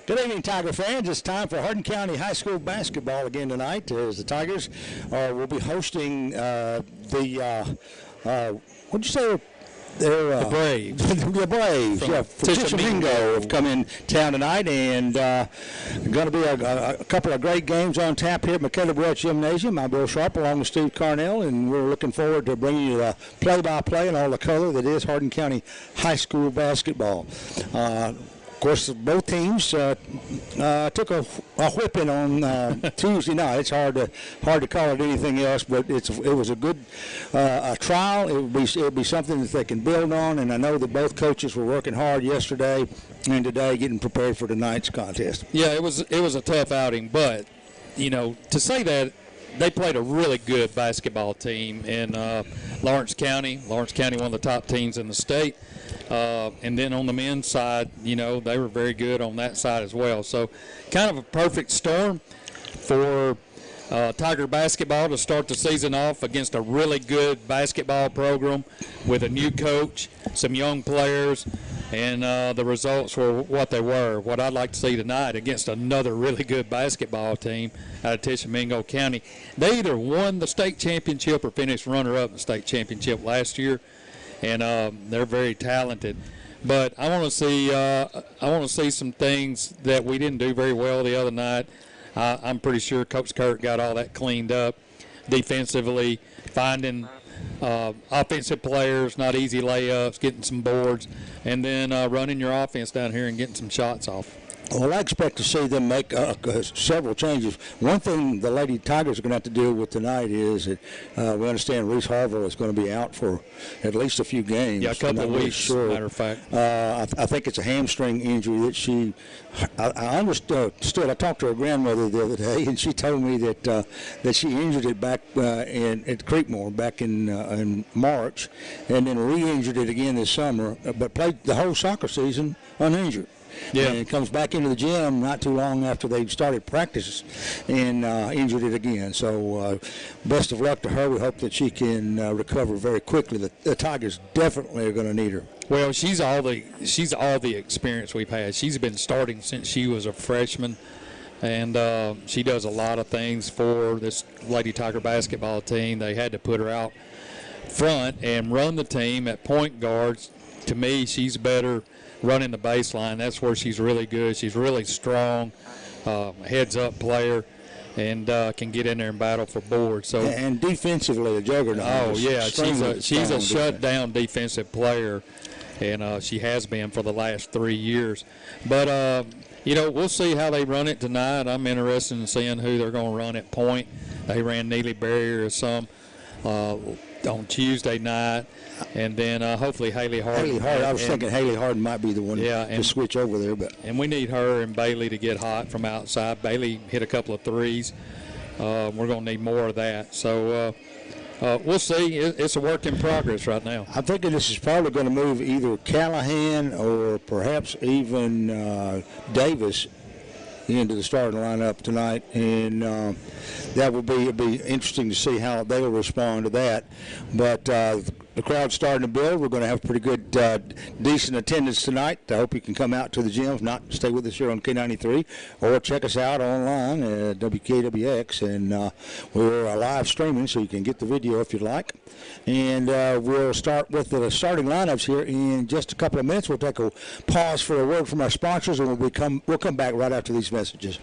Good evening, Tiger fans. It's time for Hardin County High School basketball again tonight as the Tigers will be hosting what'd you say? They're, the Braves. The Braves, From Tishomingo have come in town tonight, and going to be a couple of great games on tap here at McKellar Gymnasium. I'm Bill Sharp along with Steve Carnell, and we're looking forward to bringing you the play-by-play and all the color that is Hardin County High School basketball. Of course, both teams took a whipping on Tuesday night. It's hard to call it anything else, but it was a good trial. It would be something that they can build on, and I know that both coaches were working hard yesterday and today getting prepared for tonight's contest. Yeah, it was a tough outing, but to say that they played a really good basketball team in Lawrence County. Lawrence County, one of the top teams in the state. And then on the men's side, they were very good on that side as well. So kind of a perfect storm for Tiger basketball to start the season off against a really good basketball program with a new coach, some young players, and the results were what they were. What I'd like to see tonight against another really good basketball team out of Tishomingo County. They either won the state championship or finished runner-up in the state championship last year. And they're very talented, but I want to see some things that we didn't do very well the other night. I'm pretty sure Coach Kirk got all that cleaned up defensively, finding offensive players, not easy layups, getting some boards, and then running your offense down here and getting some shots off. Well, I expect to see them make several changes. One thing the Lady Tigers are going to have to deal with tonight is that we understand Reese Harville is going to be out for at least a few games. Yeah, a couple of weeks, sure. Matter of fact. I think it's a hamstring injury that I understood. I talked to her grandmother the other day, and she told me that she injured it back at Creekmore back in March, and then re-injured it again this summer, but played the whole soccer season uninjured. Yeah. And comes back into the gym not too long after they started practice and injured it again. So best of luck to her. We hope that she can recover very quickly. The Tigers definitely are going to need her. Well, she's all the experience we've had. She's been starting since she was a freshman, and she does a lot of things for this Lady Tiger basketball team. They had to put her out front and run the team at point guards. To me, she's better running the baseline. That's where she's really good. She's really strong, heads-up player, and can get in there and battle for boards. So and defensively, a juggernaut. Oh yeah, she's a shut-down defensive player, and she has been for the last 3 years. But we'll see how they run it tonight. I'm interested in seeing who they're going to run at point. They ran Neely Barrier some on Tuesday night, and then hopefully Haley Hardin. I was thinking Haley Hardin might be the one to switch over there. And we need her and Bailey to get hot from outside. Bailey hit a couple of threes. We're going to need more of that. So we'll see. It's a work in progress right now. I'm thinking this is probably going to move either Callahan or perhaps even Davis into the starting lineup tonight, and that will be interesting to see how they will respond to that. But the crowd's starting to build. We're going to have pretty good, decent attendance tonight. I hope you can come out to the gym. If not, stay with us here on K93 or check us out online at WKWX. And we're live streaming, so you can get the video if you'd like. And we'll start with the starting lineups here in just a couple of minutes. We'll take a pause for a word from our sponsors, and we'll come back right after these messages.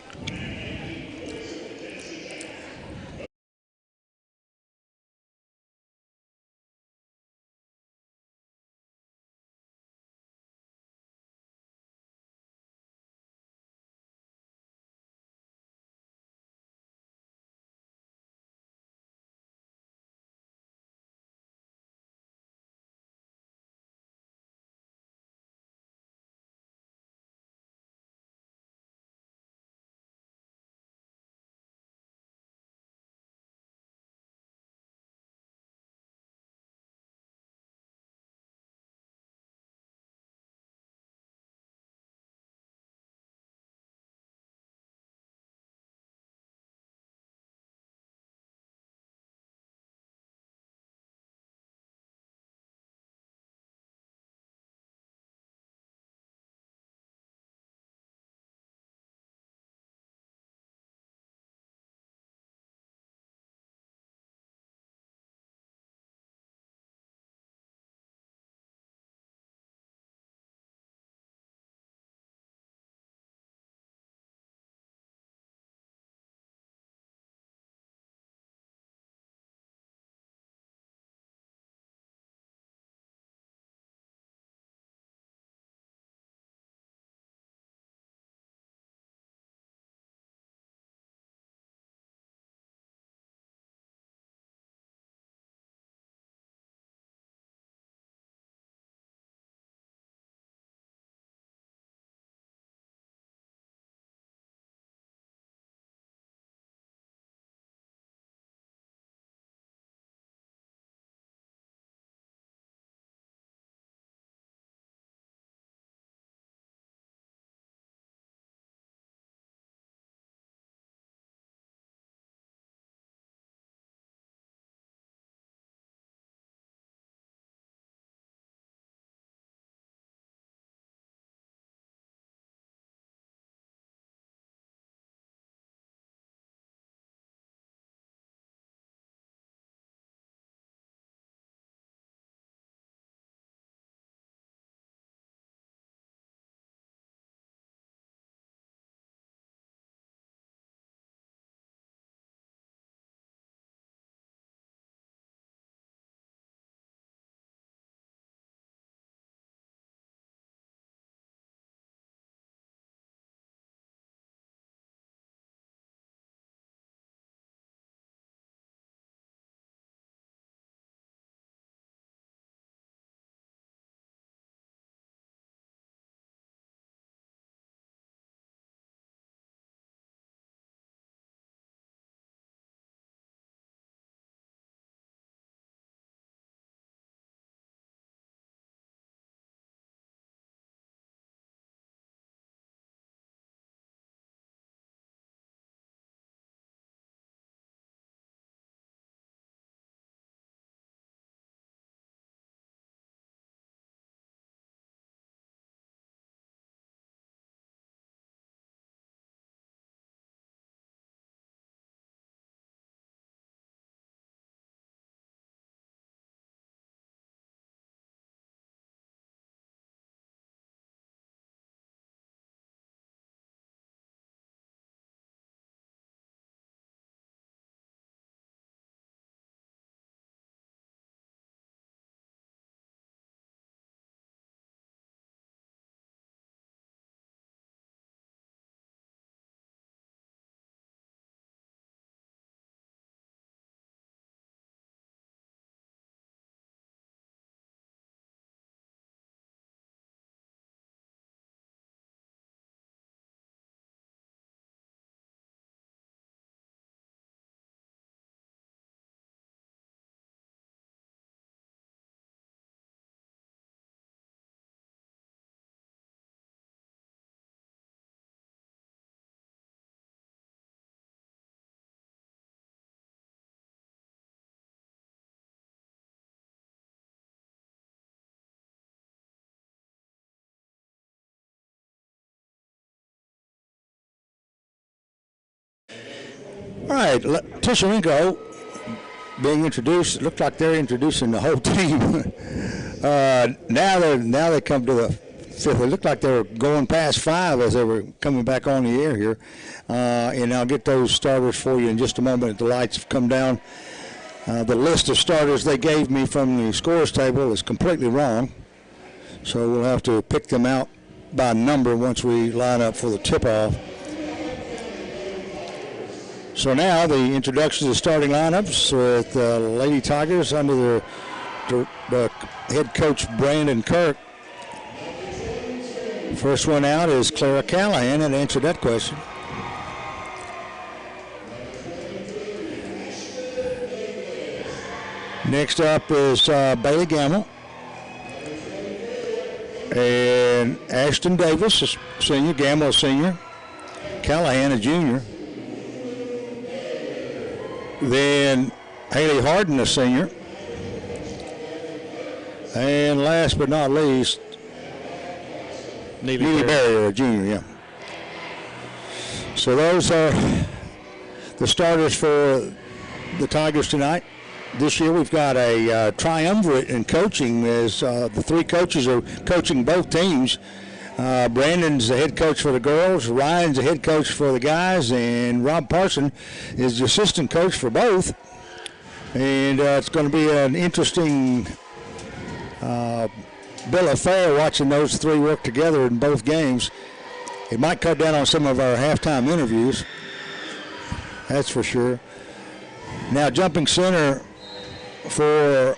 All right, Tishomingo being introduced. It looked like they're introducing the whole team. Now they come to the fifth. It looked like they were going past 5 as they were coming back on the air here. And I'll get those starters for you in just a moment. The lights have come down. The list of starters they gave me from the scores table is completely wrong. So we'll have to pick them out by number once we line up for the tip-off. So now the introduction of the starting lineups with Lady Tigers under the head coach Brandon Kirk. First one out is Clara Callahan, and answered that question. Next up is Bailey Gamble and Ashton Davis, a senior, Gamble a senior, Callahan a junior. Then Haley Hardin, a senior. And last but not least, Neely Barrier, a junior, yeah. So those are the starters for the Tigers tonight. This year we've got a triumvirate in coaching as the 3 coaches are coaching both teams. Brandon's the head coach for the girls, Ryan's the head coach for the guys, and Rob Parson is the assistant coach for both. And it's going to be an interesting bill of fare watching those 3 work together in both games. It might cut down on some of our halftime interviews, that's for sure. Now jumping center for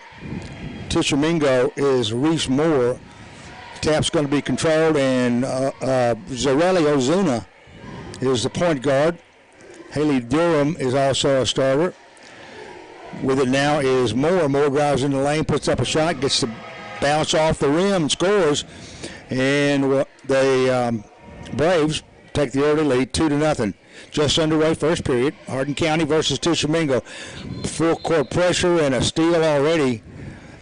Tishomingo is Reese Moore. Tap's going to be controlled, and Zarelli Ozuna is the point guard. Haley Durham is also a starter. With it now is Moore. Moore drives in the lane, puts up a shot, gets the bounce off the rim, and scores. And the Braves take the early lead, 2-0. Just underway, first period. Hardin County versus Tishomingo. Full court pressure and a steal already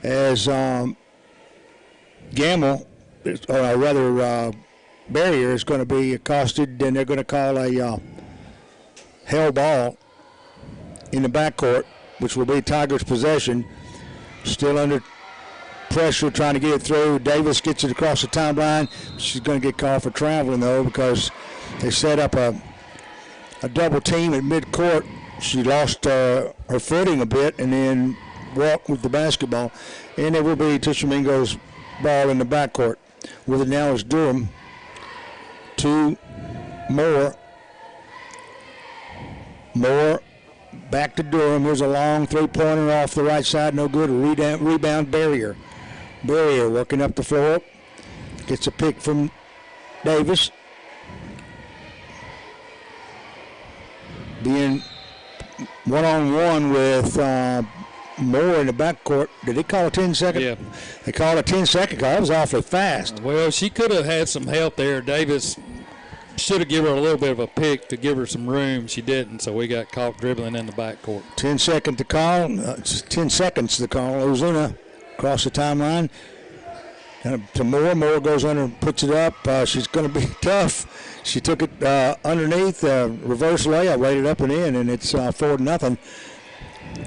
as Gamble, or rather Barrier, is going to be accosted, and they're going to call a held ball in the backcourt, which will be Tigers' possession. Still under pressure, trying to get it through. Davis gets it across the timeline. She's going to get called for traveling, though, because they set up a double team at midcourt. She lost her footing a bit and then walked with the basketball. And it will be Tishomingo's ball in the backcourt. With it now is Durham to Moore. Moore back to Durham. Here's a long three-pointer off the right side. No good. Rebound Barrier. Barrier working up the floor. Gets a pick from Davis. Being one-on-one with Moore in the backcourt. Did they call a 10-second? Yeah. They called a 10-second call. That was awfully fast. Well, she could have had some help there. Davis should have given her a little bit of a pick to give her some room. She didn't, so we got caught dribbling in the backcourt. 10 seconds to call. 10 seconds to call. Ozuna across the timeline. To Moore. Moore goes under and puts it up. She's going to be tough. She took it underneath, reverse layup, rated up and in, and it's 4-0.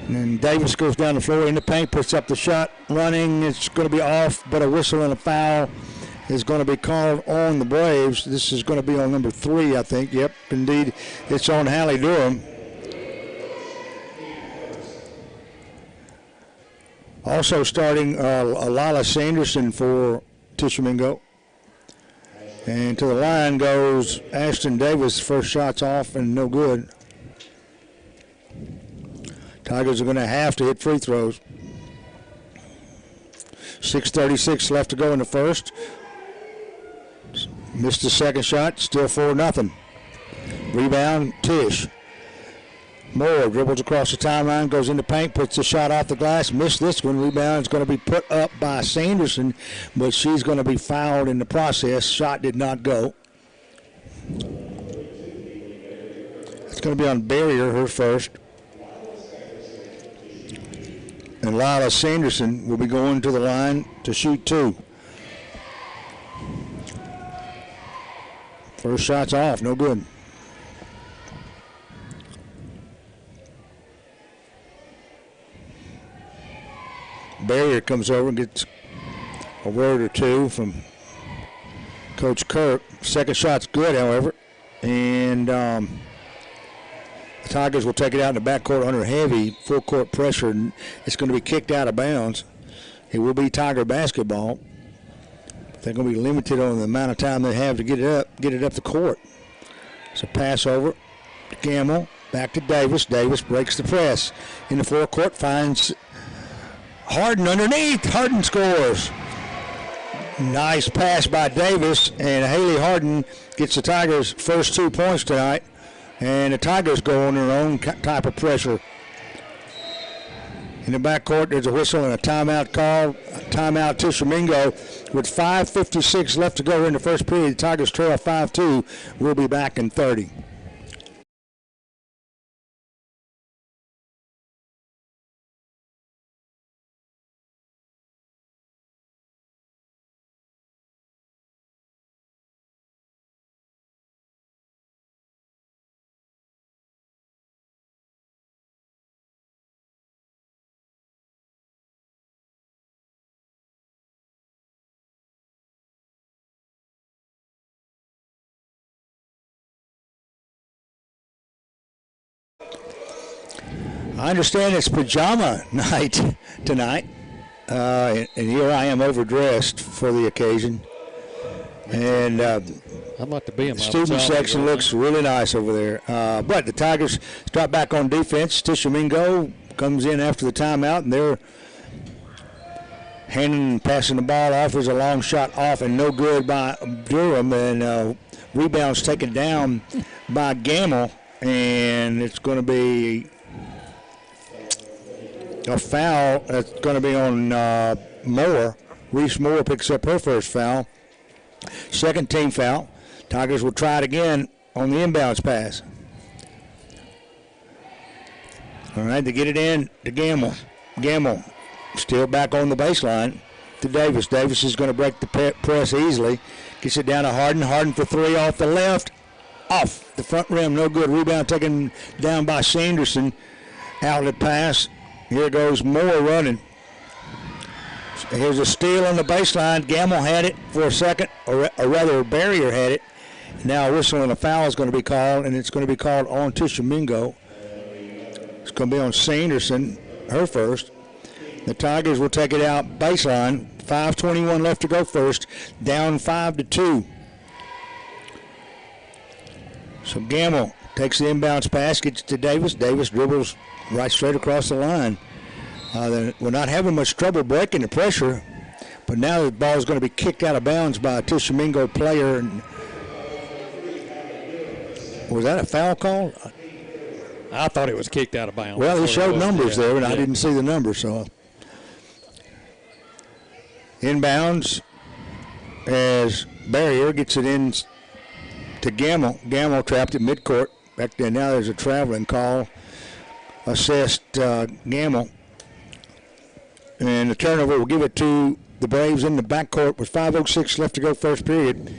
And Davis goes down the floor in the paint, puts up the shot, running. It's going to be off, but a whistle and a foul is going to be called on the Braves. This is going to be on number 3, I think. Yep, indeed, it's on Hallie Durham. Also starting Lila Sanderson for Tishomingo. And to the line goes Ashton Davis. First shot's off and no good. Tigers are going to have to hit free throws. 6:36 left to go in the first. Missed the second shot, still 4-0. Rebound, Tish. Moore dribbles across the timeline, goes in the paint, puts the shot off the glass, missed this one. Rebound is going to be put up by Sanderson, but she's going to be fouled in the process. Shot did not go. It's going to be on Barrier, her first. And Lila Sanderson will be going to the line to shoot 2. First shot's off, no good. comes over and gets a word or two from Coach Kirk. Second shot's good, however. And the Tigers will take it out in the backcourt under heavy full court pressure. And it's going to be kicked out of bounds. It will be Tiger basketball. They're going to be limited on the amount of time they have to get it up the court. So pass over to Gamble, back to Davis. Davis breaks the press in the forecourt, finds Hardin underneath. Hardin scores. Nice pass by Davis, and Haley Hardin gets the Tigers' first 2 points tonight. And the Tigers go on their own type of pressure. In the backcourt, there's a whistle and a timeout call. Timeout Tishomingo with 5:56 left to go in the first period. The Tigers trail 5-2. We'll be back in 30. I understand it's pajama night tonight, and here I am overdressed for the occasion. And I'd like to be in my student section looks really nice over there. But the Tigers start back on defense. Tishomingo comes in after the timeout, and they're handing and passing the ball off. There's a long shot off and no good by Durham, and rebounds taken down by Gamble, and it's going to be a foul that's going to be on Moore. Reese Moore picks up her first foul. Second team foul. Tigers will try it again on the inbounds pass. All right, to get it in to Gamble. Gamble still back on the baseline to Davis. Davis is going to break the press easily. Gets it down to Hardin. Hardin for three off the left. Off the front rim, no good. Rebound taken down by Sanderson. Outlet pass. Here goes Moore running. Here's a steal on the baseline. Gamble had it for a second, or rather Barrier had it. Now a whistle and a foul is going to be called, and it's going to be called on Tishomingo. It's going to be on Sanderson, her first. The Tigers will take it out baseline. 5:21 left to go first. Down 5-2. So Gamble takes the inbounds pass, gets it to Davis. Davis dribbles right straight across the line. We're not having much trouble breaking the pressure, but now the ball is going to be kicked out of bounds by a Tishomingo player. Was that a foul call? I thought it was kicked out of bounds. Well, he showed numbers there, and I didn't see the numbers. So inbounds as Barrier gets it in to Gamble. Gamble trapped at midcourt. Back there now there's a traveling call. Assessed Gamble. And the turnover will give it to the Braves in the backcourt with 5:06 left to go first period.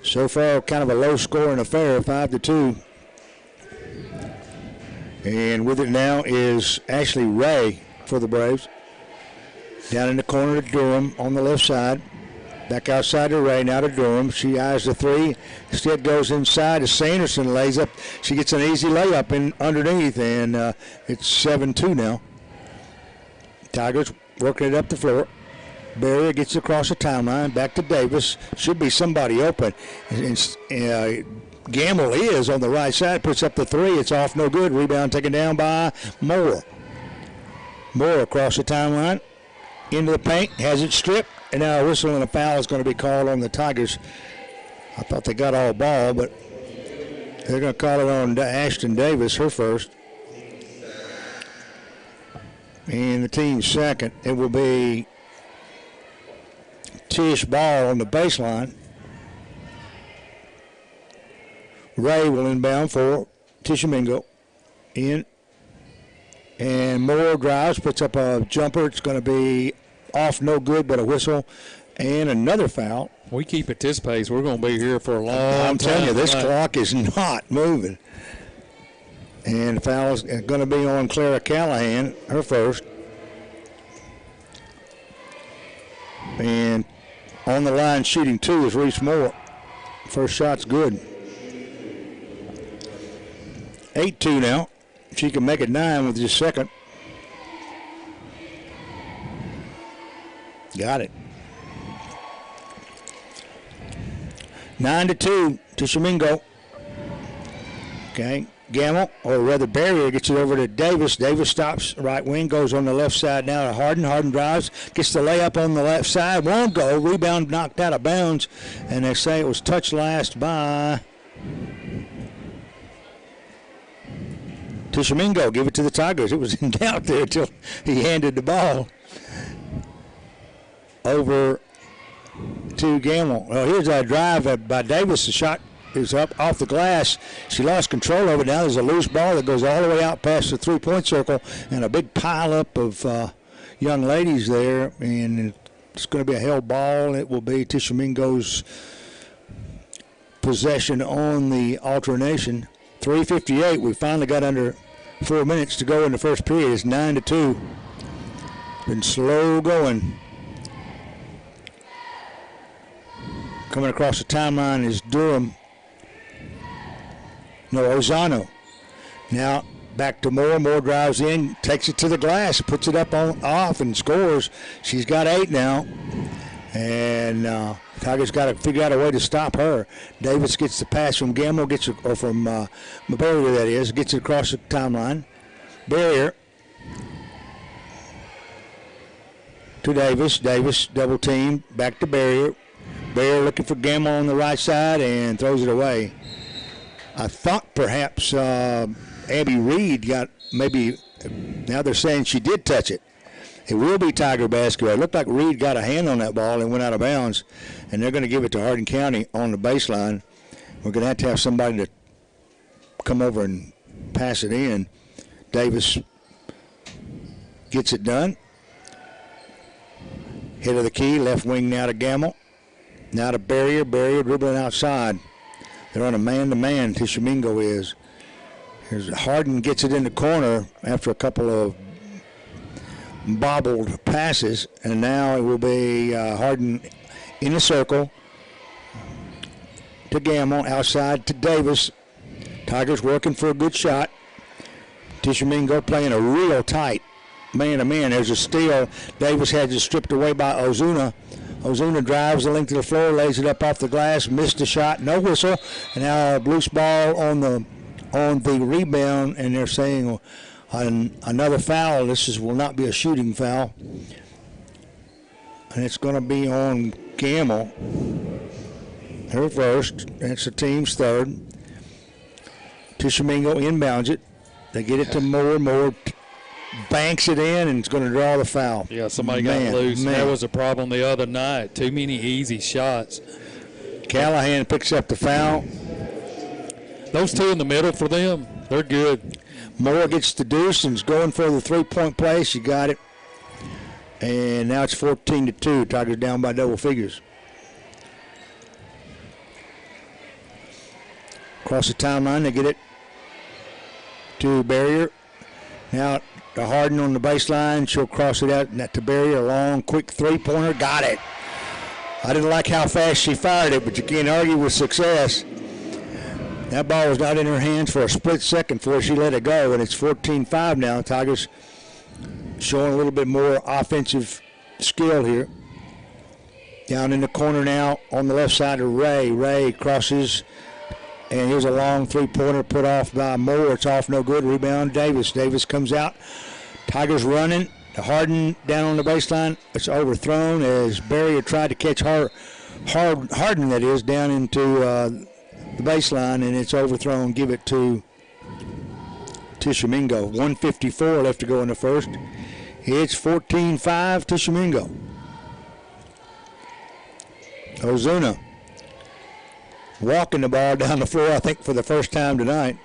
So far, kind of a low-scoring affair, 5-2. And with it now is Ashley Ray for the Braves. Down in the corner to Durham on the left side. Back outside to Ray, now to Durham. She eyes the three. Instead goes inside to Sanderson, lays up. She gets an easy layup in underneath, and it's 7-2 now. Tigers working it up the floor. Barrier gets across the timeline. Back to Davis. Should be somebody open. Gamble is on the right side. Puts up the three. It's off, no good. Rebound taken down by Moore. Moore across the timeline. Into the paint. Has it stripped. And now a whistle and a foul is going to be called on the Tigers. I thought they got all ball, but they're going to call it on Ashton Davis, her first. And the team's second. It will be Tish Ball on the baseline. Ray will inbound for Tishomingo. In. And Moore drives, puts up a jumper. It's going to be off, no good, but a whistle and another foul. We keep at this pace, we're going to be here for a long time. I'm telling you, this clock is not moving. And the foul is going to be on Clara Callahan, her first. On the line shooting 2 is Reese Moore. First shot's good. 8-2 now. She can make it 9 with just second. Got it. 9-2, Tishomingo. Okay, Gamble, or rather Barrier, gets it over to Davis. Davis stops right wing, goes on the left side now to Hardin. Hardin drives, gets the layup on the left side, won't go. Rebound knocked out of bounds, and they say it was touched last by Tishomingo. Give it to the Tigers. It was in doubt there until he handed the ball over to Gamble. Well, here's a drive by Davis. The shot is up off the glass. She lost control of it. Now there's a loose ball that goes all the way out past the three-point circle, and a big pile-up of young ladies there, and it's going to be a held ball. It will be Tishomingo's possession on the alternation. 3:58. We finally got under 4 minutes to go in the first period. It's 9-2. Been slow going. Coming across the timeline is Durham. No, Ozano. Now back to Moore. Moore drives in, takes it to the glass, puts it up on off, and scores. She's got 8 now. And Tigers got to figure out a way to stop her. Davis gets the pass from Gamble, gets it, or from Barrier, that is, gets it across the timeline. Barrier to Davis. Davis double team, back to Barrier. Barrier looking for Gamble on the right side and throws it away. I thought perhaps Abby Reed got maybe, now they're saying she did touch it. It will be Tiger basketball. It looked like Reed got a hand on that ball and went out of bounds, and they're going to give it to Hardin County on the baseline. We're going to have somebody to come over and pass it in. Davis gets it done. Head of the key, left wing now to Gamble. Now to Barrier. Barrier dribbling outside. They're on a man-to-man, Tishomingo is. Here's Hardin gets it in the corner after a couple of bobbled passes, and now it will be Hardin in the circle to Gamble, outside to Davis. Tigers working for a good shot. Tishomingo playing a real tight man-to-man. There's a steal. Davis has it stripped away by Ozuna. Ozuna drives the length of the floor, lays it up off the glass, missed the shot, no whistle, and now a loose ball on the rebound, and they're saying another foul. This will not be a shooting foul, and it's going to be on Gamble. Her first. That's the team's third. Tishomingo inbounds it. They get it to Moore. Moore banks it in, and it's going to draw the foul. Yeah, somebody got loose. That was a problem the other night. Too many easy shots. Callahan picks up the foul. Those two in the middle for them, they're good. Moore gets the deuce and is going for the three-point play. She got it. And now it's 14-2. Tigers down by double figures. Across the timeline, they get it to Barrier. Now to Hardin on the baseline. She'll cross it out to Barrier. A long, quick three-pointer. Got it. I didn't like how fast she fired it, but you can't argue with success. That ball was not in her hands for a split second before she let it go, and it's 14-5 now. Tigers showing a little bit more offensive skill here. Down in the corner now on the left side of Ray. Ray crosses, and here's a long three-pointer put off by Moore. It's off, no good. Rebound, Davis. Davis comes out. Tigers running. Hardin down on the baseline. It's overthrown as Barrier tried to catch Hardin, that is, down into the baseline, and it's overthrown. Give it to Tishomingo. 1:54 left to go in the first. It's 14-5 Tishomingo. Ozuna walking the ball down the floor, I think, for the first time tonight.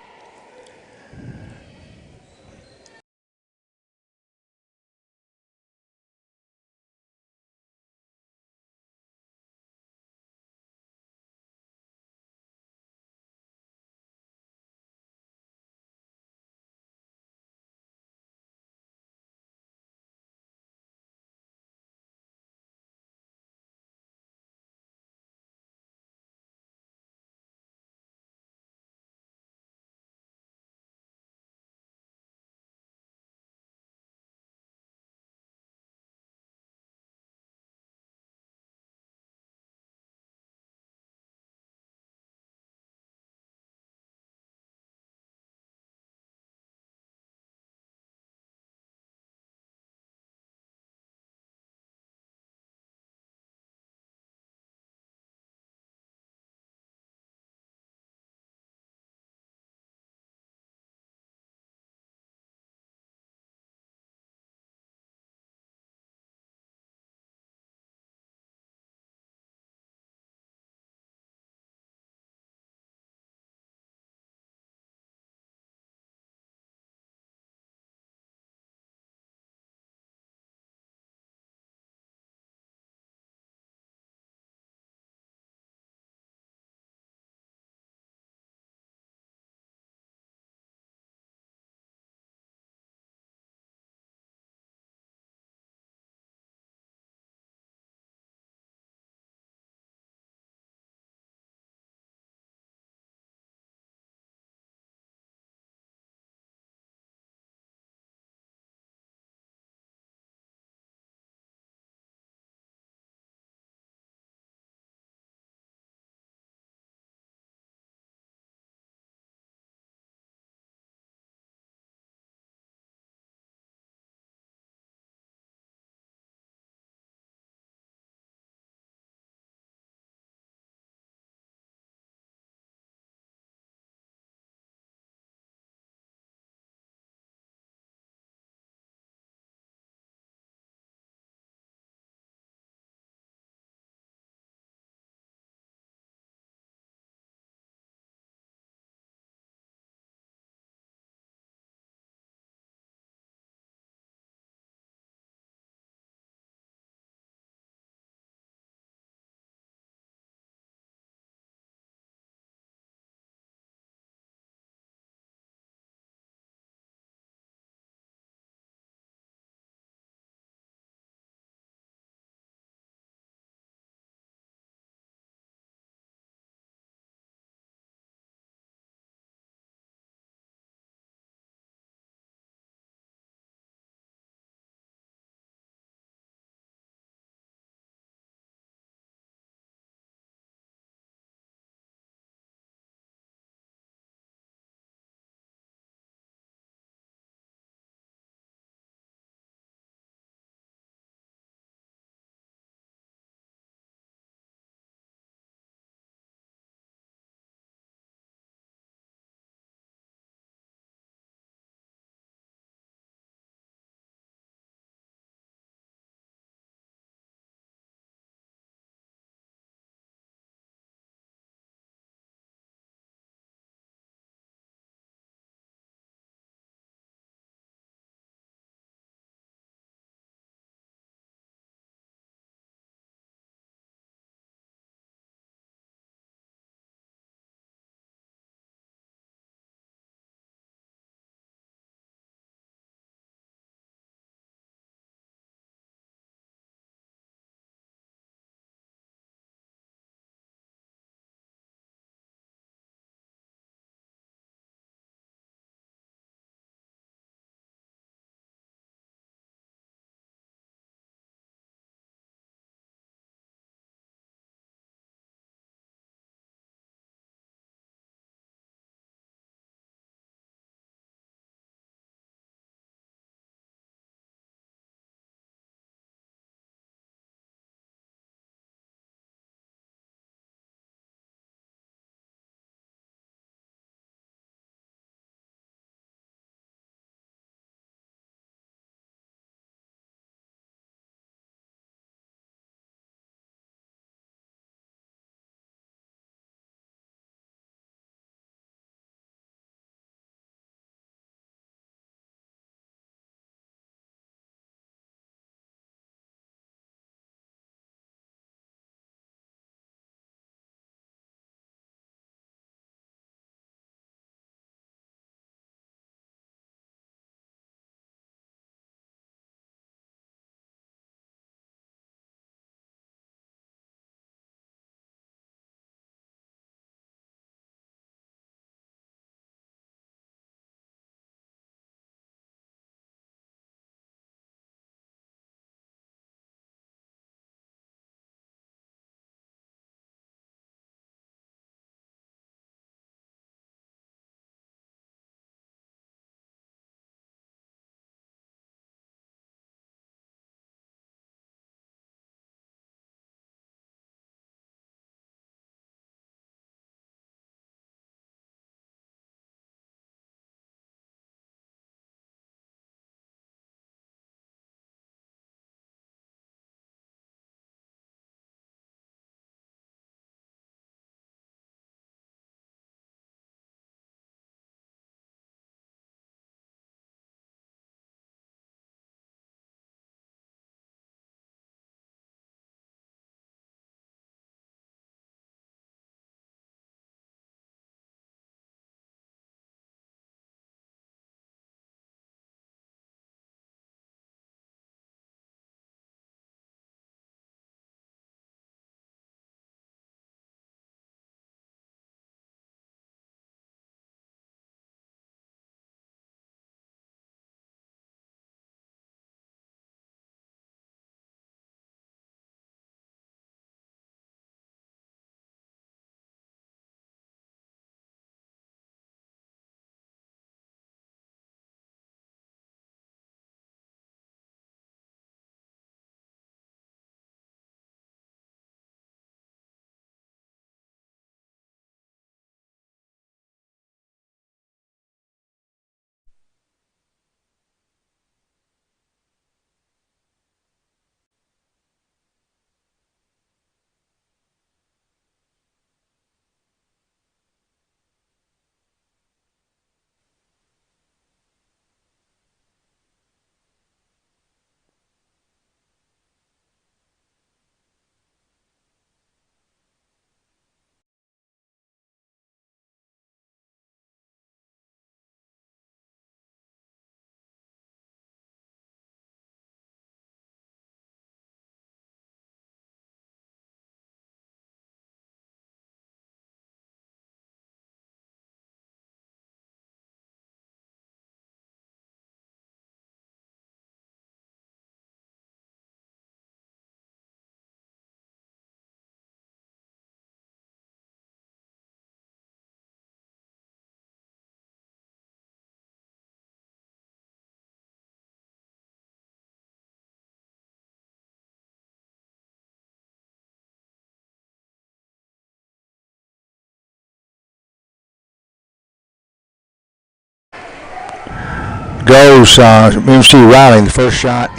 goes MC Riley. The first shot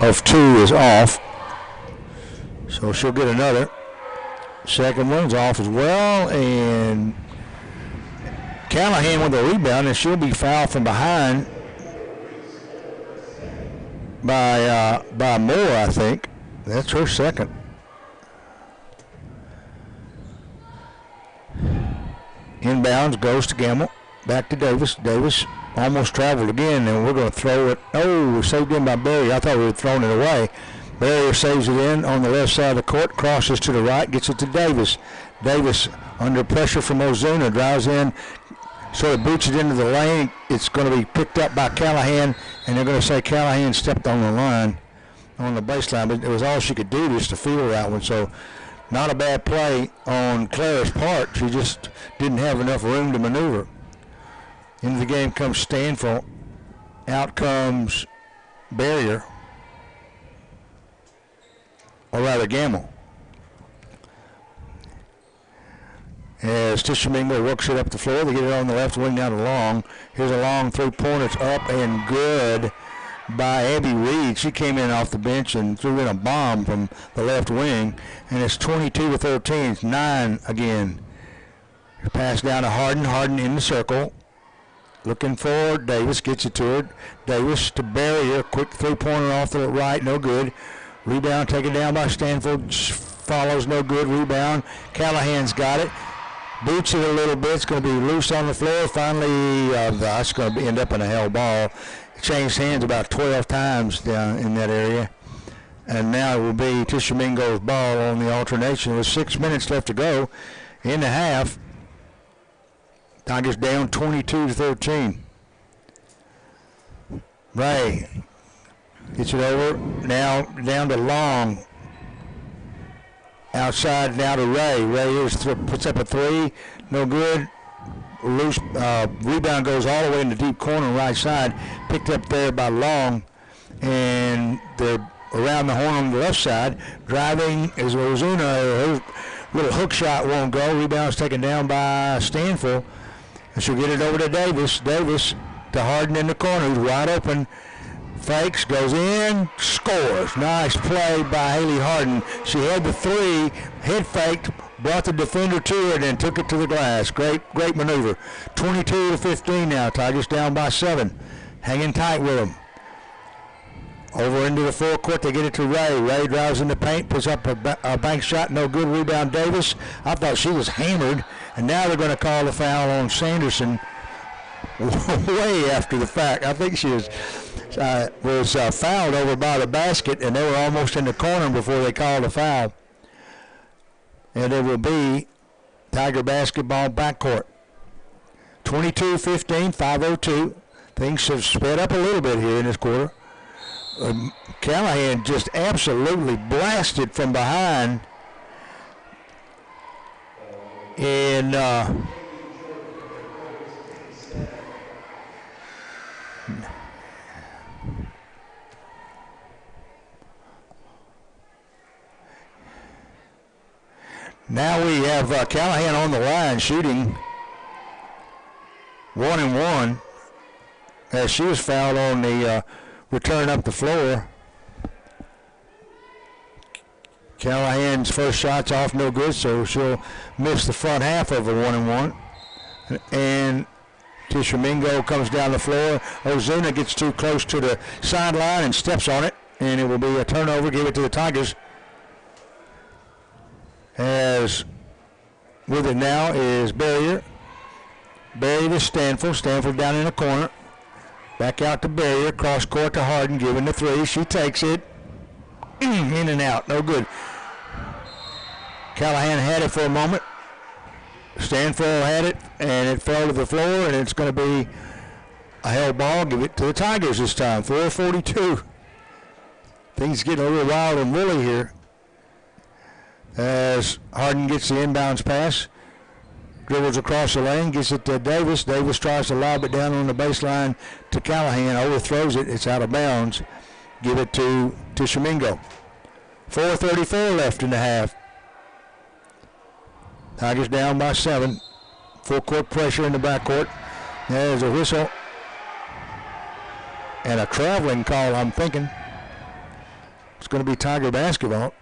of 2 is off. So she'll get another. Second one's off as well. And Callahan with the rebound, and she'll be fouled from behind by Moore, I think. That's her second. Inbounds goes to Gamble. Back to Davis. Davis almost traveled again, and we're going to throw it. Oh, saved in by Berry. I thought we had thrown it away. Berry saves it in on the left side of the court, crosses to the right, gets it to Davis. Davis under pressure from Ozuna, drives in, sort of boots it into the lane. It's going to be picked up by Callahan, and they're going to say Callahan stepped on the line, on the baseline, but it was all she could do just to field that one. So not a bad play on Clara's part. She just didn't have enough room to maneuver. Into the game comes Stanfield. Out comes Barrier, or rather Gamble. As Tishomingo works it up the floor, they get it on the left wing down to Long. Here's a long three-pointer. It's up and good by Abby Reed. She came in off the bench and threw in a bomb from the left wing, and it's 22-13. It's 9 again. Pass down to Hardin. Hardin in the circle. Looking for Davis. Gets it to her. Davis to Barrier. Quick three-pointer off the right. No good. Rebound taken down by Stanfield. Follows, no good. Rebound. Callahan's got it. Boots it a little bit. It's going to be loose on the floor. Finally, that's going to end up in a held ball. It changed hands about 12 times down in that area. And now it will be Tishomingo's ball on the alternation with 6 minutes left to go in the half. Tigers down 22-13. Ray gets it over. Now down to Long. Outside now to Ray. Ray puts up a three. No good. Loose. Rebound goes all the way in the deep corner right side. Picked up there by Long. And they're around the horn on the left side. Driving is Ozuna. Her little hook shot won't go. Rebound's taken down by Stanfield. And she'll get it over to Davis. Davis to Hardin in the corner. He's wide open. Fakes, goes in, scores. Nice play by Haley Hardin. She had the three, head faked, brought the defender to it, and took it to the glass. Great maneuver. 22-15 now. Tigers down by 7. Hanging tight with them. Over into the forecourt, they get it to Ray. Ray drives in the paint, puts up a bank shot, no good. Rebound Davis. I thought she was hammered, and now they're going to call the foul on Sanderson way after the fact. I think she was fouled over by the basket, and they were almost in the corner before they called the foul. And it will be Tiger basketball backcourt. 22-15, 5:02. Things have sped up a little bit here in this quarter. Callahan just absolutely blasted from behind. And now we have Callahan on the line shooting 1-1 as she was fouled on the return up the floor. Callahan's first shot's off, no good, so she'll miss the front half of a 1-1. And Tishomingo comes down the floor. Ozuna gets too close to the sideline and steps on it, and it will be a turnover. Give it to the Tigers. As with it now is Barrier. Barrier to Stanfield. Stanfield down in the corner. Back out to Barrier. Cross court to Hardin. Giving the three. She takes it. In and out. No good. Callahan had it for a moment. Stanfield had it, and it fell to the floor, and it's going to be a held ball. Give it to the Tigers this time. 4:42. Things getting a little wild and woolly here. As Hardin gets the inbounds pass, dribbles across the lane, gets it to Davis. Davis tries to lob it down on the baseline to Callahan, overthrows it. It's out of bounds. Give it to Tishomingo. 4:34 left in the half. Tigers down by 7. Full court pressure in the backcourt. There's a whistle. And a traveling call, I'm thinking. It's going to be Tiger basketball.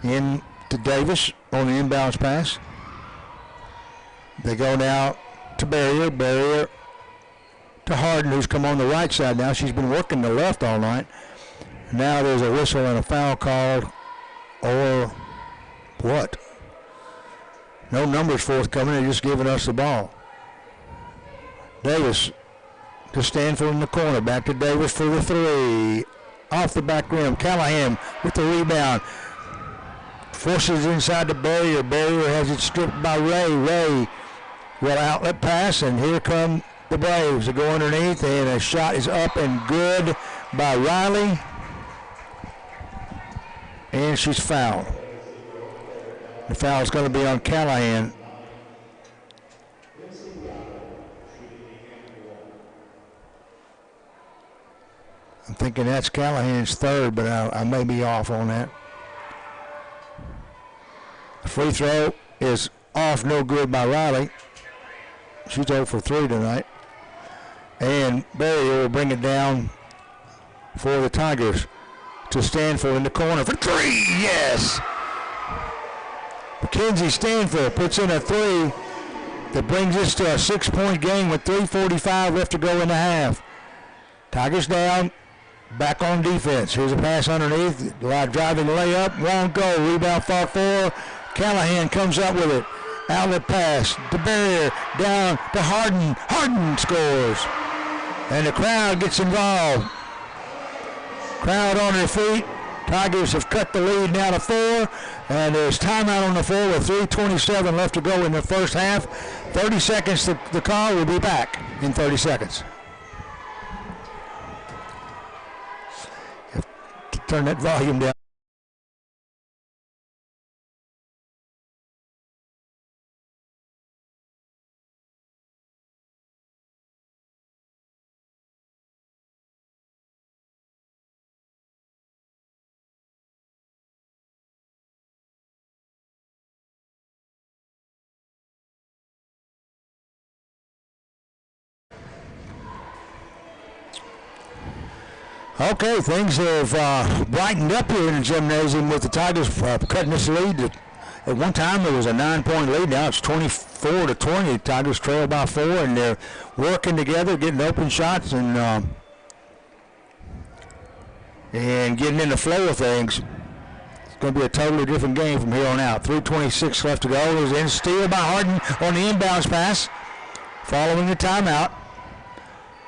In to Davis on the inbounds pass. They go now to Barrier to Hardin, who's come on the right side now. She's been working the left all night. Now there's a whistle and a foul called, or what? No numbers forthcoming. They're just giving us the ball. Davis to Stanford in the corner. Back to Davis for the three. Off the back rim. Callahan with the rebound. Forces inside the Barrier. Barrier has it stripped by Ray. Ray will outlet pass, and here come the Braves. They go underneath, and a shot is up and good by Riley. And she's fouled. The foul is going to be on Callahan. I'm thinking that's Callahan's third, but I may be off on that. The free throw is off, no good by Riley. She's 0 for 3 tonight. And Barrier will bring it down for the Tigers to Stanford in the corner for 3. Yes! Mackenzie Stanford puts in a 3 that brings us to a 6-point game with 3:45 left to go in the half. Tigers down, back on defense. Here's a pass underneath. Driving layup, won't go. Rebound far forward. Callahan comes up with it. Outlet pass to Barrier, down to Hardin. Hardin scores. And the crowd gets involved. Crowd on their feet. Tigers have cut the lead now to 4. And there's timeout on the floor with 3:27 left to go in the first half. 30 seconds to the call. We'll be back in 30 seconds. Have to turn that volume down. Okay, things have brightened up here in the gymnasium with the Tigers cutting this lead. At one time it was a 9-point lead. Now it's 24-20. The Tigers trail by 4, and they're working together, getting open shots, and getting in the flow of things. It's going to be a totally different game from here on out. 3:26 left to go. There's in steal by Hardin on the inbounds pass, following the timeout.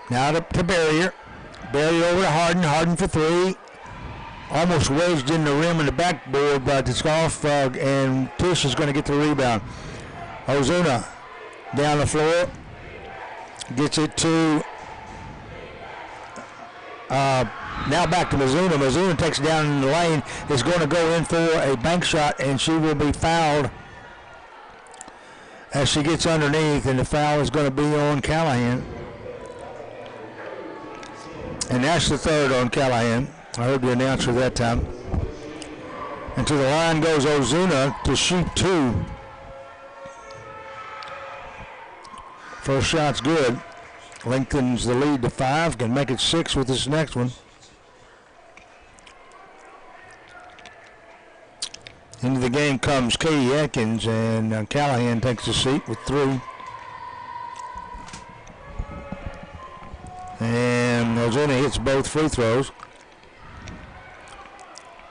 Now to Barrier. Barrier over to Hardin. Hardin for 3. Almost wedged in the rim and the backboard by Tiskoff, and Tish is going to get the rebound. Ozuna down the floor. Gets it to, now back to Mizuna. Mizuna takes it down in the lane. Is going to go in for a bank shot, and she will be fouled as she gets underneath, and the foul is going to be on Callahan. And that's the third on Callahan. I heard the announcer that time. And to the line goes Ozuna to shoot 2. First shot's good. Lengthens the lead to 5. Can make it 6 with this next one. Into the game comes Katie Atkins, and Callahan takes a seat with 3. And Ozuna hits both free throws.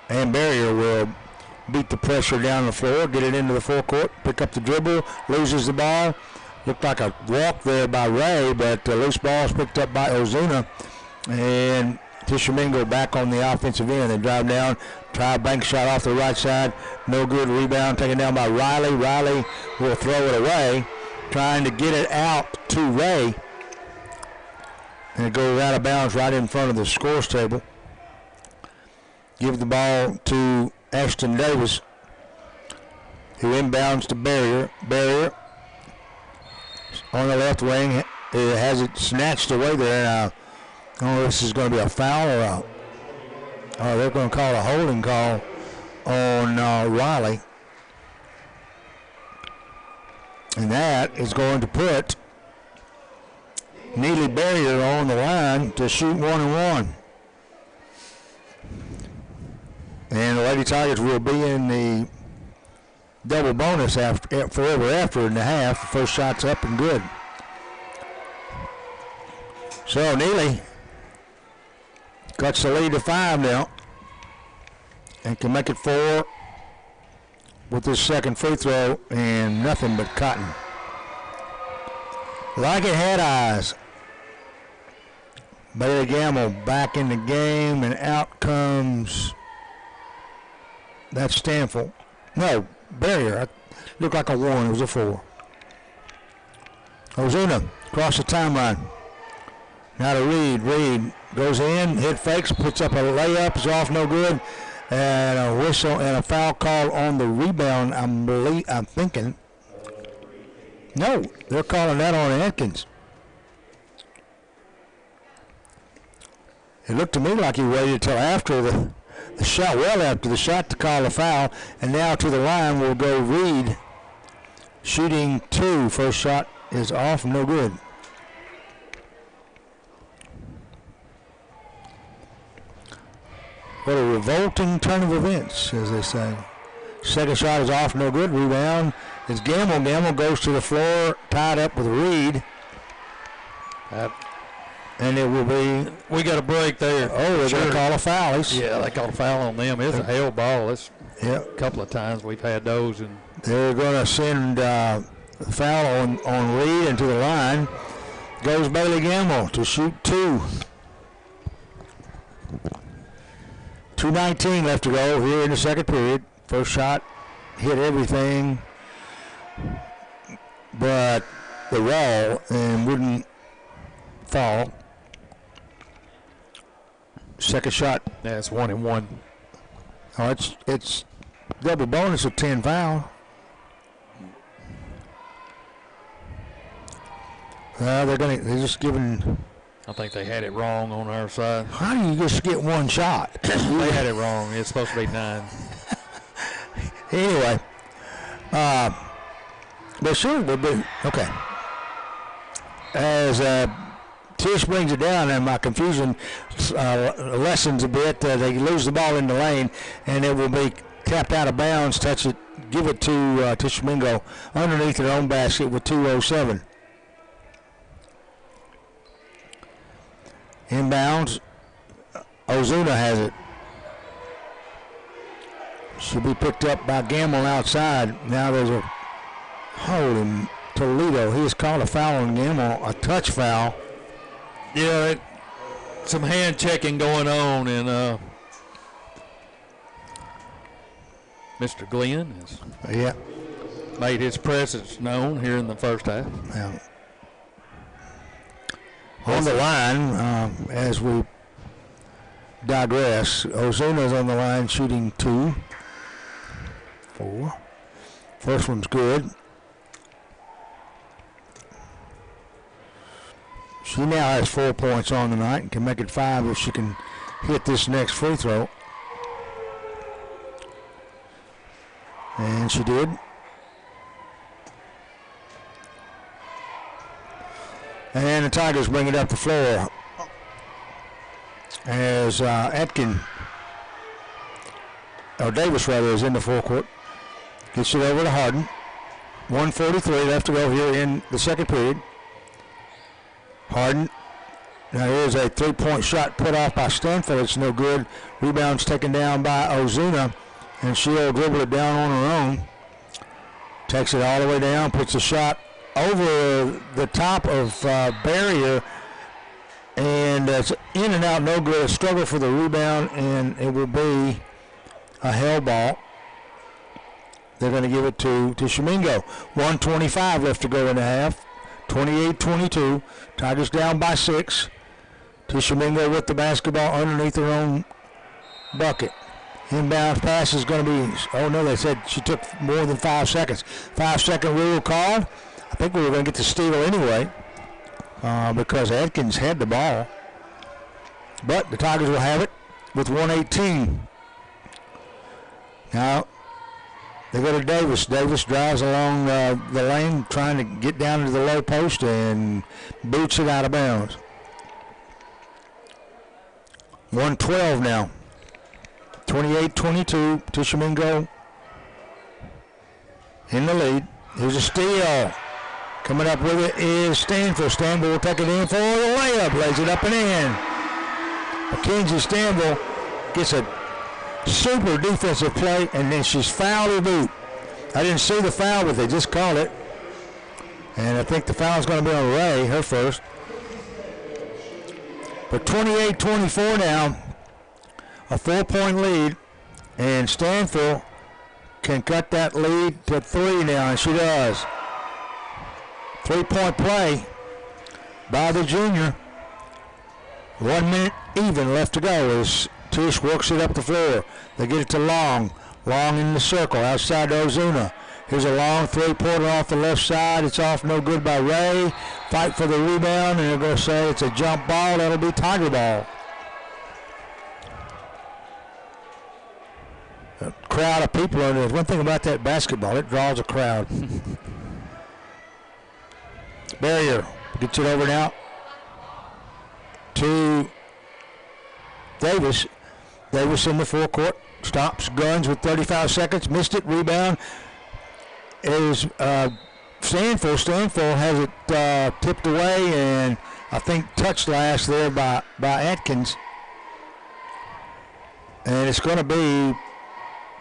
And Barrier will beat the pressure down the floor, get it into the forecourt, pick up the dribble, loses the ball. Looked like a walk there by Ray, but the loose ball is picked up by Ozuna. And Tishomingo back on the offensive end. They drive down, try a bank shot off the right side. No good. Rebound taken down by Riley. Riley will throw it away, trying to get it out to Ray. And it goes out of bounds right in front of the scores table. Give the ball to Ashton Davis, who inbounds to Barrier. Barrier on the left wing has it snatched away there. Now, I don't know if this is going to be a foul or they're going to call a holding call on Riley. And that is going to put Neely Barrier on the line to shoot 1-1. And the Lady Tigers will be in the double bonus forever after in the half. The first shot's up and good. So Neely cuts the lead to 5 now and can make it 4 with his second free throw, and nothing but cotton. Like it had eyes. Bailey Gamble back in the game, and out comes that Stanfield. No, Barrier. Looked like a 1. It was a 4. Ozuna across the timeline. Now to Reed. Reed goes in, hit fakes, puts up a layup, is off, no good. And a whistle and a foul call on the rebound. I'm thinking. No, they're calling that on Atkins. It looked to me like he waited until after the shot, well after the shot, to call a foul. And now to the line will go Reed, shooting 2. First shot is off, no good. What a revolting turn of events, as they say. Second shot is off, no good. Rebound is Gamble. Gamble goes to the floor, tied up with Reed. And it will be... We got a break there. Oh, they're going to call a foul. Yeah, they called a foul on them. It's a hell ball. It's a couple of times we've had those. And they're going to send a foul on Reed, and to the line goes Bailey Gamble to shoot 2. 2:19 left to go here in the second period. First shot hit everything but the wall and wouldn't fall. Second shot. Yeah, it's 1-1. Oh, it's double bonus of 10 foul. They're just giving. I think they had it wrong on our side. How do you just get one shot? They had it wrong. It's supposed to be 9. Anyway, but sure, we'll be okay. As Tish brings it down, and my confusion lessens a bit. They lose the ball in the lane, and it will be tapped out of bounds. Touch it, give it to Tishomingo underneath their own basket with 2:07. Inbounds, Ozuna has it. Should be picked up by Gamble outside. Now there's a holding Toledo. He has called a foul on Gamble, a touch foul. Yeah, some hand checking going on, and Mr. Glenn has made his presence known here in the first half. Yeah. On the line, as we digress, Ozuna's on the line shooting 2. 4. First one's good. She now has 4 points on the night and can make it 5 if she can hit this next free throw. And she did. And the Tigers bring it up the floor as Davis is in the forecourt. Gets it over to Hardin. 1:43 left to go here in the second period. Hardin. Now here's a 3-point shot put off by Stanfield. It's no good. Rebound's taken down by Ozuna, and she'll dribble it down on her own. Takes it all the way down, puts a shot over the top of Barrier, and it's in and out, no good. A struggle for the rebound, and it will be a hell ball. They're going to give it to Tishomingo. 1:25 left to go in the half. 28-22. Tigers down by 6. Tishomingo with the basketball underneath their own bucket. Inbound pass is going to be, oh no, they said she took more than 5 seconds. 5-second rule called. I think we were going to get the steal anyway because Atkins had the ball. But the Tigers will have it with 1:18. Now, They go to Davis. Davis drives along the lane trying to get down to the low post and boots it out of bounds. 1:12 now. 28-22. Tishomingo in the lead. Here's a steal. Coming up with it is Stanville. Stanville will take it in for the layup. Lays it up and in. Mackenzie Stanville gets a super defensive play, and then she's fouled her boot. I didn't see the foul, but they just called it. And I think the foul is going to be on Ray, her first. But 28-24 now, a 4-point lead, and Stanville can cut that lead to 3 now, and she does. 3-point play by the junior. 1 minute even left to go as Tish works it up the floor. They get it to Long. Long in the circle outside to Ozuna. Here's a long three-pointer off the left side. It's off no good by Ray. Fight for the rebound, and they're going to say it's a jump ball. That'll be Tiger ball. A crowd of people, and there's one thing about that basketball, it draws a crowd. Barrier gets it over now to Davis. Davis in the forecourt. Stops, guns with 35 seconds. Missed it. Rebound is Stanford. Stanford has it tipped away, and I think touched last there by Atkins. And it's going to be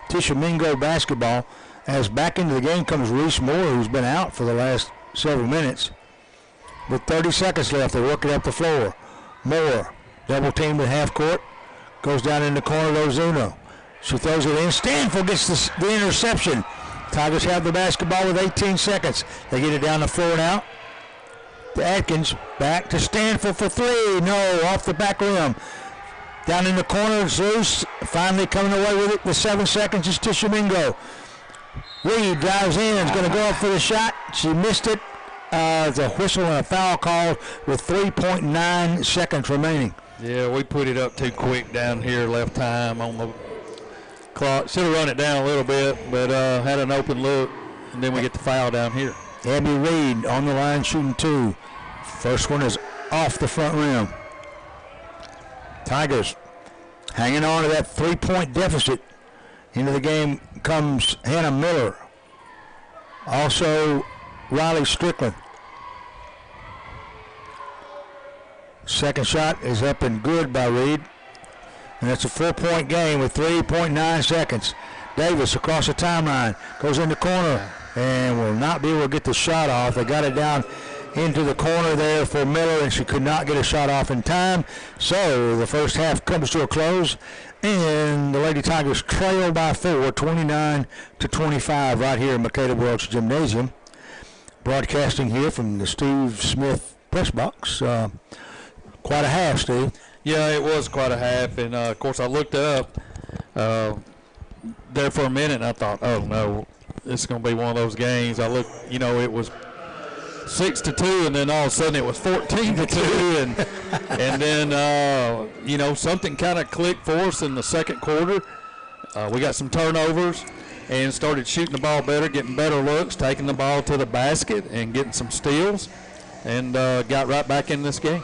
Tishomingo basketball as back into the game comes Reese Moore, who's been out for the last several minutes. With 30 seconds left, they work it up the floor. Moore, double teamed at half court. Goes down in the corner to Ozuna. She throws it in. Stanford gets the interception. Tigers have the basketball with 18 seconds. They get it down the floor now to Atkins. Back to Stanford for 3. No, off the back rim. Down in the corner, Zeus finally coming away with it with 7 seconds is Tishomingo. Reed drives in, is going to go up for the shot. She missed it. It's a whistle and a foul call with 3.9 seconds remaining. Yeah, we put it up too quick down here, left time on the clock. Should have run it down a little bit, but had an open look, and then we get the foul down here. Abby Reed on the line shooting 2. First one is off the front rim. Tigers hanging on to that 3-point deficit. Into the game comes Hannah Miller. Also Riley Strickland. Second shot is up and good by Reed. And it's a 4-point game with 3.9 seconds. Davis across the timeline. Goes in the corner and will not be able to get the shot off. They got it down into the corner there for Miller, and she could not get a shot off in time. So the first half comes to a close, and the Lady Tigers trail by 4, 29-25 right here in Makeda Welch Gymnasium. Broadcasting here from the Steve Smith press box. Quite a half, Steve. Yeah, it was quite a half, and of course I looked up there for a minute, and I thought, oh no, this is going to be one of those games. I looked, it was 6-2, and then all of a sudden it was 14-2, and then something kind of clicked for us in the second quarter. We got some turnovers and started shooting the ball better, getting better looks, taking the ball to the basket, and getting some steals, and got right back in this game.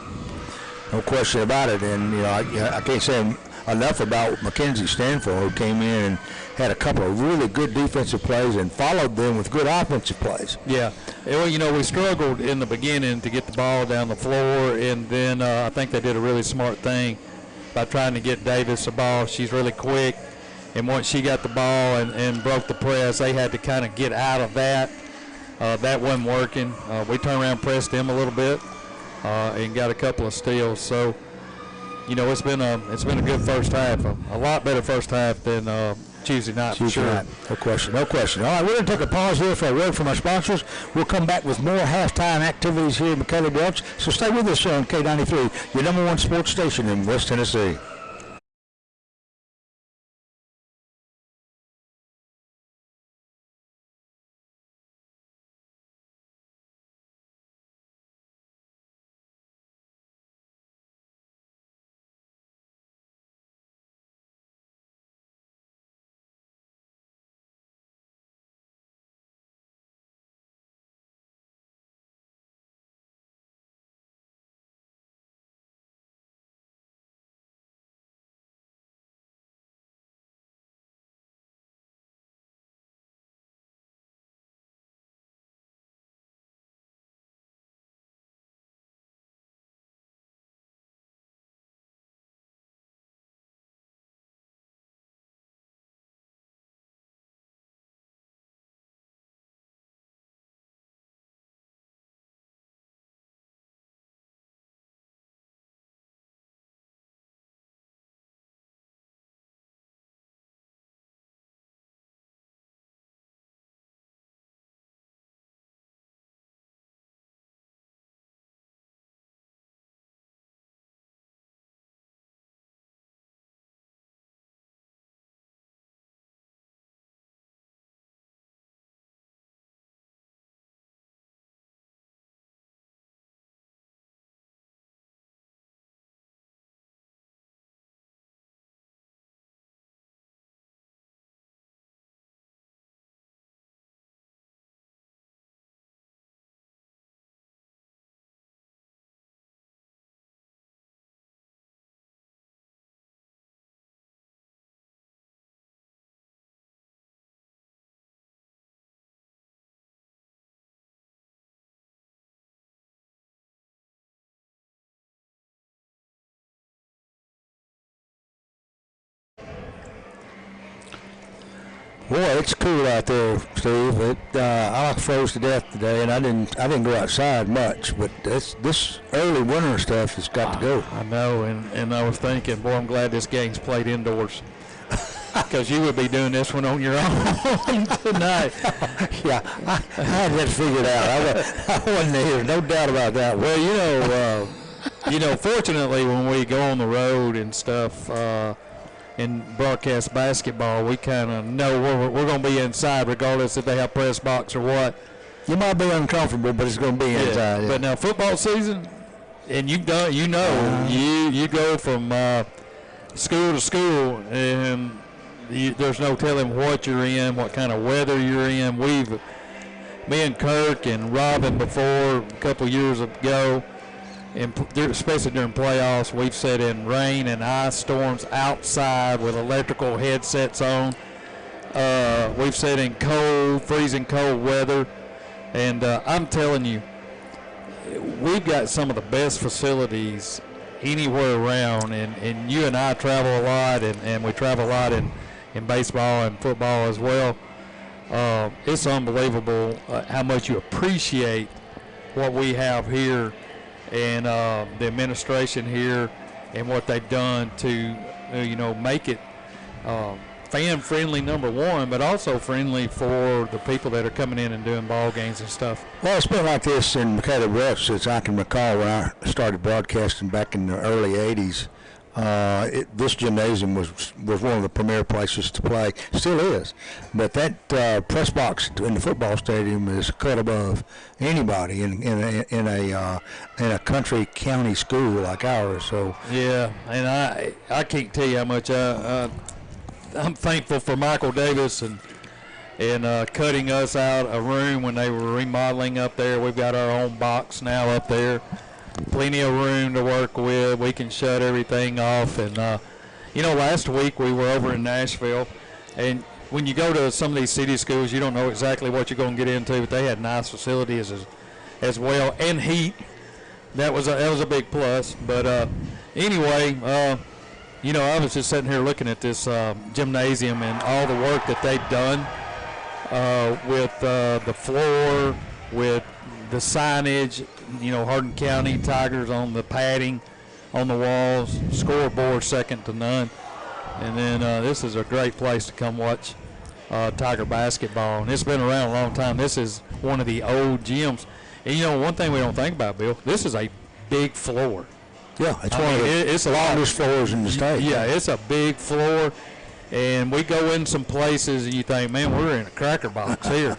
No question about it, and I can't say enough about Mackenzie Stanford, who came in and had a couple of really good defensive plays and followed them with good offensive plays. Yeah, well, we struggled in the beginning to get the ball down the floor, and then I think they did a really smart thing by trying to get Davis a ball. She's really quick, and once she got the ball and broke the press, they had to kind of get out of that. That wasn't working. We turned around, pressed them a little bit, and got a couple of steals. So, it's been a good first half, a lot better first half than Tuesday night. Tuesday night. No question. All right, we're going to take a pause here for a word from our sponsors. We'll come back with more halftime activities here in Makeda Welch. So stay with us on K93, your number one sports station in West Tennessee. Boy, it's cool out there, Steve. I froze to death today, and I didn't go outside much. But this early winter stuff has got to go. I know, and I was thinking, boy, I'm glad this game's played indoors. Because you would be doing this one on your own tonight. Yeah, I had that figured out. I wasn't here, no doubt about that. Well, fortunately, when we go on the road and stuff and broadcast basketball, we kind of know we're going to be inside, regardless if they have press box or what. You might be uncomfortable, but it's going to be inside. Yeah. But now football season, and you go from school to school, and there's no telling what you're in, what kind of weather you're in. Me and Kirk and Robin before a couple years ago, and especially during playoffs, we've sat in rain and ice storms outside with electrical headsets on. We've sat in cold, freezing cold weather, and I'm telling you, we've got some of the best facilities anywhere around, and you and I travel a lot, and we travel a lot in baseball and football as well. It's unbelievable how much you appreciate what we have here, and the administration here, and what they've done to make it fan friendly, number one, but also friendly for the people that are coming in and doing ball games and stuff. Well, it's been like this in Decatur West since I can recall, when I started broadcasting back in the early 80s. This gymnasium was one of the premier places to play, still is. But that press box in the football stadium is cut above anybody in a country county school like ours. So yeah, and I can't tell you how much I'm thankful for Michael Davis and cutting us out a room when they were remodeling up there. We've got our own box now up there. Plenty of room to work with. We can shut everything off. And, last week we were over in Nashville. And when you go to some of these city schools, you don't know exactly what you're going to get into. But they had nice facilities as well, and heat. That was a big plus. But anyway, I was just sitting here looking at this gymnasium and all the work that they've done with the floor, with the signage, Hardin County Tigers on the padding, on the walls, scoreboard second to none. And then this is a great place to come watch Tiger basketball. And it's been around a long time. This is one of the old gyms. And, one thing we don't think about, Bill, this is a big floor. Yeah, it's one of the longest floors in the state. Yeah, it's a big floor. And we go in some places and you think, man, we're in a cracker box here.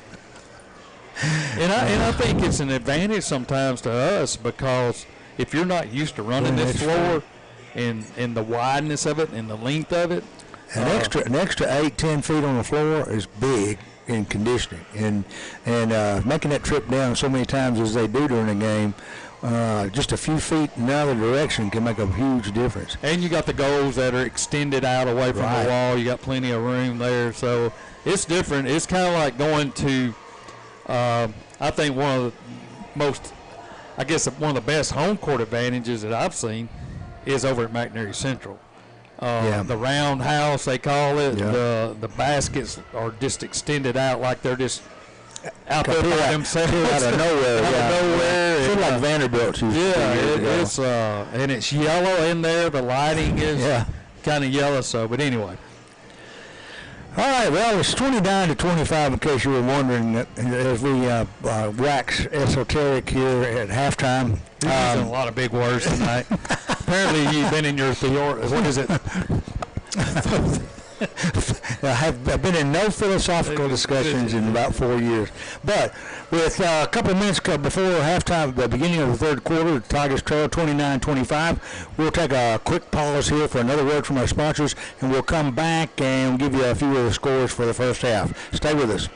And I think it's an advantage sometimes to us, because if you're not used to running this floor and the wideness of it and the length of it, an extra 8-10 feet on the floor is big in conditioning, and making that trip down so many times as they do during a game, just a few feet in another direction can make a huge difference. And you got the goals that are extended out away from the wall. You got plenty of room there, so it's different. It's kind of like going to. I think one of the best home court advantages that I've seen is over at McNary Central. The roundhouse, they call it. Yeah. The baskets are just extended out like they're just out there by themselves. Out of nowhere. Nowhere. Feel like Vanderbilt. And it's yellow in there. The lighting is kind of yellow. So, but anyway. All right, well, it's 29-25 in case you were wondering, as we wax esoteric here at halftime. You're using a lot of big words tonight. Apparently you've been in your what is it? I've been in no philosophical discussions in about 4 years. But with a couple of minutes before halftime, the beginning of the third quarter, the Tigers trail 29-25. We'll take a quick pause here for another word from our sponsors, and we'll come back and give you a few of the scores for the first half. Stay with us.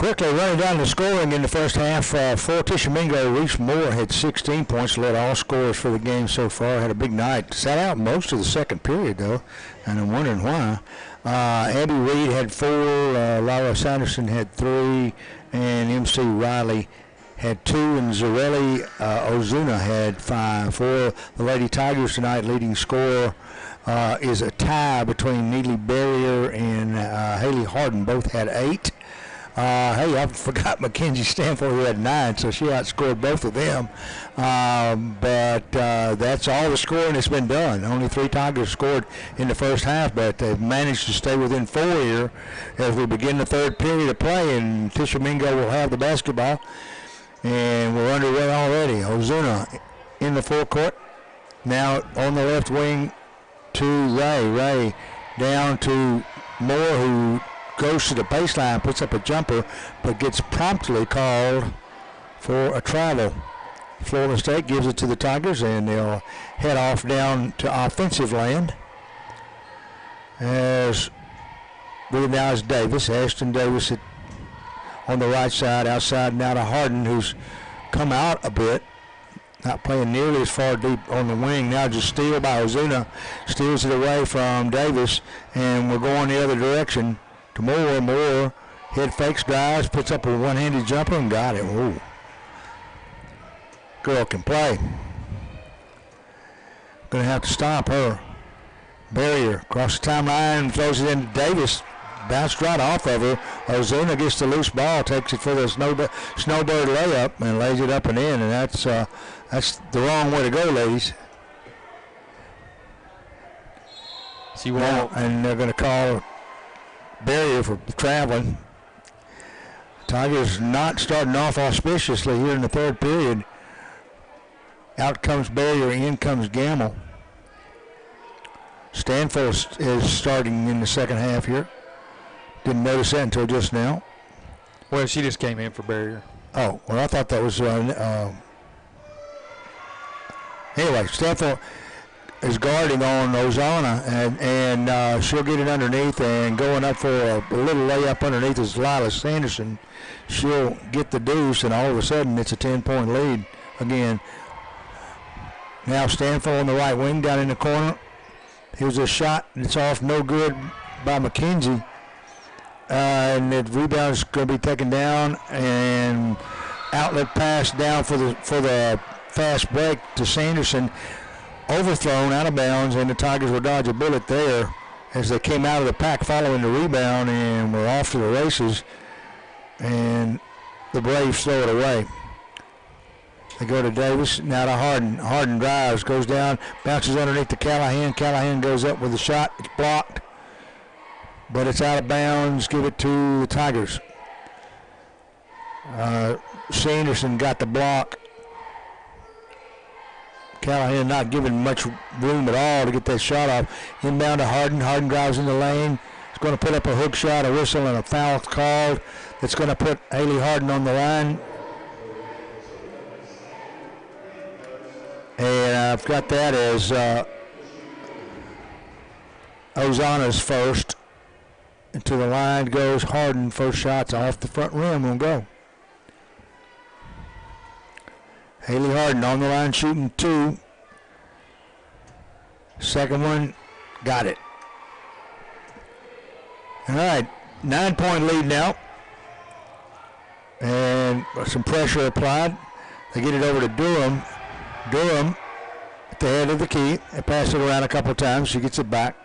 Quickly running down the scoring in the first half for Tishomingo, Reese Moore had 16 points, led all scorers for the game so far. Had a big night. Sat out most of the second period, though, and I'm wondering why. Abby Reed had 4, Laura Sanderson had 3, and MC Riley had 2, and Zarelli Ozuna had 5. For the Lady Tigers tonight, leading scorer is a tie between Neely Barrier and Haley Hardin. Both had 8. Hey, I forgot Mackenzie Stanford, who had 9, so she outscored both of them. But that's all the scoring that's been done. Only 3 Tigers scored in the first half, but they've managed to stay within 4 here as we begin the third period of play, and Tishomingo will have the basketball. And we're underway already. Ozuna in the forecourt. Now on the left wing to Ray. Ray down to Moore, who goes to the baseline, puts up a jumper, but gets promptly called for a travel. Florida State gives it to the Tigers, and they'll head off down to offensive land. As with now is Davis, Ashton Davis on the right side, outside now to Hardin, who's come out a bit, not playing nearly as far deep on the wing. Now just steal by Ozuna, steals it away from Davis, and we're going the other direction to Moore. Moore head fakes, drives, puts up a one-handed jumper and got it. Ooh. Girl can play. Gonna have to stop her. Barrier across the timeline, throws it into Davis. Bounced right off of her. Ozuna gets the loose ball, takes it for the snowbird layup, and lays it up and in. And that's the wrong way to go, ladies. Now, and they're going to call Barrier for traveling. Tigers not starting off auspiciously here in the third period. Out comes Barrier, in comes Gamble. Stanfield is starting in the second half here. Didn't notice that until just now. Well, she just came in for Barrier. Oh, well, I thought that was... anyway, Stanfield is guarding on Ozana, and she'll get it underneath, and going up for a little layup underneath is Lila Sanderson. She'll get the deuce, and all of a sudden it's a 10-point lead again. Now Stanfield on the right wing down in the corner. Here's a shot, and it's off, no good by McKenzie. And the rebound is going to be taken down, and outlet pass down for the fast break to Sanderson. Overthrown out of bounds, and the Tigers will dodge a bullet there as they came out of the pack following the rebound and were off to the races. And the Braves throw it away. They go to Davis, now to Hardin. Hardin drives, goes down, bounces underneath to Callahan. Callahan goes up with a shot. It's blocked, but it's out of bounds. Give it to the Tigers. Sanderson got the block. Callahan not giving much room at all to get that shot off. Inbound to Hardin. Hardin drives in the lane. He's going to put up a hook shot, a whistle, and a foul called. That's going to put Haley Hardin on the line. And I've got that as Ozana's first. And to the line goes Hardin. First shot's off the front rim. We'll go. Haley Hardin on the line shooting 2. Second one, got it. All right, 9-point lead now. And some pressure applied. They get it over to Durham. Durham at the head of the key. They pass it around a couple times. She gets it back.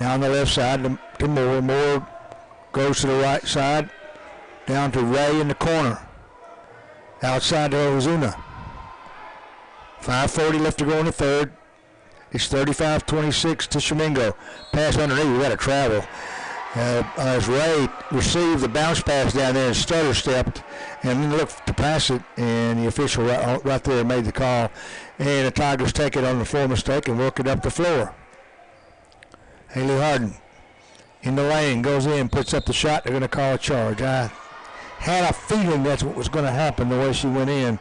Now on the left side to Moore. Moore goes to the right side. Down to Ray in the corner. Outside to Ozuna. 5:40 left to go in the third. It's 35-26 Tishomingo. Pass underneath. We got to travel. As Ray received the bounce pass down there and stutter stepped and then looked to pass it, and the official right there made the call. And the Tigers take it on the floor mistake and work it up the floor. Haley Hardin in the lane, goes in, puts up the shot. They're going to call a charge. I had a feeling that's what was going to happen the way she went in.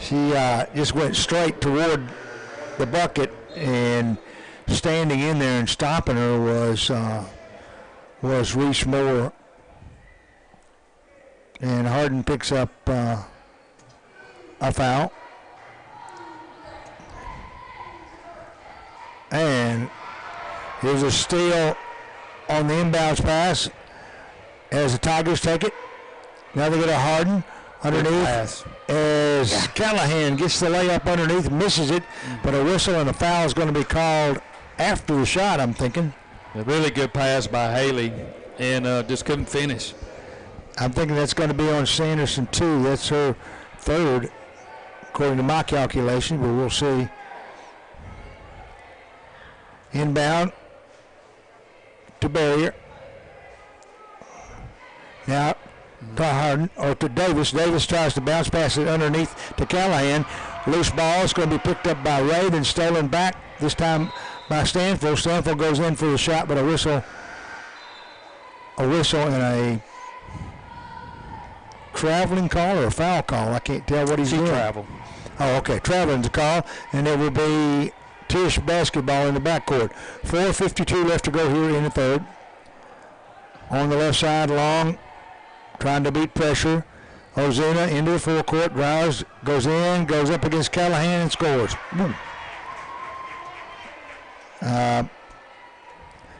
She just went straight toward the bucket, and standing in there and stopping her was Reese Moore. And Hardin picks up a foul. And here's a steal on the inbounds pass as the Tigers take it. Now they get a Hardin underneath as Callahan gets the layup underneath, misses it, but a whistle and a foul is going to be called after the shot, I'm thinking. A really good pass by Haley and just couldn't finish. I'm thinking that's going to be on Sanderson too. That's her third, according to my calculation, but we'll see. Inbound to Barrier. Now to Hardin, or to Davis. Davis tries to bounce pass it underneath to Callahan. Loose ball is going to be picked up by Ray, then stolen back, this time by Stanfield. Stanfield goes in for the shot, but a whistle and a traveling call or a foul call. I can't tell what he's doing. Travel. Oh, okay. Traveling's a call, and there will be Tish basketball in the backcourt. 4:52 left to go here in the third. On the left side, Long trying to beat pressure. Ozuna into the forecourt, drives, goes in, goes up against Callahan and scores. Boom.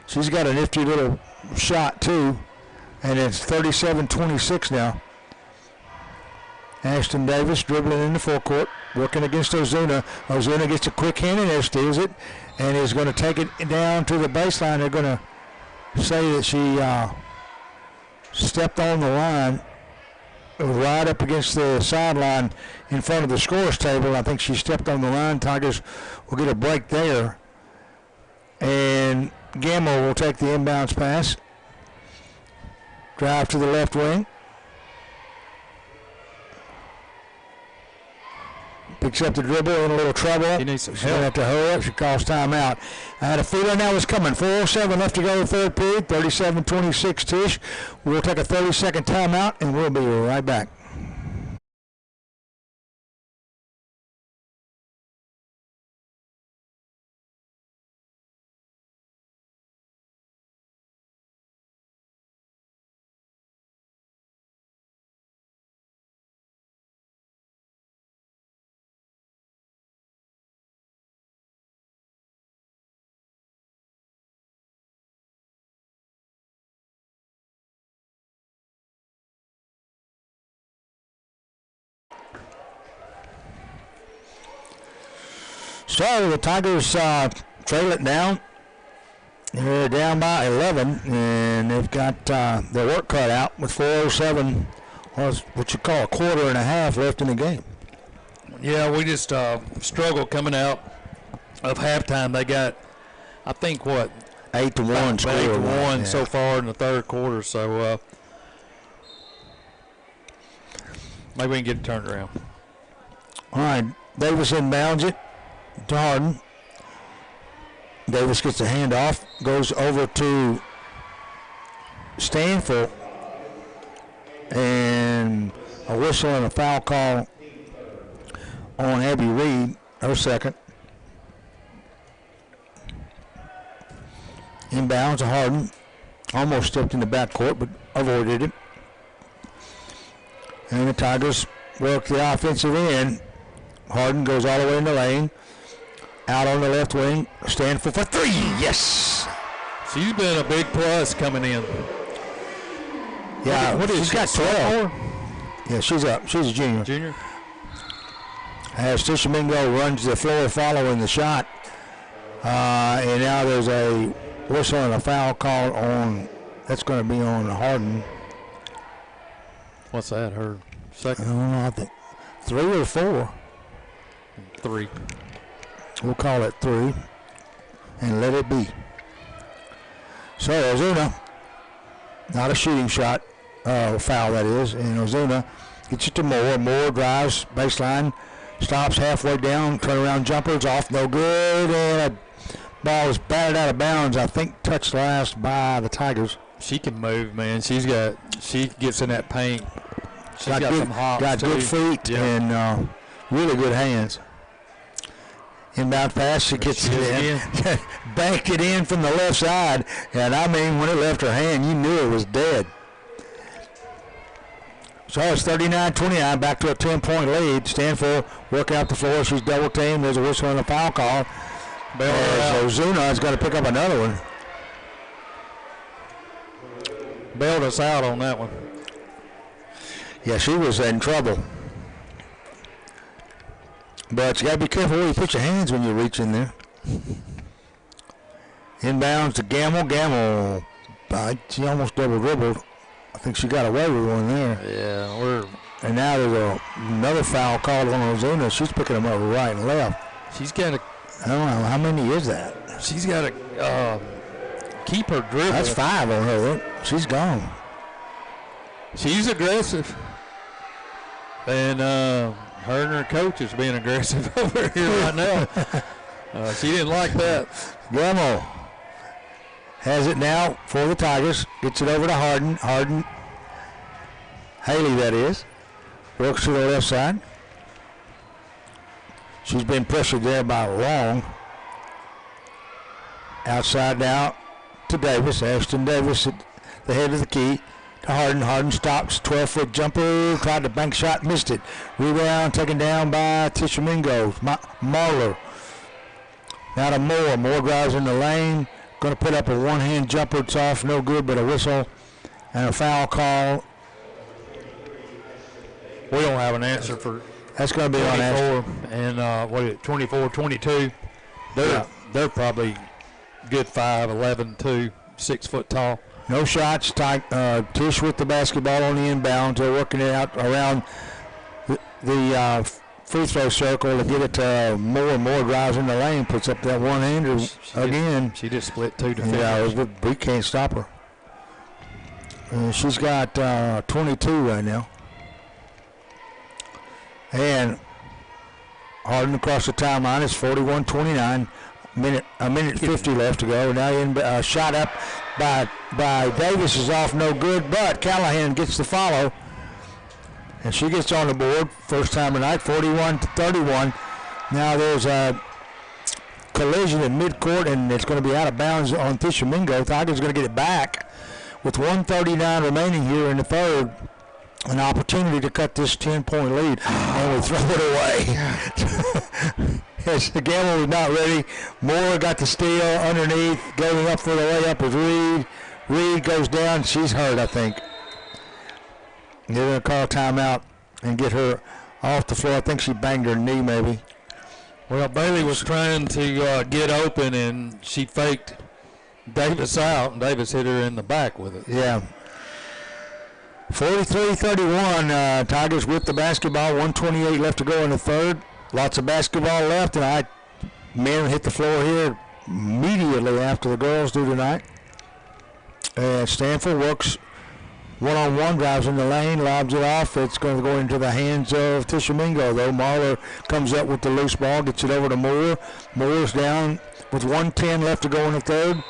She's got a nifty little shot too, and it's 37-26 now. Ashton Davis dribbling in the forecourt, working against Ozuna. Ozuna gets a quick hand in there, steals it, and is going to take it down to the baseline. They're going to say that she stepped on the line right up against the sideline in front of the scorer's table. I think she stepped on the line. Tigers will get a break there. And Gamble will take the inbounds pass. Drive to the left wing. Picks up the dribble, in a little trouble. He needs some She'll have to hurry up. She calls timeout. I had a feeling that was coming. 4:07 left to go in the third period. 37-26 Tish. We'll take a 30-second timeout, and we'll be right back. So the Tigers trail it down. They're down by 11, and they've got their work cut out with 4:07, or what you call a quarter and a half left in the game. Yeah, we just struggled coming out of halftime. They got, I think, 8-1 score. 8-1 so far in the third quarter. So maybe we can get it turned around. All right, Davis inbounds it to Hardin. Davis gets a handoff, goes over to Stanfield, and a whistle and a foul call on Abby Reed, her second. Inbounds to Hardin. Almost stepped in the backcourt, but avoided it. And the Tigers work the offensive end. Hardin goes all the way in the lane. Out on the left wing. Stanfield for three. Yes. She's been a big plus coming in. Yeah, she's got 12. Yeah, she's up. She's a junior. Junior. As Tishomingo runs the floor following the shot. And now there's a whistle and a foul call on, that's going to be on Hardin. What's that, her second? I don't know, I think 3 or 4. 3. We'll call it 3 and let it be. So Ozuna, not a shooting shot, foul that is, and Ozuna gets it to Moore. Moore drives baseline, stops halfway down, turnaround jumper's off, no good, and a ball is batted out of bounds, I think touched last by the Tigers. She can move, man. She gets in that paint. She's got good, some hops, got too. good feet and really good hands. Inbound pass, she gets it in. Banked it in from the left side, and I mean, when it left her hand, you knew it was dead. So it's 39-29, back to a 10-point lead. Stanford working out the floor. She's double teamed. There's a whistle and a foul call. So Zuna's got to pick up another one. Bailed us out on that one. Yeah, she was in trouble. But you got to be careful where you put your hands when you reach in there. Inbounds to Gamble. Gamble, she almost double dribbled. I think she got away with one there. Yeah, and now there's another foul called on Ozuna. She's picking them up right and left. She's got to. I don't know how many is that. She's got to keep her dribble. That's 5 on her. Look, she's gone. She's aggressive, and her and her coach is being aggressive over here right now. She didn't like that. Gamble has it now for the Tigers. Gets it over to Hardin. Hardin, Haley that is, works to the left side. She's been pressured there by Long. Outside now to Davis. Ashton Davis at the head of the key to Hardin. Hardin stops. 12-foot jumper. Tried to bank shot. Missed it. Rebound taken down by Tishomingo. Marler. Now to Moore. Moore drives in the lane. Going to put up a one-hand jumper. It's off. No good, but a whistle and a foul call. We don't have an answer for. That's going to be on answer. And 24-22. They're probably good 5'11", 2, 6 foot tall. No shots. Tish with the basketball on the inbound. They're working it out around the free throw circle to get it to Moore. Moore drives in the lane, puts up that one-hander again. She just split 2 defenders. Yeah, we can't stop her. She's got 22 right now. And Hardin across the timeline. It's 41-29. A minute 50 left to go. Now shot up by Davis is off, no good, but Callahan gets the follow. And she gets on the board. First time tonight, 41-31. Now there's a collision in midcourt, and it's going to be out of bounds on Tishomingo. Tigers going to get it back with 1:39 remaining here in the third. An opportunity to cut this 10-point lead, and we throw it away. Yes, the Gamble was not ready. Moore got the steal underneath. Going up for the layup is Reed. Reed goes down. She's hurt, I think. They're going to call a timeout and get her off the floor. I think she banged her knee, maybe. Well, Bailey was trying to get open, and she faked Davis out, and Davis hit her in the back with it. Yeah. 43-31. Tigers with the basketball. 1:28 left to go in the third. Lots of basketball left, and men hit the floor here immediately after the girls do tonight. And Stanford works one-on-one, drives in the lane, lobs it off. It's going to go into the hands of Tishomingo, though. Marler comes up with the loose ball, gets it over to Moore. Moore's down with 1:10 left to go in the third.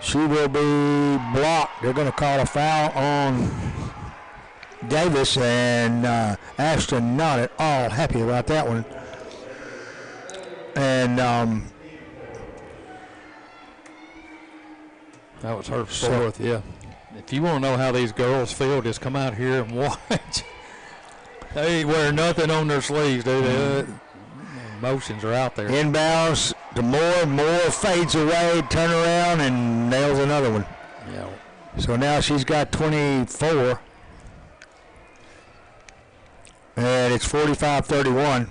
She will be blocked. They're going to call a foul on Davis, and Ashton not at all happy about that one. And that was her fourth, yeah. If you want to know how these girls feel, just come out here and watch. They ain't wearing nothing on their sleeves, dude. Emotions are out there. Inbounds to Moore. Moore fades away, turn around, and nails another one. Yeah. So now she's got 24. And it's 45-31.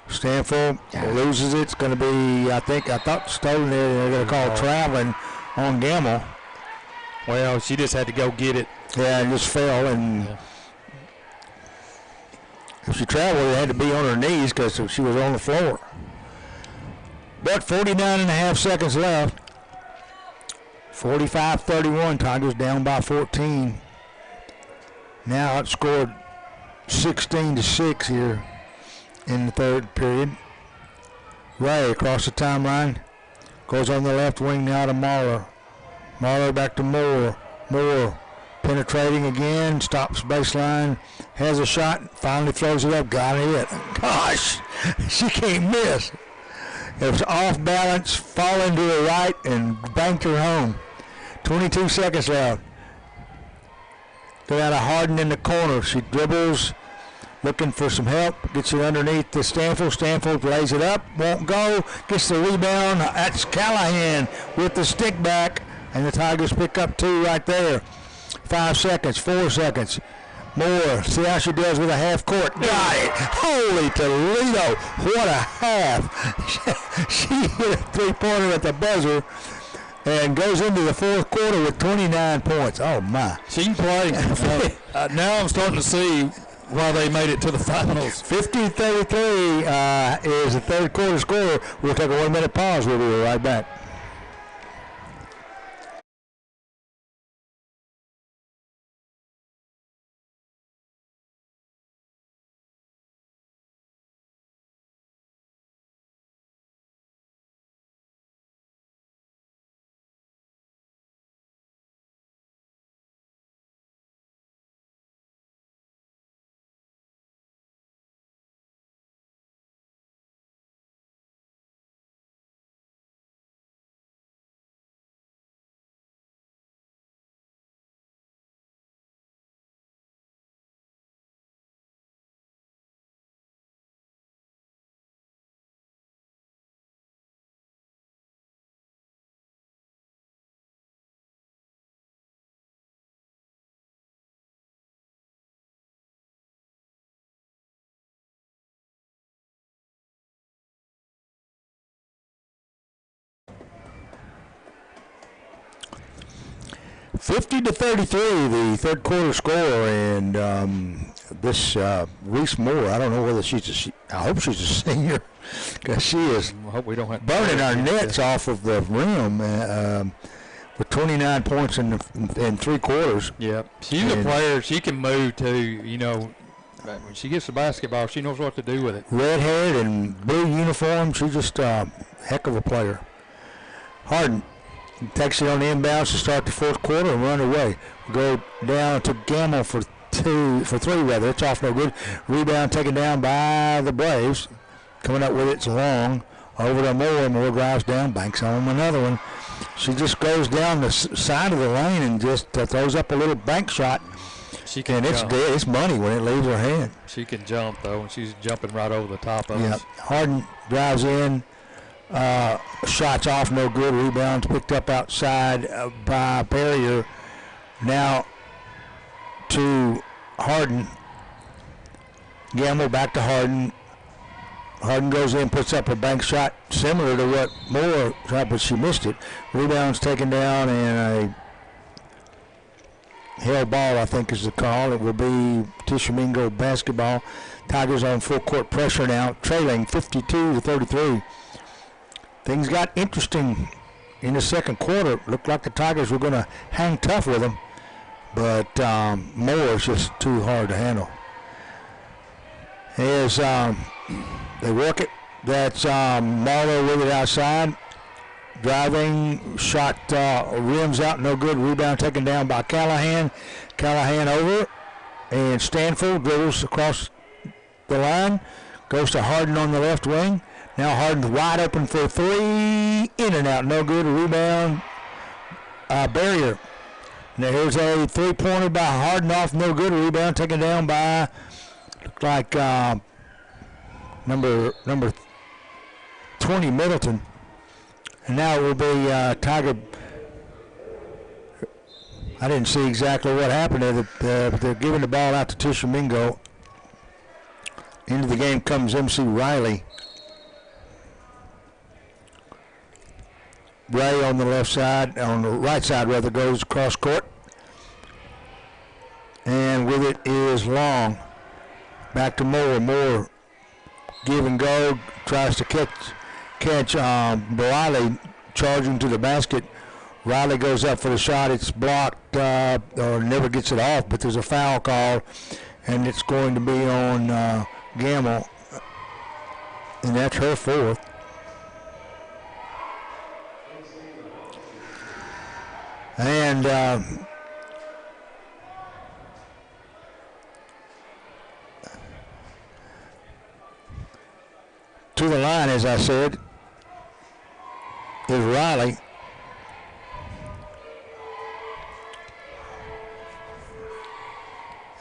Stanford loses it. It's going to be, I thought stolen there. They're going to call traveling on Gamble. Well, she just had to go get it. Yeah, and just fell. And if she traveled, it had to be on her knees because she was on the floor. But 49.5 seconds left. 45-31. Tigers down by 14. Now outscored 16-6 here in the third period. Ray across the timeline. Goes on the left wing now to Marler. Marler back to Moore. Moore penetrating again. Stops baseline. Has a shot. Finally throws it up. Got it. Gosh, she can't miss. It was off balance. Falling to the right and banked her home. 22 seconds left. Go out of Hardin in the corner. She dribbles, looking for some help. Gets it underneath to Stanfield. Stanfield lays it up, won't go. Gets the rebound. That's Callahan with the stick back, and the Tigers pick up 2 right there. 5 seconds, 4 seconds. Moore, see how she does with a half court. Got it. Holy Toledo. What a half. She hit a three-pointer at the buzzer and goes into the fourth quarter with 29 points. Oh, my. She can play. Now I'm starting to see why they made it to the finals. 50-33 is the third quarter score. We'll take a 1-minute pause. We'll be right back. (50-33), the third quarter score, and this Reese Moore. I don't know whether I hope she's a senior, because she is I hope we don't have burning our nets off of the rim with 29 points in 3 quarters. Yeah, she's a player. She can move too. You know, when she gets the basketball, she knows what to do with it. Red-haired and blue uniform. She's just a heck of a player. Hardin takes it on the inbounds to start the fourth quarter and run away. Go down to Gamble for 3 rather. It's off no good. Rebound taken down by the Braves. Coming up with it's long. Over to Moore. Moore drives down, banks on another one. She just goes down the side of the lane and just throws up a little bank shot. She can and it's jump. dead. It's money when it leaves her hand. She can jump though, and she's jumping right over the top of us. Hardin drives in. Shots off, no good. Rebounds picked up outside by Barrier. Now to Hardin. Gamble back to Hardin. Hardin goes in, puts up a bank shot similar to what Moore shot, but she missed it. Rebounds taken down, and a held ball, I think, is the call. It will be Tishomingo Basketball. Tigers on full court pressure now, trailing 52-33. Things got interesting in the second quarter. Looked like the Tigers were going to hang tough with them, but Moore is just too hard to handle. As they work it, that's Marlowe with it outside. Driving, shot rims out, no good. Rebound taken down by Callahan. Callahan over, and Stanfield dribbles across the line. Goes to Hardin on the left wing. Now Hardin's wide open for 3. In and out, no good. Rebound, Barrier. Now here's a three-pointer by Hardin off, no good. Rebound taken down by, looked like number 20, Middleton. And now it will be Tiger. I didn't see exactly what happened there. They're giving the ball out to Tishomingo. Into the game comes MC Riley. Ray on the left side, on the right side rather, goes across court. And with it is Long. Back to Moore. Moore give and go, tries to catch Riley charging to the basket. Riley goes up for the shot. It's blocked or never gets it off, but there's a foul call, and it's going to be on Gamble, and that's her fourth. And to the line, as I said, is Riley.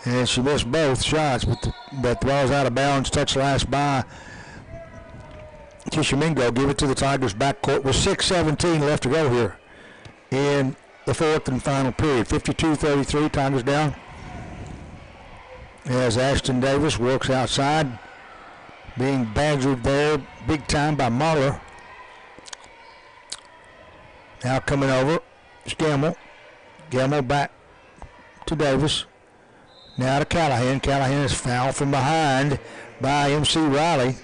And she missed both shots, but the ball's out of bounds. Touch last by Tishomingo. Give it to the Tigers backcourt with 6:17 left to go here in the fourth and final period. 52-33, Tigers down. As Ashton Davis works outside, being badgered there big time by Mahler. Now coming over, it's Gamble. Gamble back to Davis. Now to Callahan. Callahan is fouled from behind by MC Riley.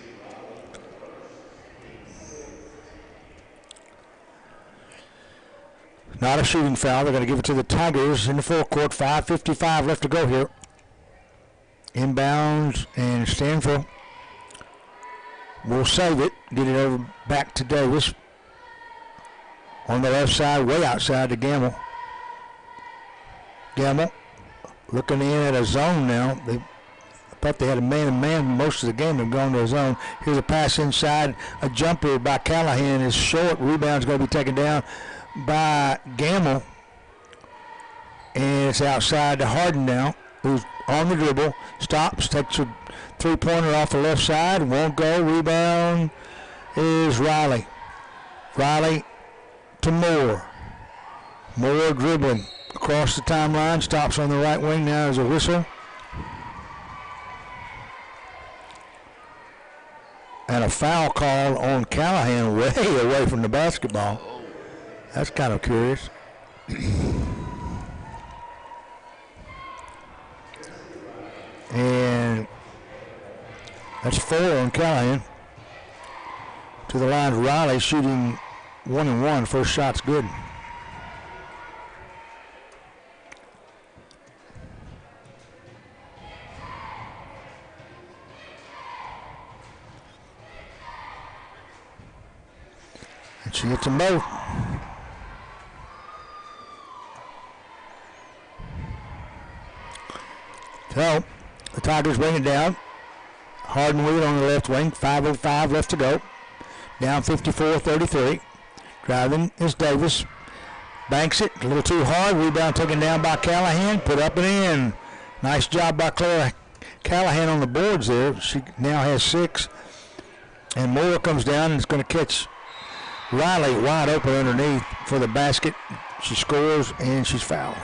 Not a shooting foul. They're going to give it to the Tigers in the forecourt. 5:55 left to go here. Inbounds, and Stanfield will save it. Get it over back to Davis. On the left side, way outside to Gamble. Gamble looking in at a zone now. I thought they had a man-to-man most of the game. They've gone to a zone. Here's a pass inside. A jumper by Callahan is short. Rebound's going to be taken down by Gamble. And it's outside to Hardin now, who's on the dribble. Stops, takes a three-pointer off the left side. Won't go. Rebound is Riley. Riley to Moore. Moore dribbling across the timeline. Stops on the right wing. Now there's a whistle. And a foul call on Callahan way away from the basketball. That's kind of curious. And that's 4 on Callahan. To the line, Riley shooting 1-1. First shot's good. And she hits them both. So, the Tigers bring it down. Hardin with it on the left wing. 5:05 left to go. Down 54-33. Driving is Davis. Banks it. A little too hard. Rebound taken down by Callahan. Put up and in. Nice job by Claire Callahan on the boards there. She now has 6. And Moore comes down and is going to catch Riley wide open underneath for the basket. She scores and she's fouled.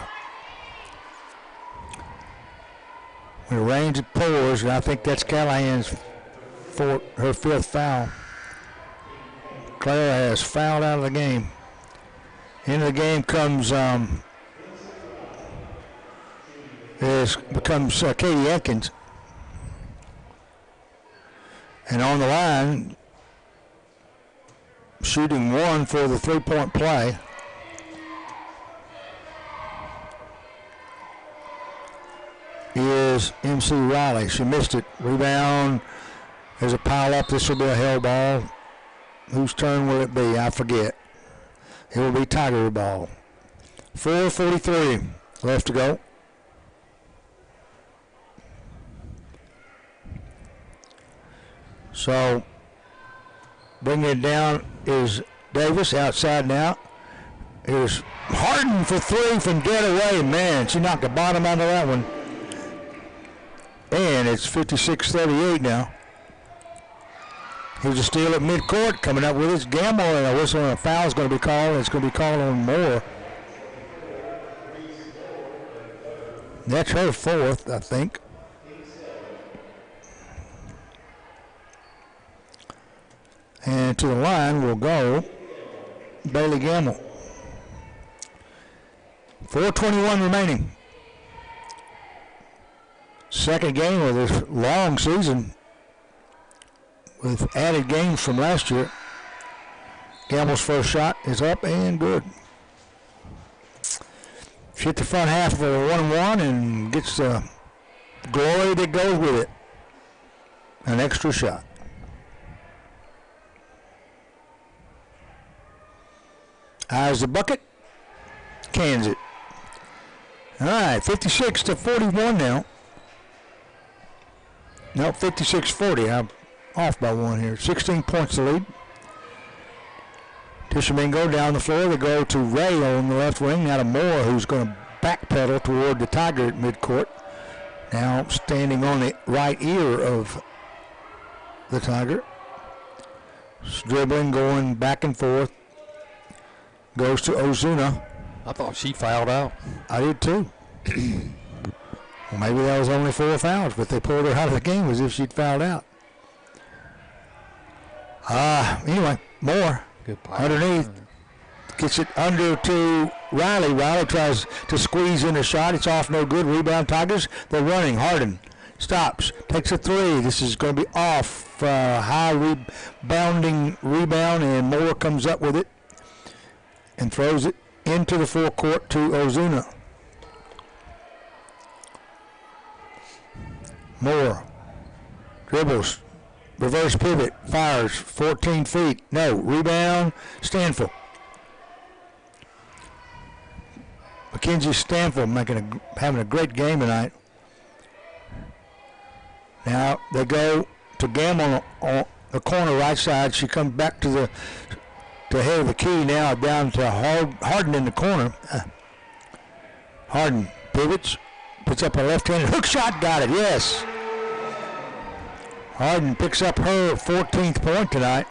When the range it pours, and I think that's Callahan's her 5th foul. Claire has fouled out of the game. Into the game comes Katie Atkins. And on the line, shooting 1 for the 3-point play. Is MC Riley. She missed it. Rebound. There's a pile up. This will be a hell ball. Whose turn will it be? I forget. It will be Tiger ball. 4:43 left to go. So bringing it down is Davis outside now. Here's Hardin for 3 from dead away. Man, she knocked the bottom out of that one. And it's 56-38 now. Here's a steal at midcourt. Coming up with his Gamble, and a whistle and a foul is going to be called. It's going to be called on Moore. That's her 4th, I think. And to the line will go Bailey Gamble. 4:21 remaining. Second game of this long season with added games from last year. Gamble's first shot is up and good. She hit the front half of a 1-1 and gets the glory that goes with it. An extra shot. Eyes the bucket. Cans it. All right, 56-41 now. No, 56-40. I'm off by 1 here. 16 points to lead. Tishomingo down the floor. They go to Ray on the left wing. Now to Moore, who's going to backpedal toward the Tiger at midcourt. Now standing on the right ear of the Tiger. Dribbling, going back and forth. Goes to Ozuna. I thought she fouled out. I did too. Well, maybe that was only 4 fouls, but they pulled her out of the game as if she'd fouled out. Anyway, Moore underneath. Gets it under to Riley. Riley tries to squeeze in a shot. It's off, no good. Rebound Tigers. They're running. Hardin stops. Takes a three. This is going to be off. High rebounding rebound, and Moore comes up with it and throws it into the forecourt to Ozuna. Moore dribbles. Reverse pivot. Fires. 14 feet. No. Rebound. Stanfield. Mackenzie Stanfield having a great game tonight. Now they go to Gamble on the corner right side. She comes back to the head of the key now, down to Hardin in the corner. Hardin pivots, puts up a left-handed hook shot, got it, yes. Hardin picks up her 14th point tonight.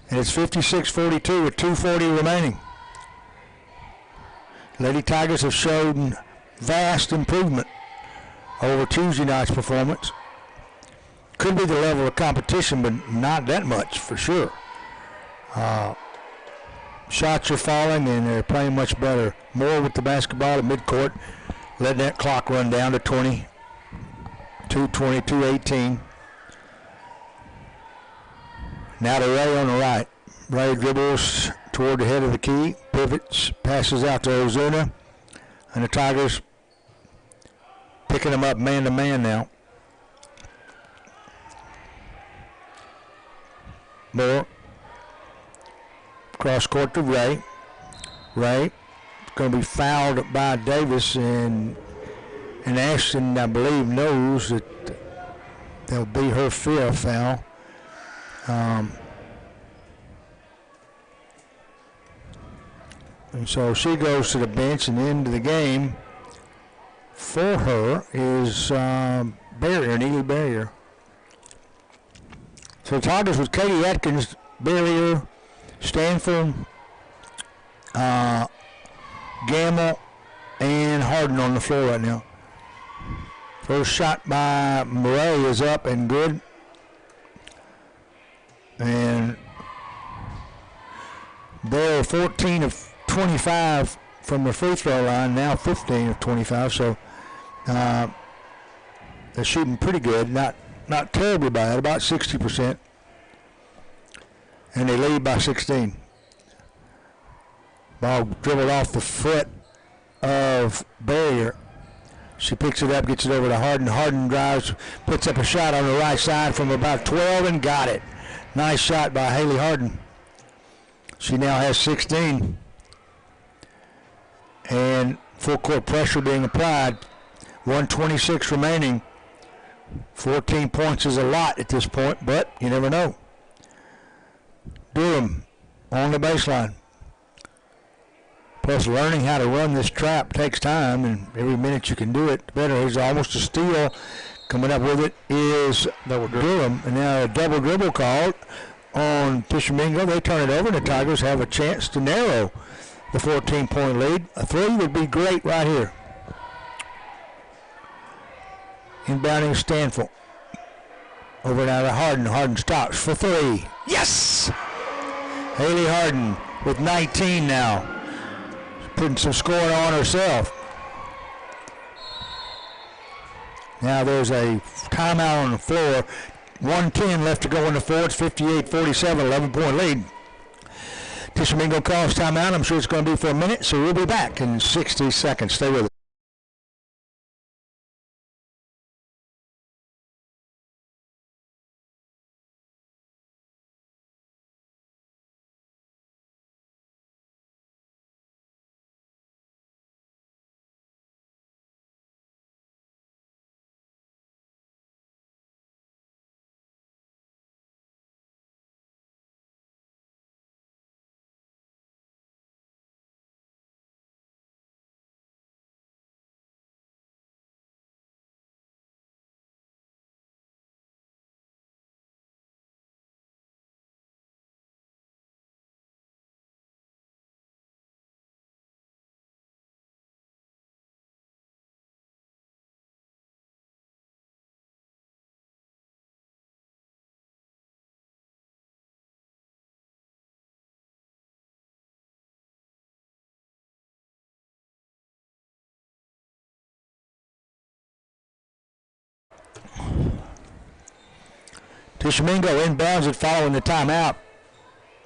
And it's 56-42 with 2:40 remaining. Lady Tigers have shown vast improvement over Tuesday night's performance. Could be the level of competition, but not that much for sure. Shots are falling, and they're playing much better. More with the basketball at midcourt, letting that clock run down to 20, 2:20, 2:18. Now to Ray on the right. Ray dribbles toward the head of the key, pivots, passes out to Ozuna, and the Tigers picking them up man-to-man now. Moore, cross court to Ray. Ray going to be fouled by Davis, and Ashton, I believe, knows that that'll be her 5th foul. And so she goes to the bench, and into the game for her is Barrier, Neely Barrier. So Tigers with Katie Atkins, Barrier, Stanford, Gamble, and Hardin on the floor right now. First shot by Murray is up and good. And they're 14 of 25 from the free throw line, now 15 of 25, so they're shooting pretty good, not terribly bad, about 60%, and they lead by 16. Ball dribbled off the foot of Barrier. She picks it up, gets it over to Hardin. Hardin drives, puts up a shot on the right side from about 12 and got it. Nice shot by Haley Hardin. She now has 16. And full court pressure being applied. 1:26 remaining. 14 points is a lot at this point, but you never know. Durham on the baseline. Plus, learning how to run this trap takes time, and every minute you can do it, the better. There's almost a steal. Coming up with it is Durham, and now a double dribble called on Tishomingo. They turn it over, and the Tigers have a chance to narrow the 14-point lead. A three would be great right here. Inbounding Stanfield. Over now to Hardin. Hardin stops for three. Yes! Haley Hardin with 19 now. Putting some scoring on herself. Now there's a timeout on the floor. 1:10 left to go in the fourth. 58-47, 11-point lead. Tishomingo calls timeout. I'm sure it's going to be for a minute, so we'll be back in 60 seconds. Stay with us. Tishomingo inbounds it following the timeout.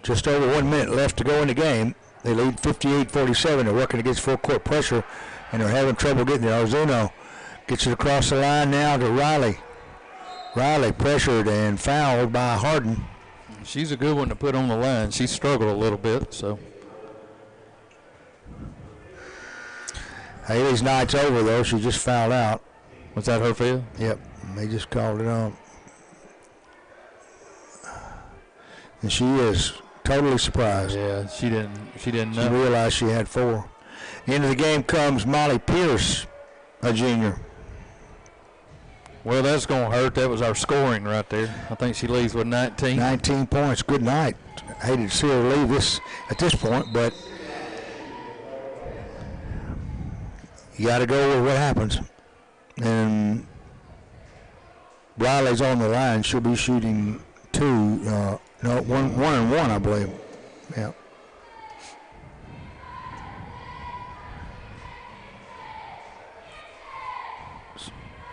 Just over 1 minute left to go in the game. They lead 58-47. They're working against full court pressure, and they're having trouble getting there. Ozuna gets it across the line now to Riley. Riley pressured and fouled by Hardin. She's a good one to put on the line. She struggled a little bit, so. Haley's night's over, though. She just fouled out. Was that her field? Yep. They just called it on. And she is totally surprised. Yeah, she didn't know. She realized she had 4. Into the game comes Molly Pierce, a junior. Well, that's going to hurt. That was our scoring right there. I think she leaves with 19. 19 points. Good night. Hated to see her leave this at this point, but you got to go with what happens. And Riley's on the line. She'll be shooting 2. No, one and one, I believe. Yeah.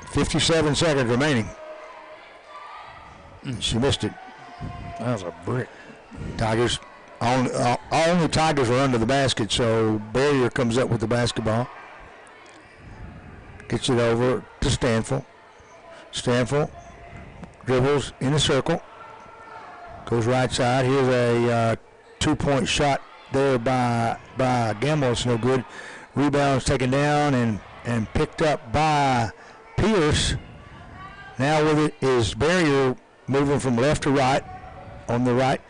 .57 seconds remaining. She missed it. That was a brick. Tigers, only Tigers are under the basket, so Barrier comes up with the basketball. Gets it over to Stanfield. Stanfield dribbles in a circle. Goes right side. Here's a 2-point shot there by Gamble. It's no good. Rebound's taken down and picked up by Pierce. Now with it is Barrier moving from left to right on the right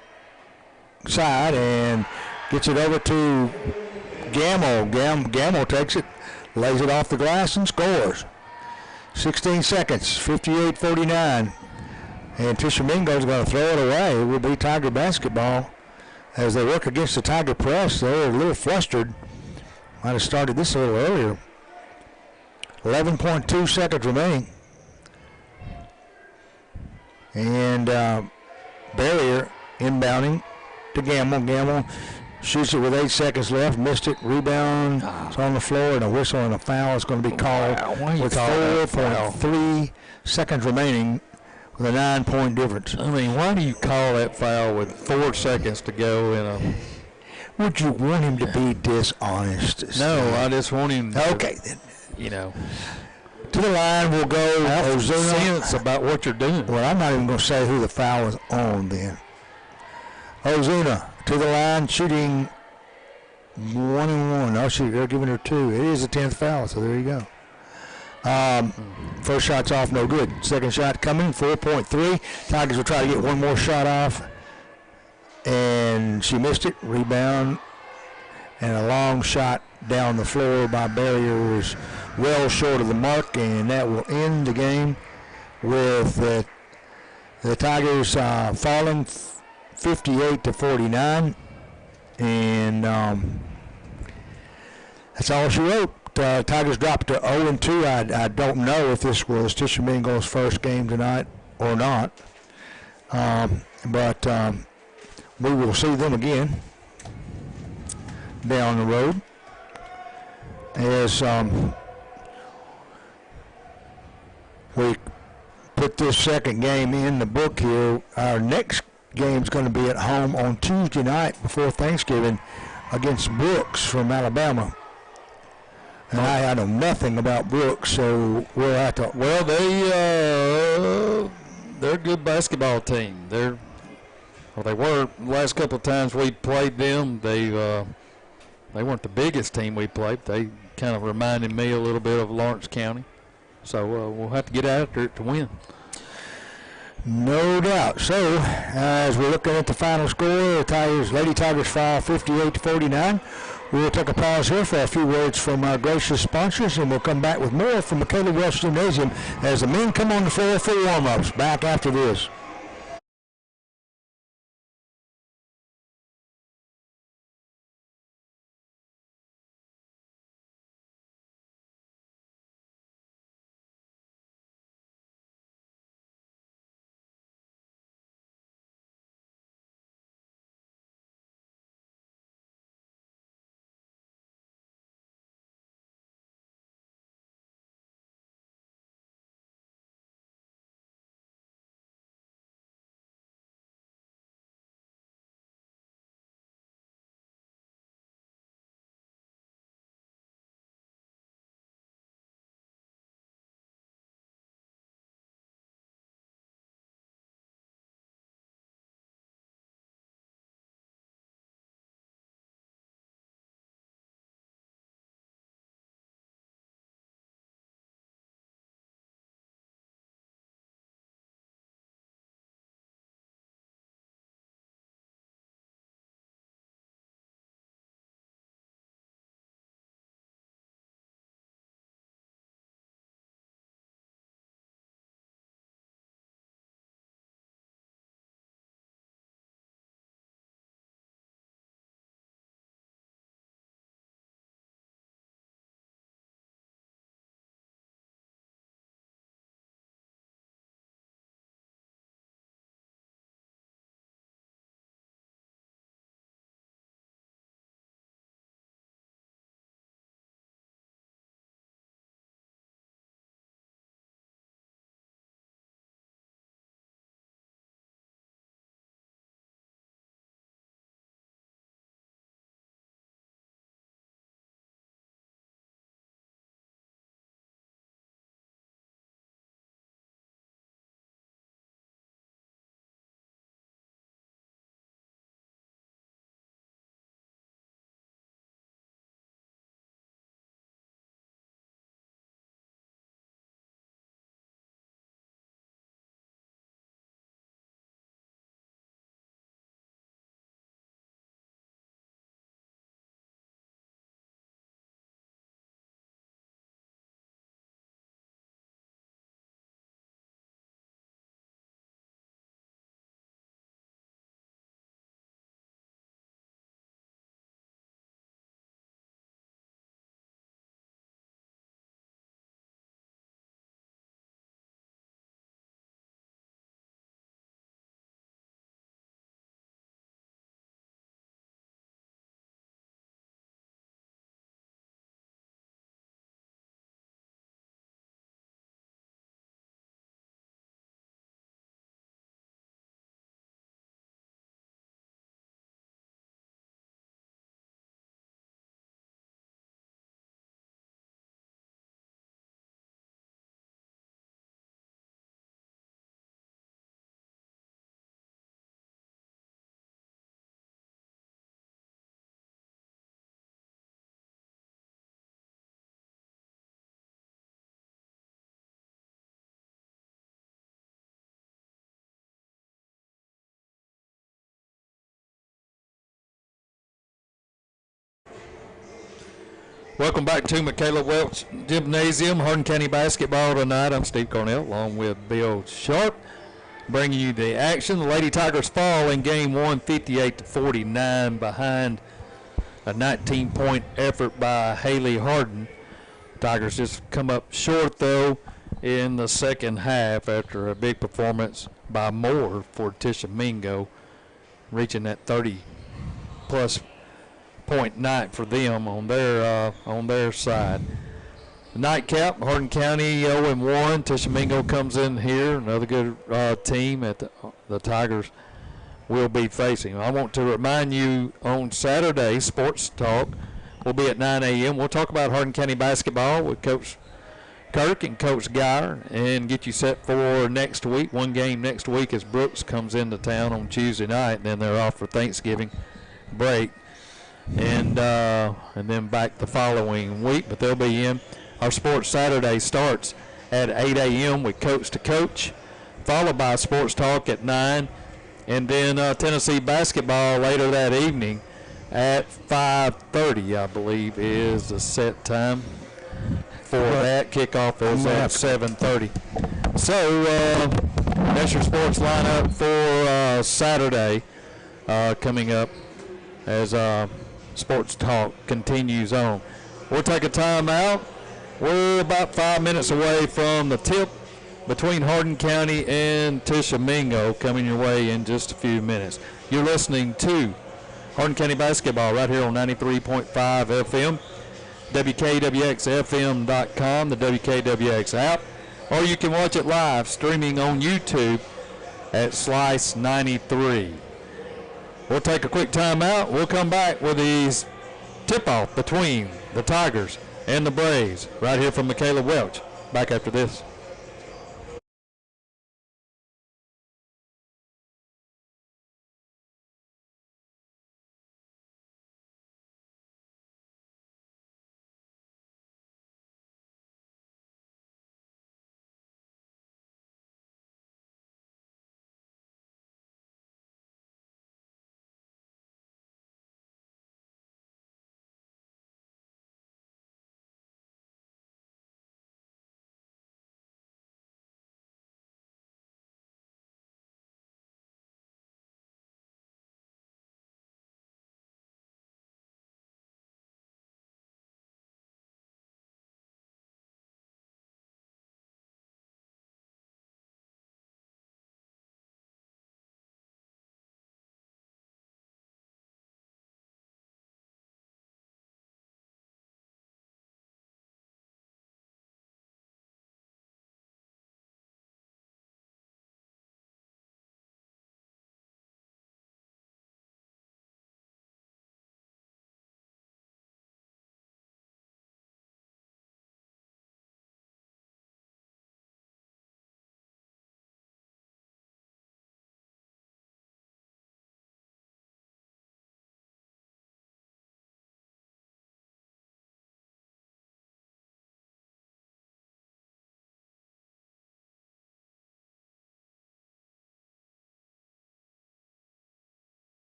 side and gets it over to Gamble. Gamble takes it, lays it off the glass and scores. 16 seconds, 58-49. And Tishomingo's going to throw it away. It will be Tiger basketball. As they work against the Tiger press, they're a little flustered. Might have started this a little earlier. 11.2 seconds remaining. And Barrier inbounding to Gamble. Gamble shoots it with 8 seconds left. Missed it. Rebound. It's on the floor, and a whistle and a foul is going to be called with 4.3 seconds remaining with a 9-point difference. I mean, why do you call that foul with 4 seconds to go in a... Would you want him to be dishonest? No, I just want him to, okay, then. You know. To the line will go Ozuna. Sense about what you're doing. Well, I'm not even going to say who the foul is on then. Ozuna to the line, shooting 1 and 1. No, they're giving her 2. It is the 10th foul, so there you go. First shot's off, no good. Second shot coming, 4.3. Tigers will try to get one more shot off. And she missed it. Rebound. And a long shot down the floor by Barrier was well short of the mark. And that will end the game with the Tigers falling 58-49. And that's all she wrote. Tigers dropped to 0-2. I don't know if this was Tishomingo's first game tonight or not. But we will see them again down the road. As we put this second game in the book here, our next game is going to be at home on Tuesday night before Thanksgiving against Brooks from Alabama. And I know nothing about Brooks, so we'll have to. Well, they're a good basketball team. They were the last couple of times we played them. They weren't the biggest team we played. They kind of reminded me a little bit of Lawrence County. So we'll have to get after it to win. No doubt. So, as we're looking at the final score, Lady Tigers fall 58-49. We'll take a pause here for a few words from our gracious sponsors, and we'll come back with more from Michaela Welch Gymnasium as the men come on the floor for warm-ups. Back after this. Welcome back to Michaela Welch Gymnasium, Hardin County Basketball tonight. I'm Steve Cornell along with Bill Sharp, bringing you the action. The Lady Tigers fall in game one, 58-49, behind a 19-point effort by Haley Hardin. Tigers just come up short, though, in the second half after a big performance by Moore for Tishomingo, reaching that 30-plus point night for them on their side. The nightcap, Hardin County 0-1. Tishomingo comes in here, another good team that the Tigers will be facing. I want to remind you on Saturday, Sports Talk will be at 9 a.m. We'll talk about Hardin County basketball with Coach Kirk and Coach Geyer and get you set for next week. One game next week as Brooks comes into town on Tuesday night, and then they're off for Thanksgiving break. And then back the following week, but they'll be in. Our Sports Saturday starts at 8 a.m. with Coach to Coach, followed by Sports Talk at 9, and then Tennessee basketball later that evening at 5:30, I believe, is the set time for that. Kickoff is at 7:30. So that's your sports lineup for Saturday coming up as Sports Talk continues on. We'll take a timeout. We're about 5 minutes away from the tip between Hardin County and Tishomingo, coming your way in just a few minutes. You're listening to Hardin County Basketball right here on 93.5 FM, WKWXFM.com, the WKWX app, or you can watch it live streaming on YouTube at Slice 93. We'll take a quick timeout. We'll come back with these tip-off between the Tigers and the Braves right here from Michaela Welch. Back after this.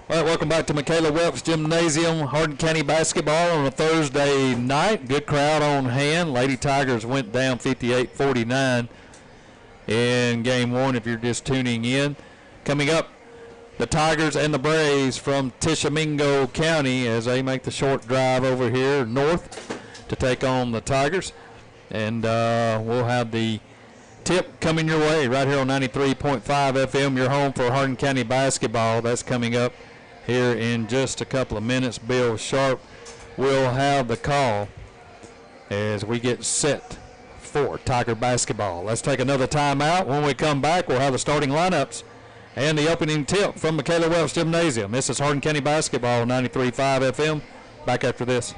All right, welcome back to Michaela Welch Gymnasium, Hardin County Basketball on a Thursday night. Good crowd on hand. Lady Tigers went down 58-49 in game one if you're just tuning in. Coming up, the Tigers and the Braves from Tishomingo County as they make the short drive over here north to take on the Tigers. And we'll have the tip coming your way right here on 93.5 FM, your home for Hardin County Basketball. That's coming up here in just a couple of minutes. Bill Sharp will have the call as we get set for Tiger basketball. Let's take another timeout. When we come back, we'll have the starting lineups and the opening tip from Michaela Welch Gymnasium. This is Hardin County Basketball, 93.5 FM. Back after this.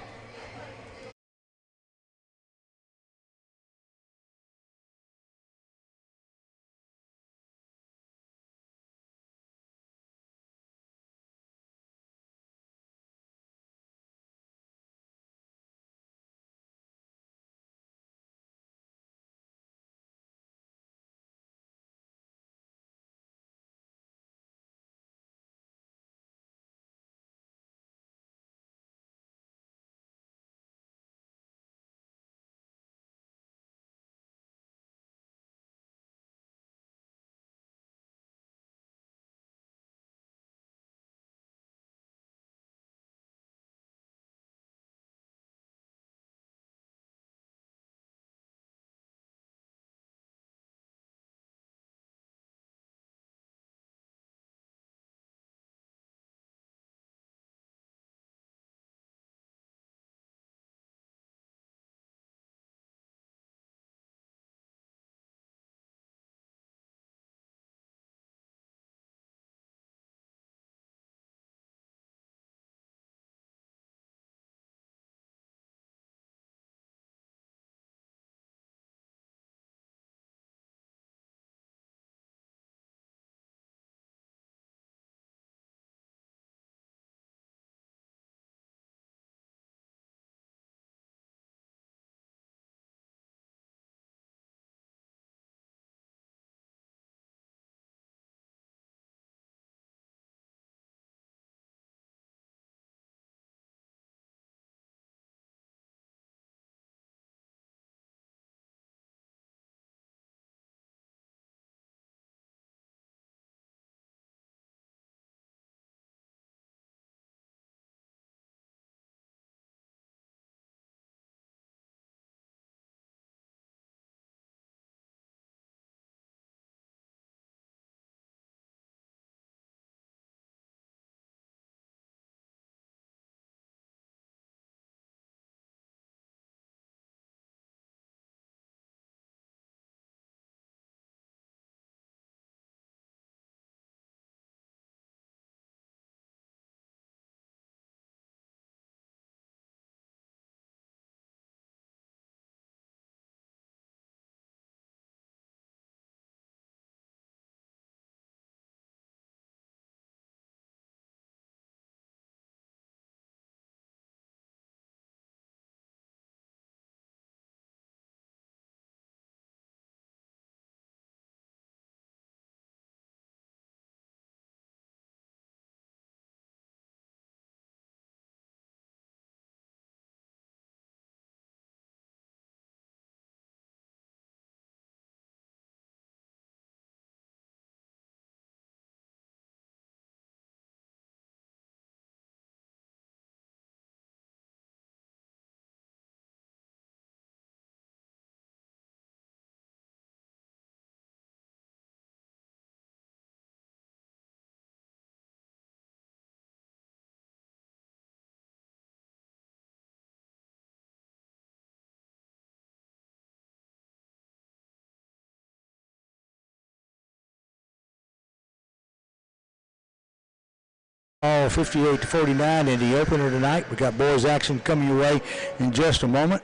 All 58-49 in the opener tonight. We got boys action coming your way in just a moment,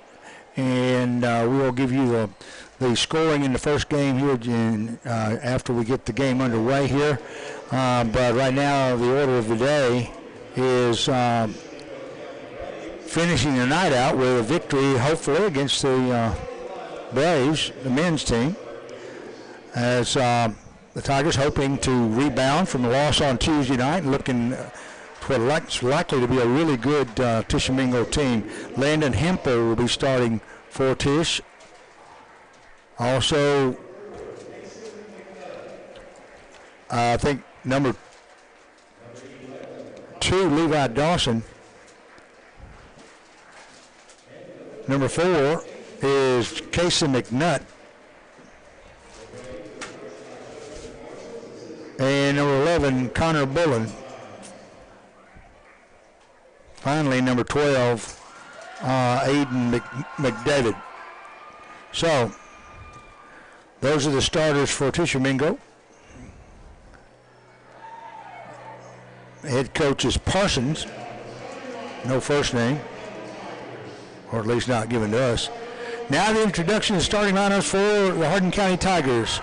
and we will give you the scoring in the first game here after we get the game underway here. But right now, the order of the day is finishing the night out with a victory, hopefully, against the Braves, the men's team, as the Tigers hoping to rebound from the loss on Tuesday night and looking for what's likely to be a really good Tishomingo team. Landon Hempel will be starting for Tish. Also, I think number 2, Levi Dawson. Number 4 is Casey McNutt. And number 11, Connor Bullen. Finally, number 12, Aiden McDavid. So, those are the starters for Tishomingo. Head coach is Parsons. No first name, or at least not given to us. Now the introduction of starting lineups for the Hardin County Tigers.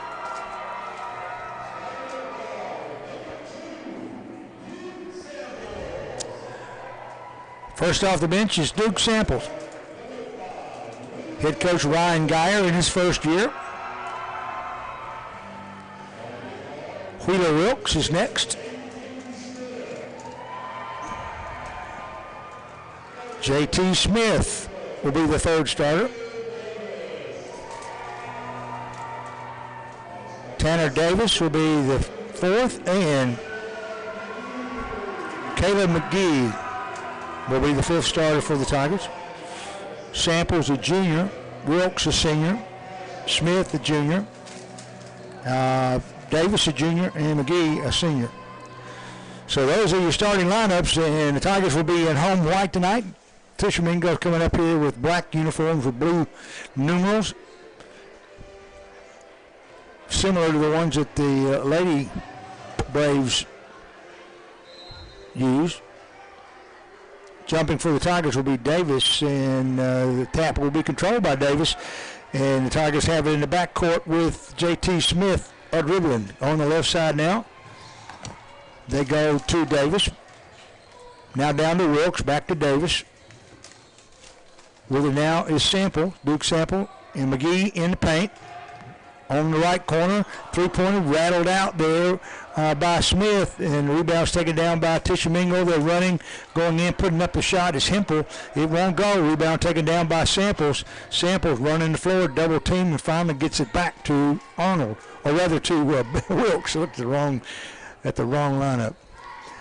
First off the bench is Duke Samples. Head coach Ryan Geyer in his first year. Wheeler Wilkes is next. J.T. Smith will be the third starter. Tanner Davis will be the fourth, and Caleb McGee will be the fifth starter for the Tigers. Samples a junior, Wilkes a senior, Smith a junior, Davis a junior, and McGee a senior. So those are your starting lineups, and the Tigers will be in home white tonight. Tishomingo coming up here with black uniforms with blue numerals, similar to the ones that the Lady Braves used. Jumping for the Tigers will be Davis, and the tap will be controlled by Davis. And the Tigers have it in the backcourt with J.T. Smith dribbling on the left side now. They go to Davis. Now down to Wilkes, back to Davis. With it now is Sample, Duke Sample, and McGee in the paint. On the right corner, three-pointer rattled out there by Smith, and the rebound's taken down by Tishomingo. They're running, going in, putting up the shot is Hempel. It won't go. Rebound taken down by Samples. Samples running the floor, double team, and finally gets it back to Arnold, or rather to Wilkes. Looked at the wrong lineup.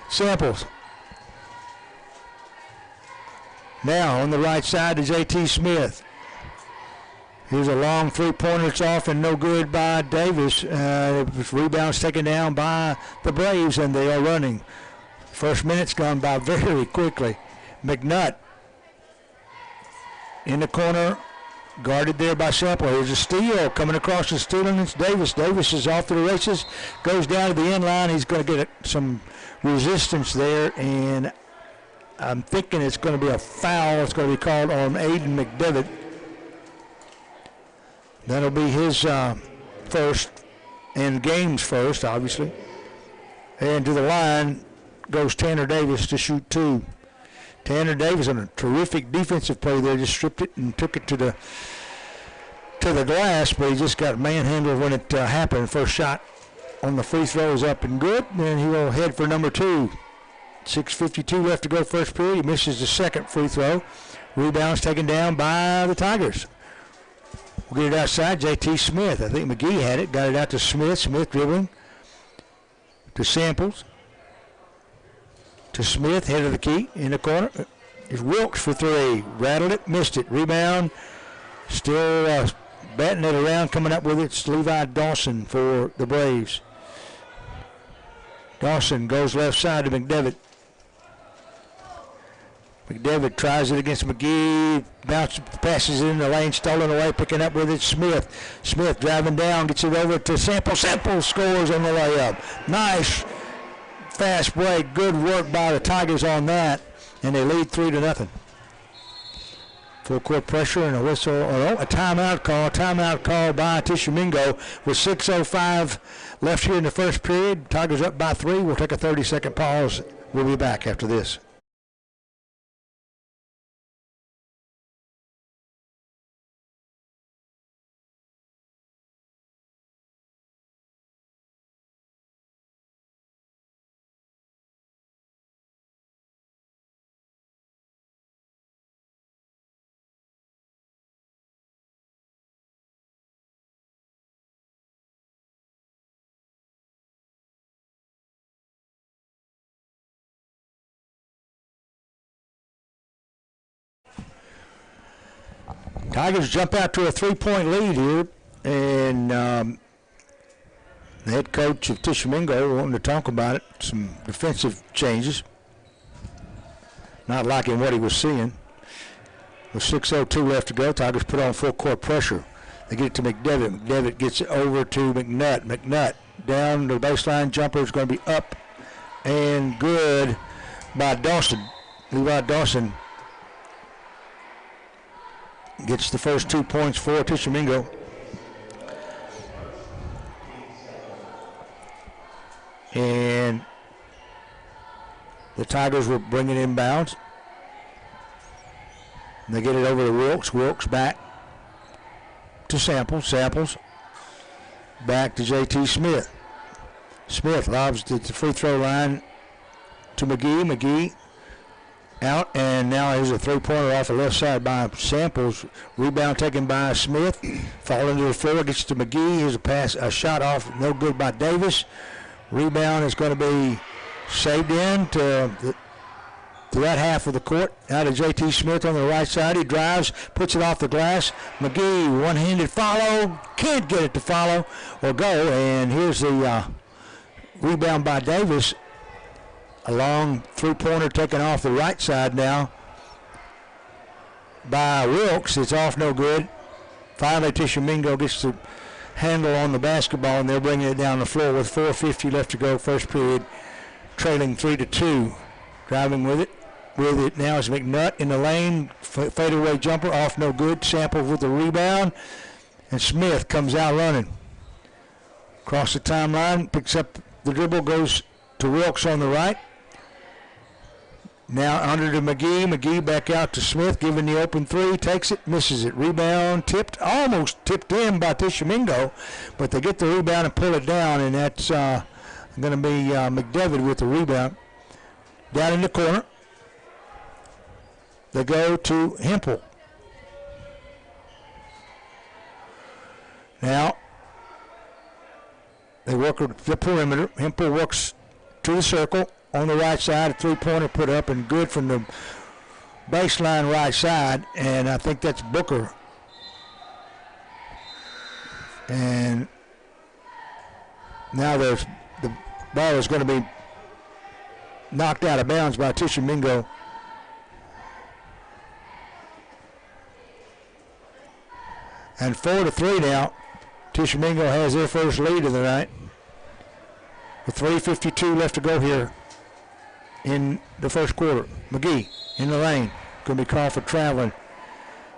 Samples. Now on the right side is J.T. Smith. Here's a long three-pointer. It's off and no good by Davis. Rebounds taken down by the Braves, and they are running. First minute's gone by very quickly. McNutt in the corner, guarded there by Sample. Here's a steal coming across the steal, and it's Davis. Davis is off to the races, goes down to the end line. He's going to get some resistance there, and I'm thinking it's going to be a foul. It's going to be called on Aiden McDavid. That'll be his first, and game's first, obviously. And to the line goes Tanner Davis to shoot two. Tanner Davis on a terrific defensive play there, just stripped it and took it to the glass, but he just got manhandled when it happened. First shot on the free throw is up and good, and he will head for number 2. 6:52 left to go first period. He misses the second free throw. Rebounds taken down by the Tigers. We'll get it outside, J.T. Smith. I think McGee had it. Got it out to Smith. Smith dribbling to Samples. To Smith, head of the key in the corner. It's Wilkes for three. Rattled it, missed it. Rebound. Still batting it around, coming up with it. It's Levi Dawson for the Braves. Dawson goes left side to McDavid. McDavid tries it against McGee, bounces, passes it in the lane, stolen away, picking up with it, Smith. Smith driving down, gets it over to Sample. Sample scores on the layup. Nice fast break. Good work by the Tigers on that, and they lead 3-0. Full court pressure and a whistle, or a timeout call. Timeout call by Tishomingo with 6:05 left here in the first period. Tigers up by 3. We'll take a 30-second pause. We'll be back after this. Tigers jump out to a 3-point lead here, and the head coach of Tishomingo wanting to talk about it, some defensive changes. Not liking what he was seeing. With 6:02 left to go, Tigers put on full court pressure. They get it to McDevitt. McDevitt gets it over to McNutt. McNutt down the baseline jumper is going to be up and good by Dawson. Levi Dawson gets the first 2 points for Tishomingo. And the Tigers will bring it inbounds. They get it over to Wilkes. Wilkes back to Samples. Samples back to J.T. Smith. Smith lobs to the free throw line to McGee. McGee out, and now here's a three-pointer off the left side by Samples. Rebound taken by Smith. Falling to the floor, gets to McGee. Here's a pass, a shot off, no good by Davis. Rebound is going to be saved in to that half of the court. Out of J.T. Smith on the right side. He drives, puts it off the glass. McGee, one-handed follow. Can't get it to follow or go. And here's the rebound by Davis. A long three-pointer taken off the right side now by Wilkes. It's off, no good. Finally, Tishomingo gets the handle on the basketball, and they're bringing it down the floor with 4:50 left to go, first period, trailing 3-2. Driving with it now is McNutt in the lane. Fadeaway jumper, off, no good. Sample with the rebound, and Smith comes out running. Across the timeline, picks up the dribble, goes to Wilkes on the right. Now under to McGee. McGee back out to Smith, giving the open three. Takes it, misses it. Rebound tipped, almost tipped in by Tishomingo, but they get the rebound and pull it down, and that's going to be McDevitt with the rebound. Down in the corner, they go to Hempel. Now they work the perimeter. Hempel works to the circle. On the right side, a three-pointer put up and good from the baseline right side, and I think that's Booker. And now the ball is going to be knocked out of bounds by Tishomingo. And 4-3 now. Tishomingo has their first lead of the night with 3:52 left to go here in the first quarter. McGee in the lane. Going to be called for traveling.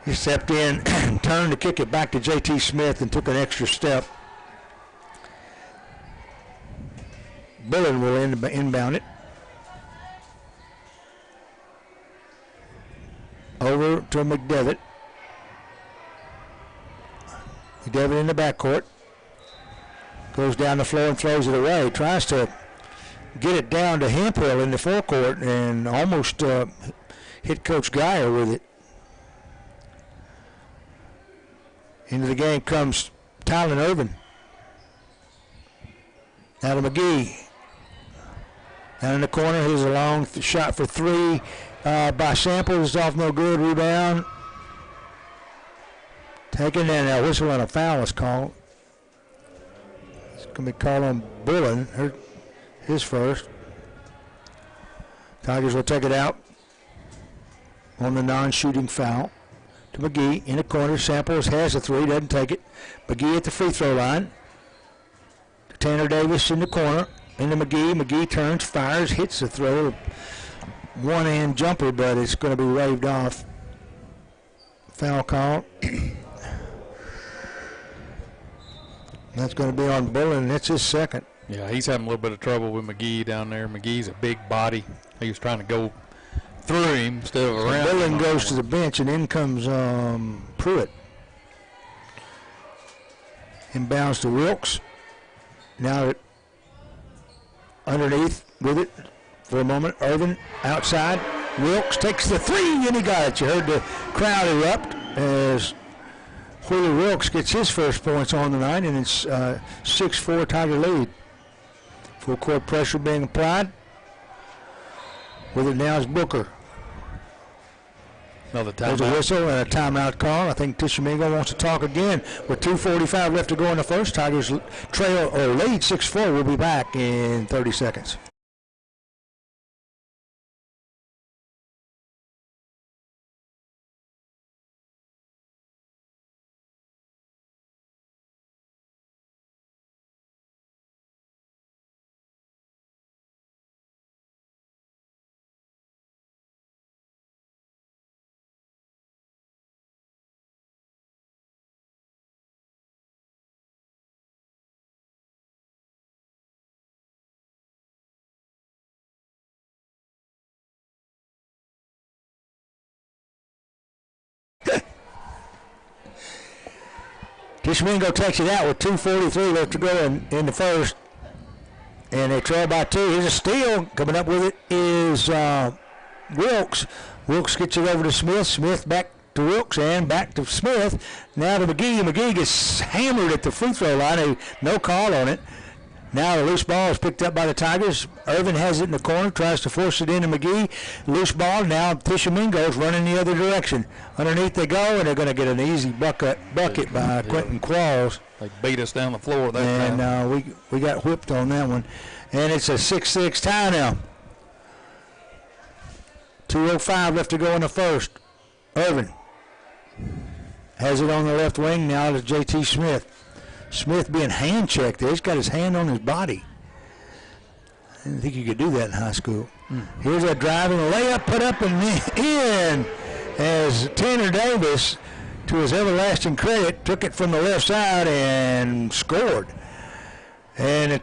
He stepped in, turned to kick it back to J.T. Smith and took an extra step. Bullen will inbound it. Over to McDevitt. McDevitt in the backcourt. Goes down the floor and throws it away. Tries to get it down to Hempel in the forecourt and almost hit Coach Geyer with it. Into the game comes Tylen Irvin. Now to McGee. Down in the corner, here's a long shot for three by Samples. Off, no good. Rebound. Taken, and a whistle and a foul is called. It's going to be called on Bullen. His first. Tigers will take it out on the non-shooting foul to McGee in the corner. Samples has a three, doesn't take it. McGee at the free throw line. Tanner Davis in the corner. into McGee. McGee turns, fires, hits the throw. One-hand jumper, but it's going to be waved off. Foul call. That's going to be on Bullen, and that's his second. Yeah, he's having a little bit of trouble with McGee down there. McGee's a big body. He was trying to go through him instead of around. Bullen goes to the bench, and in comes Pruitt. Inbounds to Wilkes. Now underneath with it for a moment. Irvin outside. Wilkes takes the three, and he got it. You heard the crowd erupt as Wheeler Wilkes gets his first points on the night, and it's 6-4 Tiger lead. Full court pressure being applied. With it now is Booker. Another timeout. There's a whistle and a timeout call. I think Tishomingo wants to talk again. With 2:45 left to go in the first, Tigers trail or lead 6-4. We'll be back in 30 seconds. Tishomingo takes it out with 2:43 left to go in the first. And they trail by 2. Here's a steal. Coming up with it is Wilkes. Wilkes gets it over to Smith. Smith back to Wilkes and back to Smith. Now to McGee. McGee gets hammered at the free throw line. No call on it. Now the loose ball is picked up by the Tigers. Irvin has it in the corner, tries to force it into McGee. Loose ball. Now Tishomingo's running the other direction. Underneath they go, and they're going to get an easy bucket by Quentin Qualls. They beat us down the floor that time. And we got whipped on that one. And it's a 6-6 tie now. 2:05 left to go in the first. Irvin has it on the left wing. Now to J.T. Smith. Smith being hand checked there. He's got his hand on his body. I didn't think you could do that in high school. Here's a driving layup put up and in as Tanner Davis, to his everlasting credit, took it from the left side and scored. And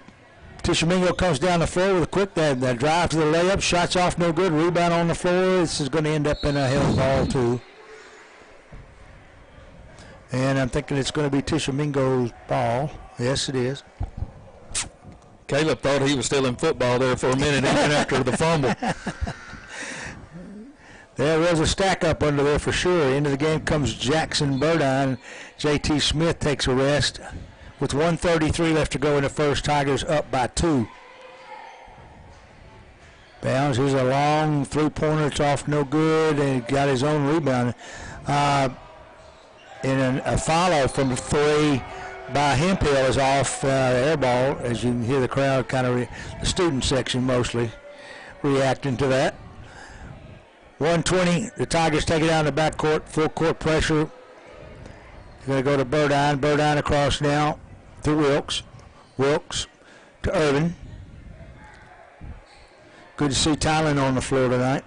Tishomingo comes down the floor with a quick that drive to the layup. Shots off, no good. Rebound on the floor. This is going to end up in a held ball too. And I'm thinking it's going to be Tishomingo's ball. Yes, it is. Caleb thought he was still in football there for a minute, even after the fumble. There was a stack up under there for sure. Into the game comes Jackson Burdine. J.T. Smith takes a rest. With 1:33 left to go in the first, Tigers up by 2. Bounds. Here's a long three-pointer. It's off no good, and he got his own rebound. And a follow from the 3 by Hemphill is off air ball, as you can hear the crowd kind of, the student section mostly, reacting to that. 1:20, the Tigers take it out in the backcourt, full court pressure. They're going to go to Burdine. Burdine across now to Wilkes. Wilkes to Irvin. Good to see Tylen on the floor tonight.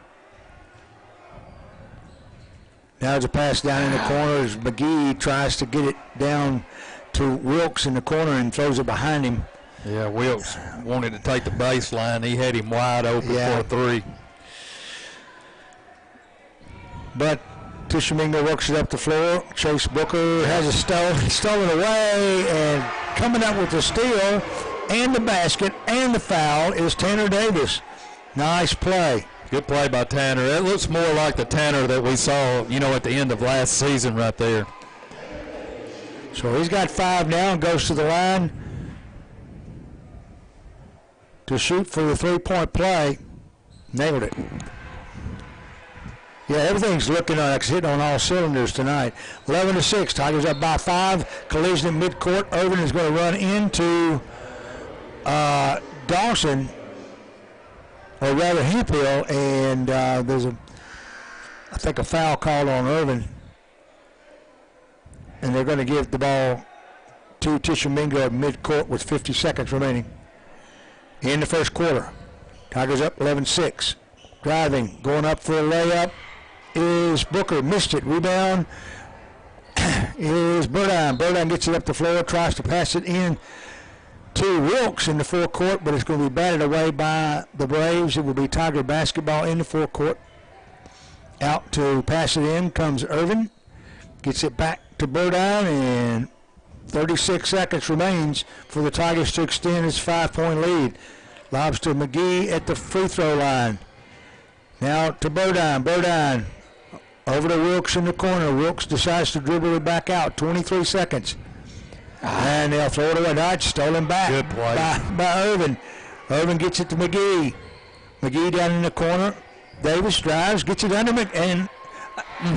Now there's a pass down in the corner as McGee tries to get it down to Wilkes in the corner and throws it behind him. Yeah, Wilkes wanted to take the baseline. He had him wide open for a 3. But Tishomingo works it up the floor. Chase Booker has it stolen away, and coming up with the steal and the basket and the foul is Tanner Davis. Nice play. Good play by Tanner. It looks more like the Tanner that we saw, at the end of last season right there. So he's got 5 now and goes to the line to shoot for the 3-point play. Nailed it. Yeah, everything's looking like it's hitting on all cylinders tonight. 11-6. Tigers up by 5. Collision in midcourt. Irvin is going to run into Dawson, or rather Hemphill, and there's I think a foul called on Irvin. And they're going to give the ball to Tishomingo at midcourt with 50 seconds remaining. in the first quarter. Tigers up 11-6. Driving, going up for a layup is Booker. Missed it. Rebound is Burdine. Burdine gets it up the floor, tries to pass it in to Wilkes in the forecourt, but it's going to be batted away by the Braves. It will be Tiger basketball in the forecourt. Out to pass it in comes Irvin. Gets it back to Burdine, and 36 seconds remains for the Tigers to extend its 5-point lead. Lobs to McGee at the free throw line. Now to Burdine. Burdine over to Wilkes in the corner. Wilkes decides to dribble it back out. 23 seconds. And they'll throw it away. No, it's stolen back. Good play. By Irvin. Irvin gets it to McGee. McGee down in the corner. Davis drives, gets it under and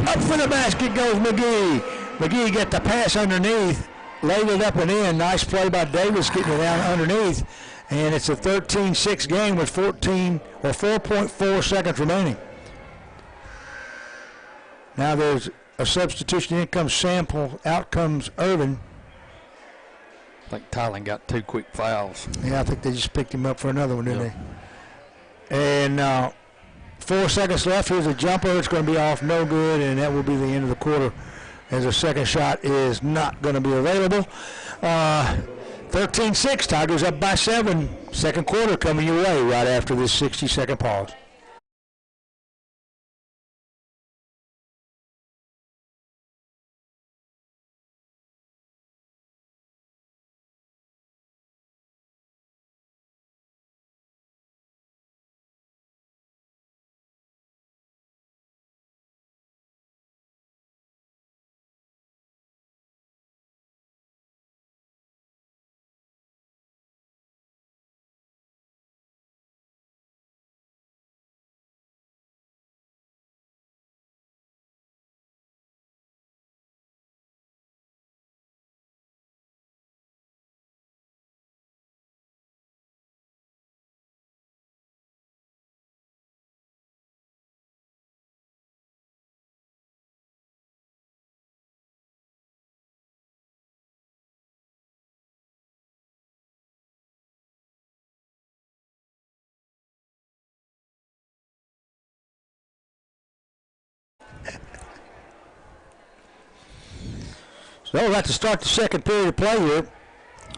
up for the basket goes McGee. McGee got the pass underneath, laid it up and in. Nice play by Davis getting it down underneath. And it's a 13-6 game with 4.4 seconds remaining. Now there's a substitution. In comes Sample. Out comes Irvin. I think Thailand got 2 quick fouls. Yeah, I think they just picked him up for another one, didn't they? And 4 seconds left. Here's a jumper. It's going to be off, no good, and that will be the end of the quarter as the second shot is not going to be available. 13-6. Tigers up by 7. Second quarter coming your way right after this 60-second pause. So we'll have to start the second period of play here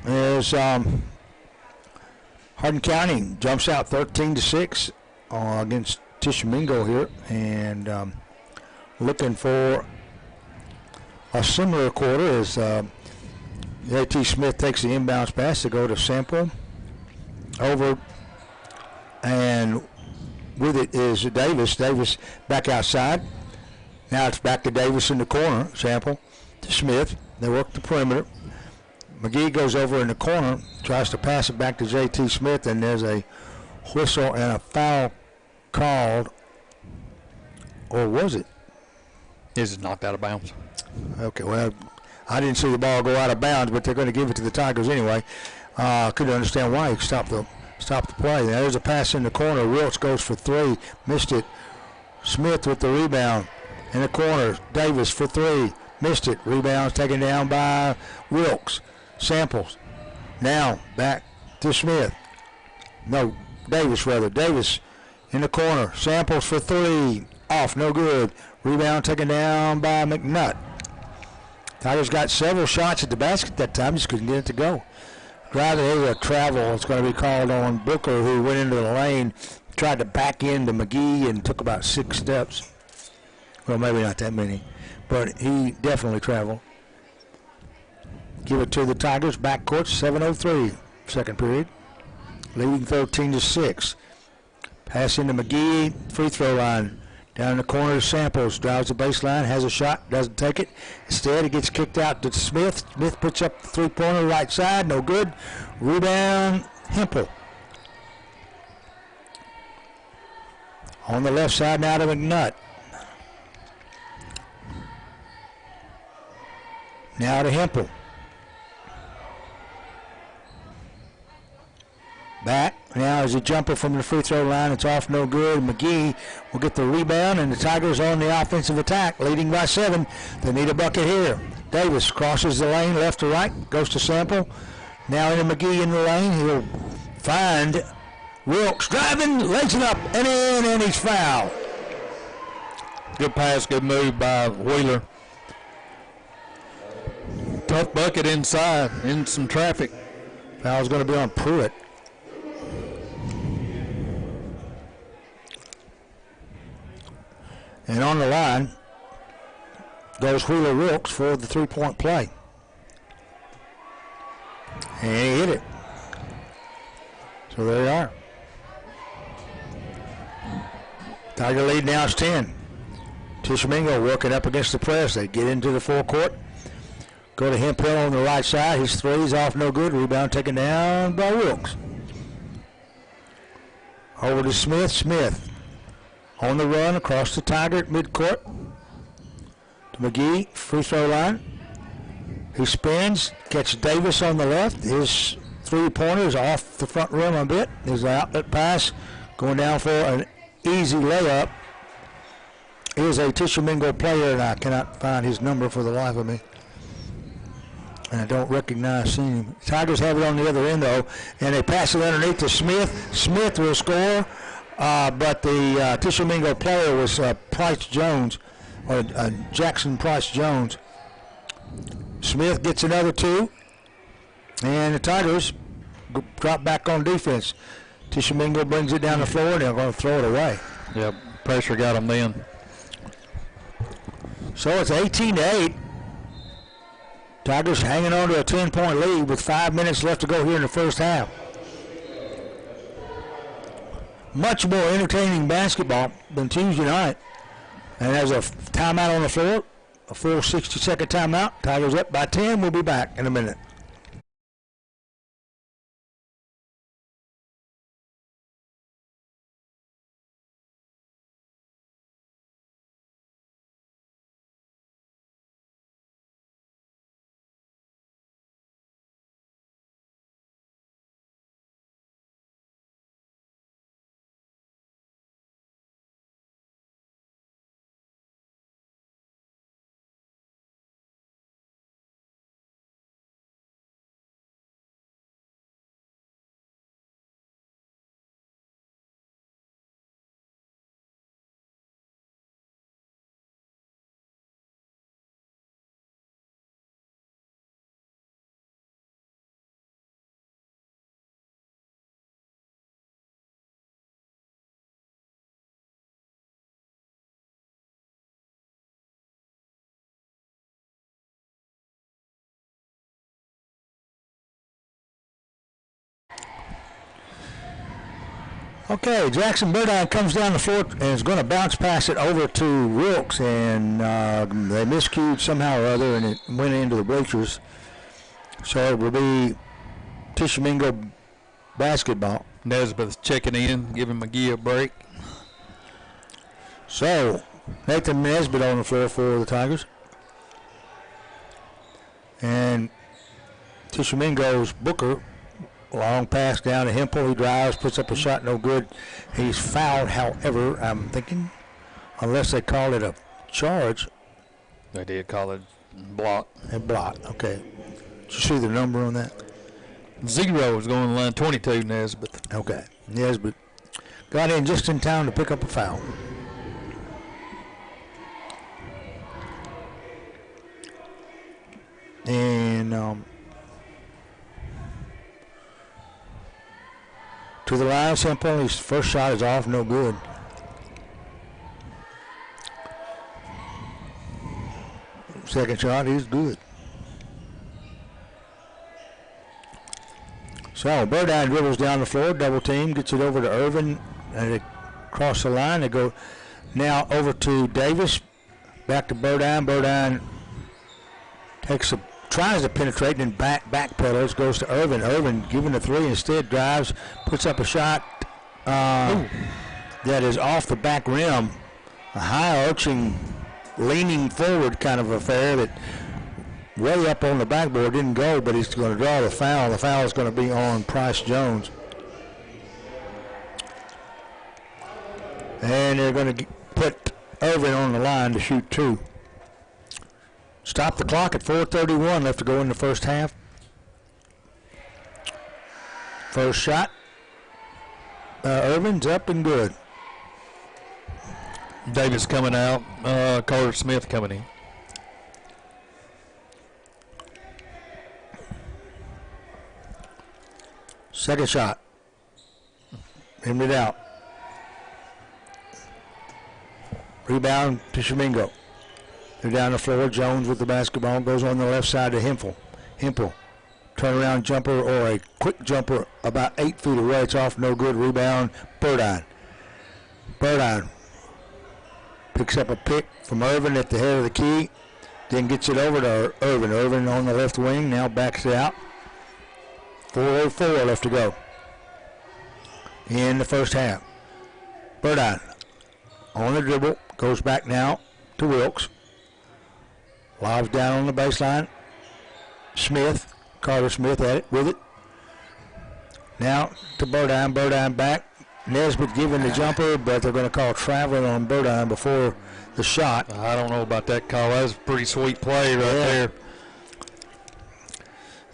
as Hardin County jumps out 13-6 against Tishomingo here, and looking for a similar quarter as JT Smith takes the inbounds pass to go to Sample. Over, and with it is Davis. Davis back outside. Now it's back to Davis in the corner. Sample to Smith. They work the perimeter. McGee goes over in the corner, tries to pass it back to JT Smith, and there's a whistle and a foul called. Or was it? Is it knocked out of bounds? Okay, well, I didn't see the ball go out of bounds, but they're going to give it to the Tigers anyway. Couldn't understand why he stopped the play. There's a pass in the corner. Wilkes goes for 3, missed it. Smith with the rebound in the corner. Davis for 3, missed it. Rebounds taken down by Wilkes. Samples. Now back to Smith. No, Davis rather. Davis in the corner. Samples for 3. Off, no good. Rebound taken down by McNutt. Tigers got several shots at the basket that time, just couldn't get it to go. Rather, there's a travel. It's going to be called on Booker, who went into the lane, tried to back into McGee, and took about 6 steps. Well, maybe not that many, but he definitely traveled. Give it to the Tigers. Backcourt, 7:03, second period. Leading 13-6. Pass into McGee, free throw line. Down in the corner, Samples drives the baseline, has a shot, doesn't take it. Instead, it gets kicked out to Smith. Smith puts up the three-pointer right side, no good. Rebound, Hempel. On the left side now to McNutt. Now to Hempel. Back. Now is a jumper from the free throw line. It's off, no good. McGee will get the rebound, and the Tigers on the offensive attack, leading by 7. They need a bucket here. Davis crosses the lane left to right, goes to Sample. Now into McGee in the lane. He'll find Wilkes driving, lays it up and in, and he's fouled. Good pass, good move by Wheeler. Tough bucket inside, in some traffic. Foul's going to be on Pruitt. And on the line goes Wheeler Wilkes for the three-point play. And he hit it. So there they are. Tiger lead now is 10. Tishomingo working up against the press. They get into the forecourt. Go to Hemphill on the right side. His three's off, no good. Rebound taken down by Wilkes. Over to Smith. Smith on the run across the Tiger at midcourt. To McGee, free throw line. He spins, catches Davis on the left. His three-pointer is off the front rim a bit. His outlet pass going down for an easy layup. He is a Tishomingo player, and I cannot find his number for the life of me. And I don't recognize seeing him. Tigers have it on the other end, though, and they pass it underneath to Smith. Smith will score, but the Tishomingo player was Price Jones, or Jackson Price Jones. Smith gets another two, and the Tigers drop back on defense. Tishomingo brings it down the floor, and they're going to throw it away. Yep, pressure got them then. So it's 18-8. Tigers hanging on to a 10-point lead with 5 minutes left to go here in the first half. Much more entertaining basketball than Tuesday night. And there's a timeout on the floor, a full 60-second timeout. Tigers up by 10. We'll be back in a minute. Okay, Jackson Burdine comes down the floor and is going to bounce pass it over to Wilkes, and they miscued somehow or other, and it went into the bleachers. So it will be Tishomingo basketball. Nesbitt checking in, giving McGee a break. So Nathan Nesbitt on the floor for the Tigers. And Tishomingo's Booker. Long pass down to Hempel. He drives, puts up a shot, no good. He's fouled, however, I'm thinking, unless they call it a charge. They did call it block. A block, okay. Did you see the number on that? 0 is going to line 22, Nesbitt. Okay. Nesbitt got in just in time to pick up a foul. And to the line, Hempel. His first shot is off, no good. Second shot is good. So Burdine dribbles down the floor, double team, gets it over to Irvin, and they cross the line. They go now over to Davis, back to Burdine. Burdine tries to penetrate and then backpedals, goes to Irvin. Irvin giving the three instead, drives, puts up a shot that is off the back rim. A high arching, leaning forward kind of affair that way up on the backboard didn't go, but he's going to draw the foul. The foul is going to be on Price Jones. And they're going to put Irvin on the line to shoot two. Stop the clock at 4:31 left to go in the first half. First shot Irvin's up and good. Davis coming out. Carter Smith coming in. Second shot. Aimed it out. Rebound to Tishomingo. They're down the floor. Jones with the basketball. Goes on the left side to Hempel. Hempel. Turnaround jumper or a quick jumper about 8 feet away. It's off. No good. Rebound. Burdine. Burdine picks up a pick from Irvin at the head of the key. Then gets it over to Irvin. Irvin on the left wing. Now backs it out. 4:04 left to go in the first half. Burdine on the dribble. Goes back now to Wilkes. Lobs down on the baseline. Smith. Carter Smith at it with it. Now to Burdine. Burdine back. Nesbitt giving the jumper, but they're going to call traveling on Burdine before the shot. I don't know about that call. That was a pretty sweet play right there.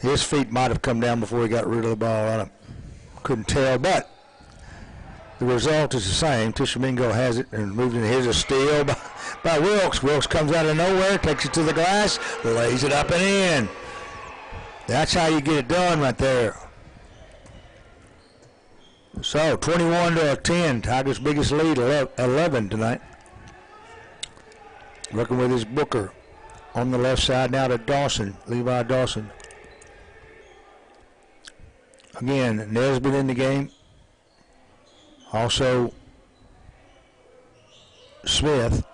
His feet might have come down before he got rid of the ball. I couldn't tell, but the result is the same. Tishomingo has it and moved in. Here's a steal by Wilkes. Wilkes comes out of nowhere, takes it to the glass, lays it up and in. That's how you get it done right there. So 21-10, Tigers' biggest lead, 11 tonight. Working with his Booker on the left side now to Dawson, Levi Dawson. Again, Nesbitt in the game. Also Smith,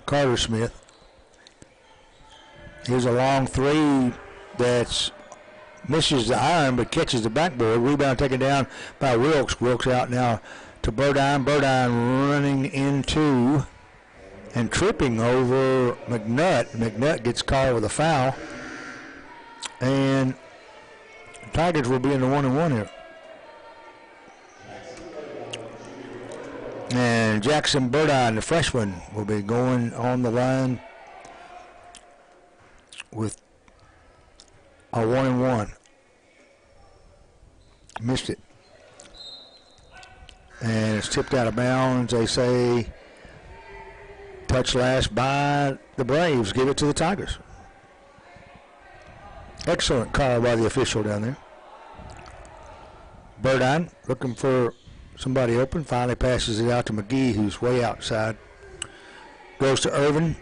Carter Smith. Here's a long three that's misses the iron but catches the backboard. Rebound taken down by Wilkes. Wilkes out now to Burdine. Burdine running into and tripping over McNutt. McNutt gets called with a foul. And Tigers will be in the 1-and-1 here. And Jackson Burdine, the freshman, will be going on the line with a 1-and-1. Missed it. And it's tipped out of bounds. They say touch last by the Braves. Give it to the Tigers. Excellent call by the official down there. Burdine looking for somebody open. Finally passes it out to McGee, who's way outside. Goes to Irvin,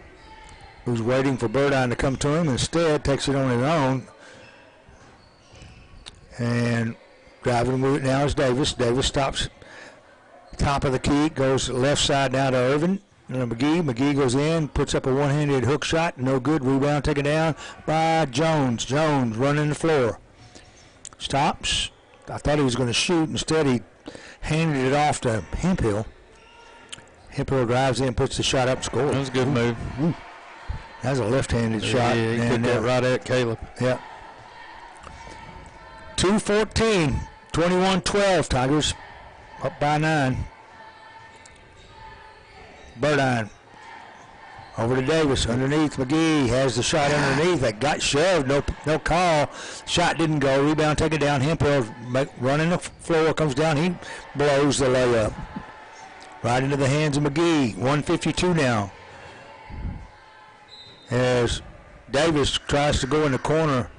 who's waiting for Burdine to come to him. Instead, takes it on his own. And driving with it now is Davis. Davis stops top of the key, goes left side now to Irvin. And McGee. McGee goes in, puts up a one-handed hook shot. No good. Rebound taken down by Jones. Jones running the floor. Stops. I thought he was going to shoot. Instead, he handed it off to Hemphill. Hemphill drives in, puts the shot up, scores. That was a good move. Ooh. That was a left-handed shot. Yeah, he put that right at Caleb. Yeah. 2:14, 21-12. Tigers up by 9. Burdine over to Davis, underneath. McGee has the shot underneath. That got shoved. No call. Shot didn't go. Rebound taken down. Hemphill running the floor, comes down. He blows the layup right into the hands of McGee. 1:52 now. As Davis tries to go in the corner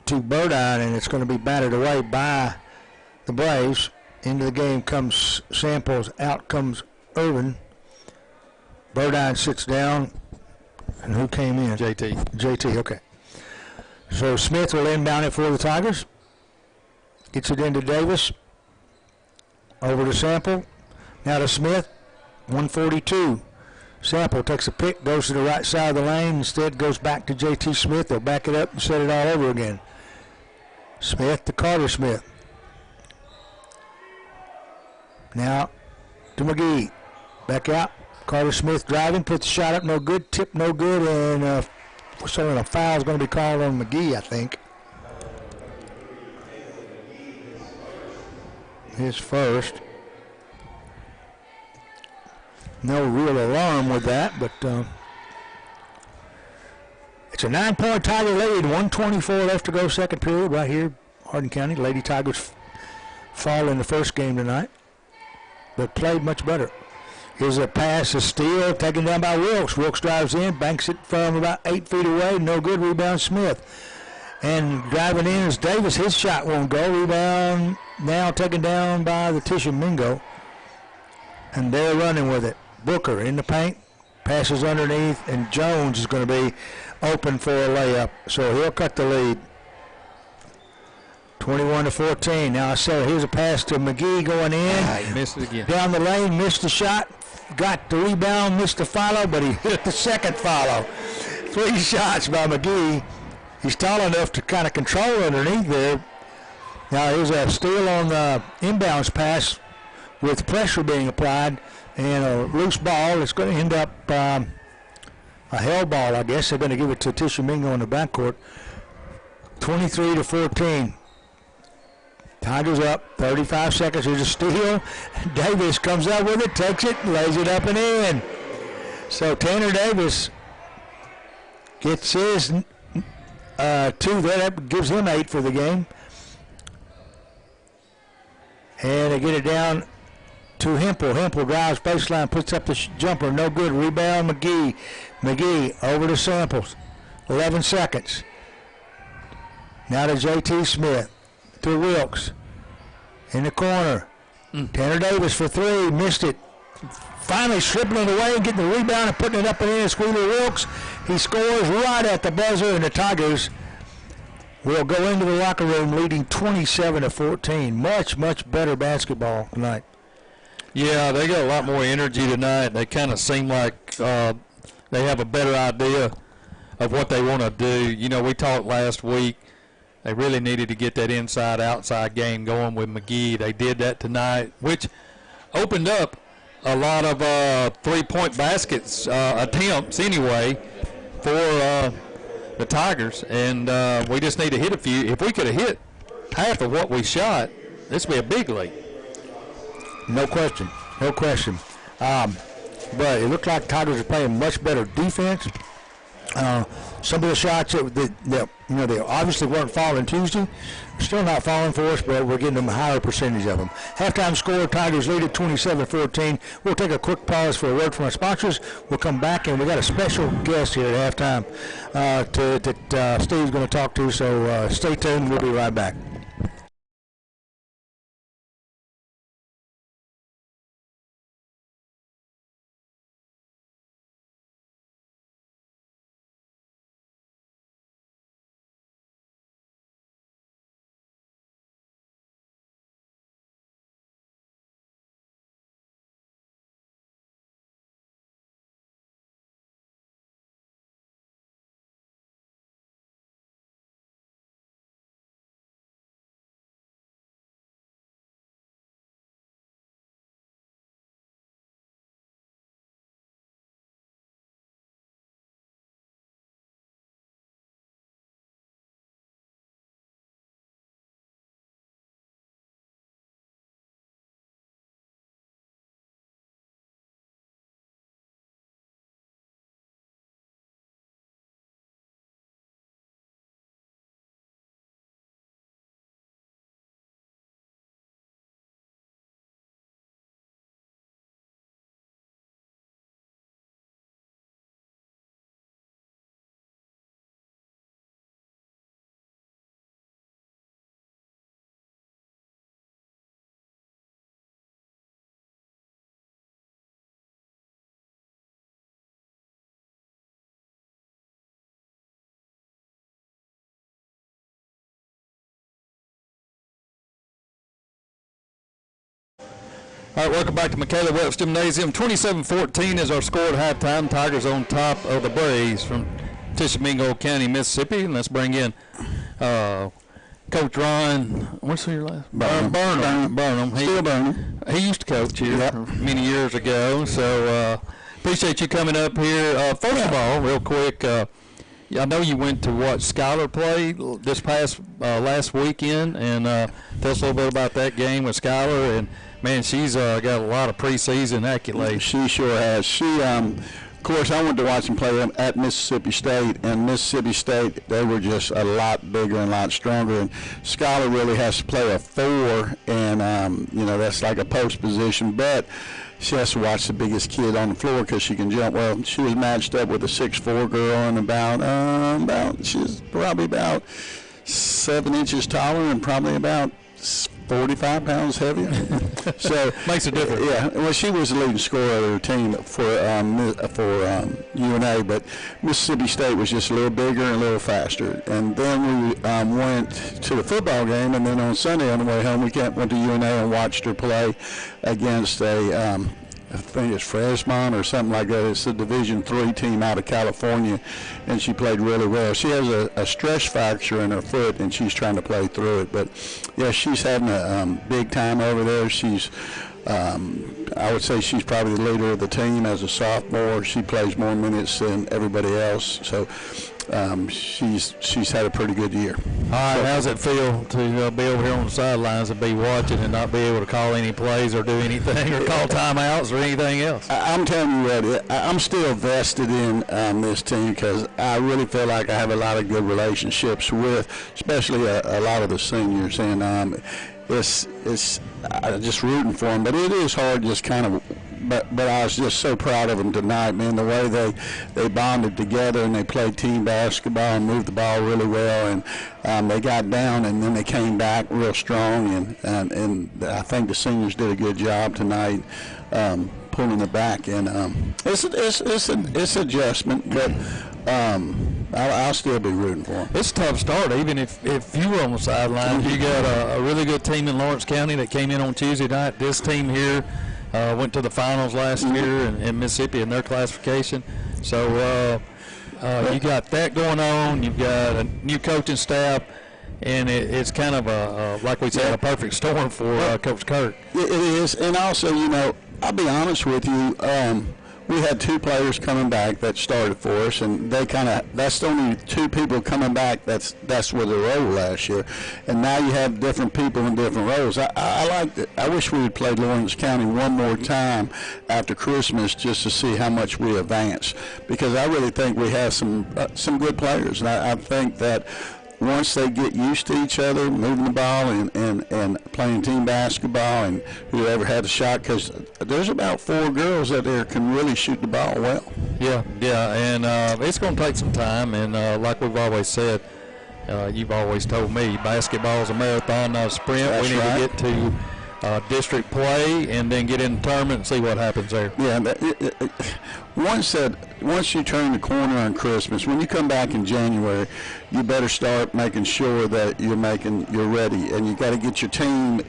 to Burdine, and it's going to be batted away by the Braves. Into the game comes Samples. Out comes Irvin. Burdine sits down. And who came in? JT, okay. So Smith will inbound it for the Tigers. Gets it into Davis. Over to Sample. Now to Smith. 1:42. Sample takes a pick, goes to the right side of the lane. Instead goes back to JT Smith. They'll back it up and set it all over again. Smith to Carter Smith. Now to McGee. Back out. Carter Smith driving, puts the shot up, no good. Tip, no good. And a foul is going to be called on McGee, I think. His first. No real alarm with that, but it's a 9-point Tiger lead. 1:24 left to go, second period right here, Hardin County. Lady Tigers fall in the first game tonight, but played much better. Here's a pass, a steal, taken down by Wilkes. Wilkes drives in, banks it from about 8 feet away. No good. Rebound Smith. And driving in is Davis. His shot won't go. Rebound now taken down by the Tishomingo. And they're running with it. Booker in the paint. Passes underneath, and Jones is going to be open for a layup. So he'll cut the lead. 21-14. Now I say here's a pass to McGee going in. He missed it again. Down the lane, missed the shot. Got the rebound, missed the follow, but he hit the second follow. 3 shots by McGee. He's tall enough to kind of control underneath there. Now here's a steal on the inbounds pass with pressure being applied and a loose ball. It's going to end up a held ball, I guess. They're going to give it to Tishomingo in the backcourt. 23-14. Tigers up, 35 seconds. Here's a steal. Davis comes up with it, takes it, lays it up and in. So Tanner Davis gets his 2 there. That gives him 8 for the game. And they get it down to Hempel. Hempel drives baseline, puts up the jumper. No good. Rebound McGee. McGee over to Samples. 11 seconds. Now to J.T. Smith. To Wilkes. In the corner. Tanner Davis for 3. Missed it. Finally stripping it away and getting the rebound and putting it up and in. Squealer Wilkes. He scores right at the buzzer, and the Tigers will go into the locker room leading 27-14. Much, much better basketball tonight. Yeah, they got a lot more energy tonight. They kind of seem like they have a better idea of what they want to do. You know, we talked last week. They really needed to get that inside-outside game going with McGee. They did that tonight, which opened up a lot of three-point baskets attempts anyway for the Tigers. And we just need to hit a few. If we could have hit half of what we shot, this would be a big lead. No question. No question. But it looked like Tigers are playing much better defense. Some of the shots that they obviously weren't falling Tuesday, still not falling for us, but we're getting them a higher percentage of them. Halftime score: Tigers lead at 27-14. We'll take a quick pause for a word from our sponsors. We'll come back, and we got a special guest here at halftime that Steve's going to talk to. So stay tuned. We'll be right back. All right, welcome back to Michaela Webster Gymnasium. 27-14 is our score at halftime. Tigers on top of the Braves from Tishomingo County, Mississippi. And let's bring in Coach Ron. What's your last? Burnham. Still Burnham. He used to coach here many years ago. So appreciate you coming up here. First of all, real quick, I know you went to watch Schuyler play this past last weekend, and tell us a little bit about that game with Schuyler. And man, she's got a lot of preseason accolades. She sure has. She, of course, I went to watch them play at Mississippi State, and Mississippi State, they were just a lot bigger and a lot stronger. And Skylar really has to play a 4, and, you know, that's like a post position. But she has to watch the biggest kid on the floor because she can jump. Well, she was matched up with a 6'4" girl and she's probably about 7 inches taller and probably about 45 pounds heavier. So makes a difference. Yeah. Well, she was the leading scorer of her team for UNA, but Mississippi State was just a little bigger and a little faster. And then we went to the football game, and then on Sunday on the way home, we went to UNA and watched her play against I think it's Fresmont or something like that. It's a Division III team out of California, and she played really well. She has a stress fracture in her foot, and she's trying to play through it. But, yeah, she's having a big time over there. She's I would say she's probably the leader of the team as a sophomore. She plays more minutes than everybody else. So she's had a pretty good year. All right, how's it feel to be over here on the sidelines and be watching and not be able to call any plays or do anything or call timeouts or anything else? I'm telling you what, I'm still vested in this team because I really feel like I have a lot of good relationships with, especially a lot of the seniors, and it's I'm just rooting for them. But it is hard, just kind of. But I was just so proud of them tonight, man. The way they bonded together and they played team basketball and moved the ball really well, and they got down and then they came back real strong, and I think the seniors did a good job tonight pulling it back. And it's adjustment, but I'll still be rooting for them. It's a tough start, even if you were on the sideline. You got a really good team in Lawrence County that came in on Tuesday night. This team here went to the finals last year in Mississippi in their classification. So you got that going on. You've got a new coaching staff, and it's kind of like we said, a perfect storm for Coach Kirk. It is, and also, you know, I'll be honest with you. We had 2 players coming back that started for us, and that's only 2 people coming back that's with their role last year. And now you have different people in different roles. I liked it. I wish we would play Lawrence County one more time after Christmas just to see how much we advance, because I really think we have some good players, and I think that once they get used to each other, moving the ball and playing team basketball, and whoever had a shot, because there's about 4 girls that there can really shoot the ball well. Yeah, and it's going to take some time, and like we've always said, you've always told me, basketball is a marathon, not a sprint. That's we need right. to get to district play and then get in the tournament and see what happens there. Yeah, once you turn the corner on Christmas, when you come back in January, you better start making sure that you're ready, and you got to get your team.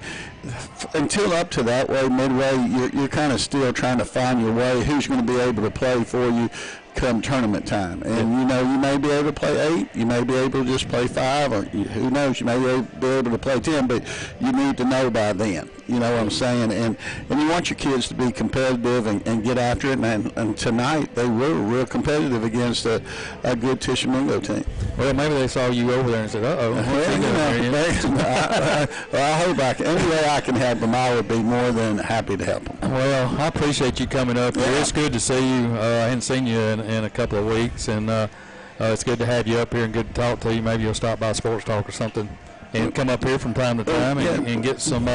Until up to that way, midway, you're kind of still trying to find your way. Who's going to be able to play for you come tournament time? And you know, you may be able to play 8, you may be able to just play 5, or who knows, you may be able to play 10, but you need to know by then. You know what I'm saying? And you want your kids to be competitive and get after it. And tonight they were real competitive against a good Tishomingo team. Well, maybe they saw you over there and said, "Uh-oh." I hope any way I can help them, I would be more than happy to help them. Well, I appreciate you coming up here. It's good to see you. I hadn't seen you in a couple of weeks, and it's good to have you up here and good to talk to you. Maybe you'll stop by Sports Talk or something and come up here from time to time and get some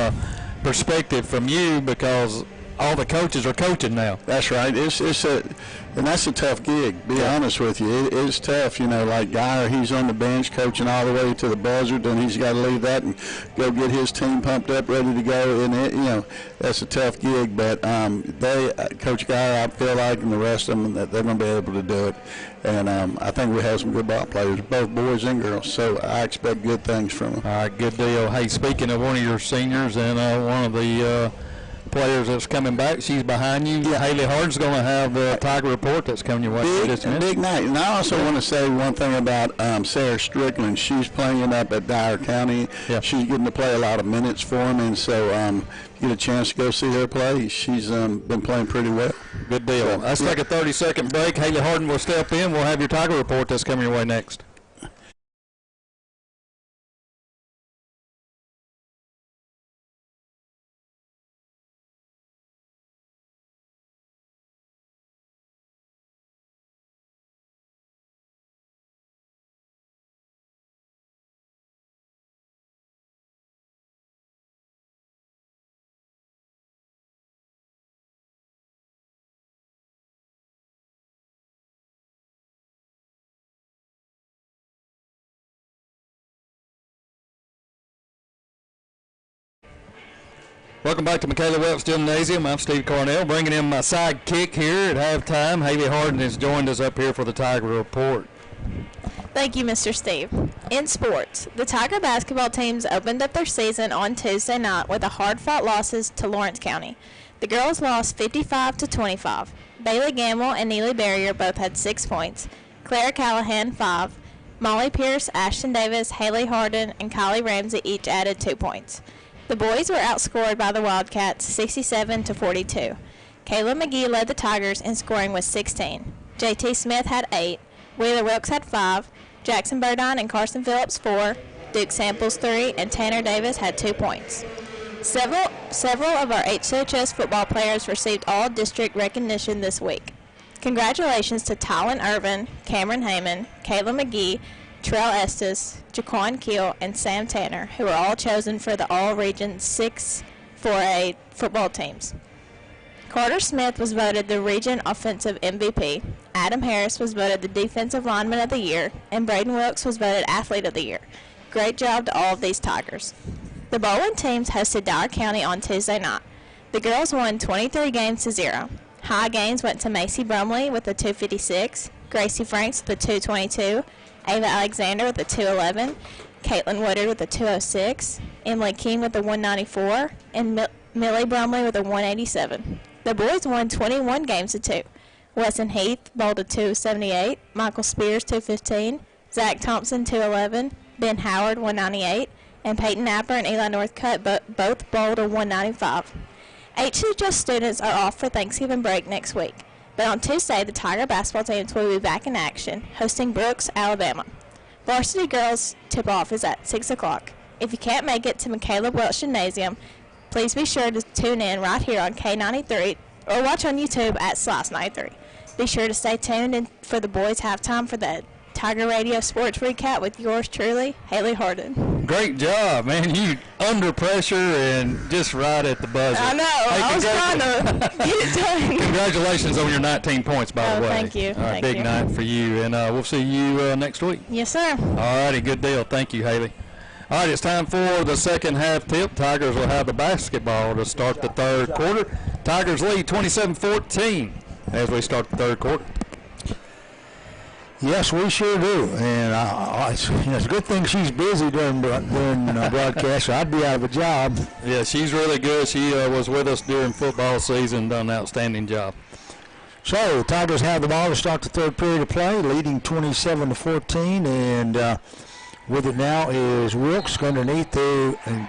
perspective from you, because all the coaches are coaching now. That's right. And that's a tough gig, be honest with you. It is tough, you know, like Geyer, he's on the bench coaching all the way to the buzzer, then he's got to leave that and go get his team pumped up, ready to go. And, that's a tough gig. But Coach Geyer, I feel like, and the rest of them, that they're going to be able to do it. And I think we have some good ball players, both boys and girls. So I expect good things from them. All right, good deal. Hey, speaking of one of your seniors and one of the players that's coming back, she's behind you. Yeah. Haley Hard's going to have the Tiger Report that's coming your way. Big night. And I also want to say one thing about Sarah Strickland. She's playing up at Dyer County. Yeah. She's getting to play a lot of minutes for him, and so if you get a chance to go see her play, she's been playing pretty well. Good deal. So, let's take a 30-second break. Haley Hardin will step in. We'll have your Tiger Report that's coming your way next. Welcome back to Michaela Welch Gymnasium. I'm Steve Cornell, bringing in my sidekick here at halftime. Haley Hardin has joined us up here for the Tiger Report. Thank you, Mr. Steve. In sports, the Tiger basketball teams opened up their season on Tuesday night with a hard-fought losses to Lawrence County. The girls lost 55-25. Bailey Gamble and Neely Barrier both had 6 points. Clara Callahan, 5. Molly Pierce, Ashton Davis, Haley Hardin, and Kylie Ramsey each added 2 points. The boys were outscored by the Wildcats 67-42. Kayla McGee led the Tigers in scoring with 16. J.T. Smith had 8. Wheeler Wilkes had 5. Jackson Burdine and Carson Phillips 4. Duke Samples 3. And Tanner Davis had 2 points. Several of our HCHS football players received all-district recognition this week. Congratulations to Tylen Irvin, Cameron Heyman, Kayla McGee, Terrell Estes, Jaquan Keel, and Sam Tanner, who were all chosen for the All-Region 6-4A football teams. Carter Smith was voted the Region Offensive MVP, Adam Harris was voted the Defensive Lineman of the Year, and Braden Wilkes was voted Athlete of the Year. Great job to all of these Tigers. The bowling teams hosted Dyer County on Tuesday night. The girls won 23-0. High gains went to Macy Brumley with a 256, Gracie Franks with a 222, Ava Alexander with a 211, Caitlin Woodard with a 206, Emily King with a 194, and Millie Brumley with a 187. The boys won 21-2. Wesson Heath bowled a 278, Michael Spears 215, Zach Thompson 211, Ben Howard 198, and Peyton Napper and Eli Northcutt both bowled a 195. HCHS students are off for Thanksgiving break next week. But on Tuesday, the Tiger basketball teams will be back in action, hosting Brooks, Alabama. Varsity girls tip-off is at 6 o'clock. If you can't make it to Michaela Welch Gymnasium, please be sure to tune in right here on K93 or watch on YouTube at Slice 93. Be sure to stay tuned in for the boys' halftime for the Tiger Radio Sports Recap with yours truly, Haley Hardin. Great job, man. You under pressure and just right at the buzzer. I know. I was trying to get it done. Congratulations on your 19 points, by the way. Thank you. All right, Thank big you. night for you, and we'll see you next week. Yes, sir. All righty, good deal. Thank you, Haley. All right, it's time for the second half tip. Tigers will have the basketball to start the third quarter. Tigers lead 27-14 as we start the third quarter. Yes, we sure do, and it's a good thing she's busy during broadcast, so I'd be out of a job. Yeah, she's really good. She was with us during football season, done an outstanding job. So the Tigers have the ball to start the third period of play, leading 27-14, and with it now is Wilkes underneath there and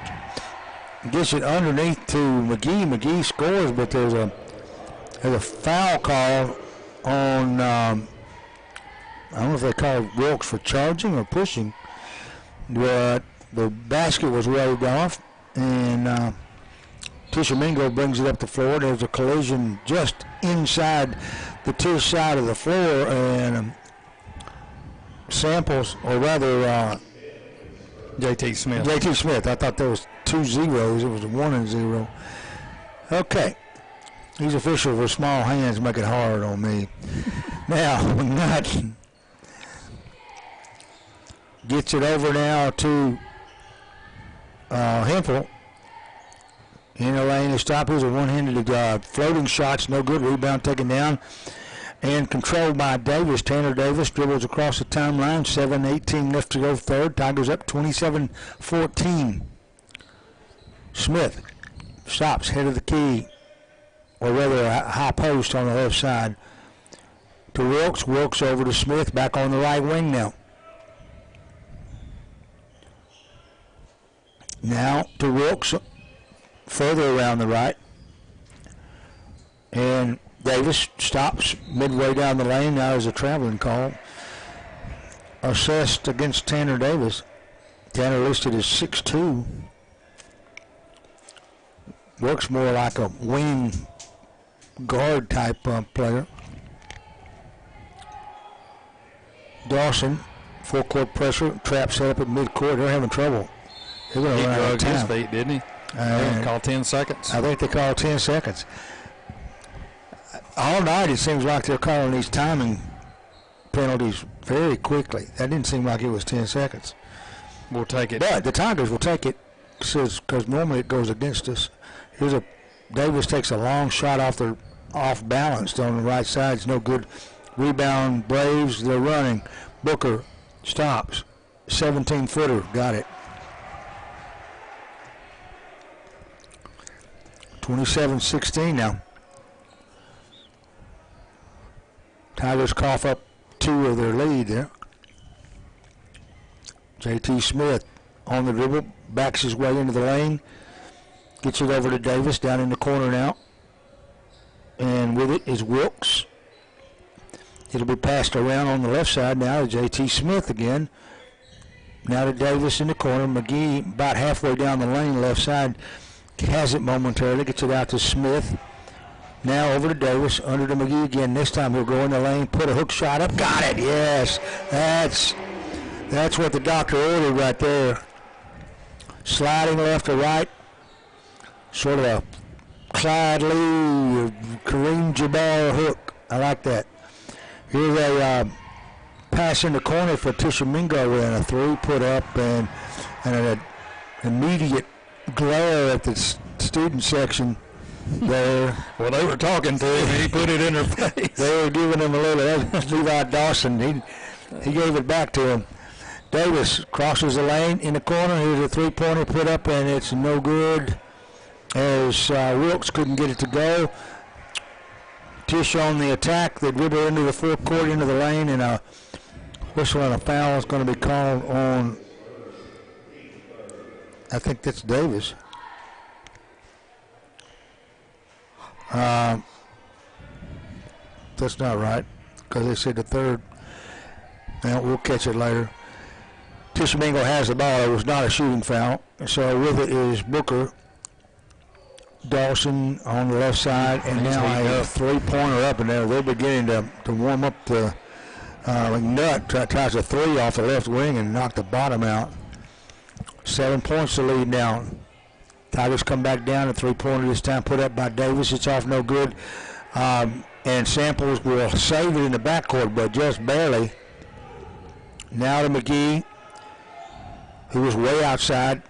gets it underneath to McGee. McGee scores, but there's a foul call on. I don't know if they called Wilkes for charging or pushing, but the basket was waved off, and Tishomingo brings it up the floor. There's a collision just inside the Tish side of the floor, and Samples, or rather J.T. Smith. J.T. Smith. I thought there was 2 zeros. It was 1 and 0. Okay. These officials with small hands make it hard on me. Now, McNutt gets it over now to Hempel. In the lane to stop. Here's a one-handed floating shots, no good. Rebound taken down and controlled by Davis. Tanner Davis dribbles across the timeline. 7:18 left to go third. Tigers up 27-14. Smith stops, head of the key, or rather a high post on the left side. To Wilkes. Wilkes over to Smith, back on the right wing now. Now to Wilkes, further around the right. And Davis stops midway down the lane. Now there's a traveling call. Assessed against Tanner Davis. Tanner listed as 6'2". Looks more like a wing guard type player. Dawson, full court pressure, trap set up at midcourt. They're having trouble. They're going to run out of time. He drugged his feet, didn't he? Call 10 seconds. I think they call 10 seconds. All night it seems like they're calling these timing penalties very quickly. That didn't seem like it was 10 seconds. We'll take it. But the Tigers will take it because normally it goes against us. Davis takes a long shot off balance on the right side. It's no good. Rebound, Braves, they're running. Booker stops. 17-footer, got it. 27-16 now. Tigers cough up 2 of their lead there. J.T. Smith on the dribble, backs his way into the lane, gets it over to Davis down in the corner now. And with it is Wilkes. It'll be passed around on the left side now to J.T. Smith again. Now to Davis in the corner. McGee about halfway down the lane, left side, has it momentarily, gets it out to Smith. Now over to Davis, under to McGee again. This time he'll go in the lane, put a hook shot up. Got it, yes. That's what the doctor ordered right there. Sliding left to right. Sort of a Clyde Lee, Kareem Jabbar hook. I like that. Here's a pass in the corner for Tishomingo and a 3 put up and an immediate glare at the student section there. Well, they were talking to him, and he put it in their face. They were giving him a little. That's Levi Dawson. He gave it back to him. Davis crosses the lane in the corner. Here's a 3-pointer put up, and it's no good as Wilkes couldn't get it to go. Tish on the attack. They dribble into the forecourt, into the lane, and a whistle and a foul is going to be called on, I think that's Davis. That's not right, because they said the third. Now we'll catch it later. Tishomingo has the ball. It was not a shooting foul. So with it is Booker, Dawson on the left side, and now a 3-pointer up in there. They're beginning to warm up the McNutt tries a 3 off the left wing and knock the bottom out. 7 points to lead now. Tigers come back down. A 3-pointer this time put up by Davis. It's off no good. And Samples will save it in the backcourt, but just barely. Now to McGee, who was way outside.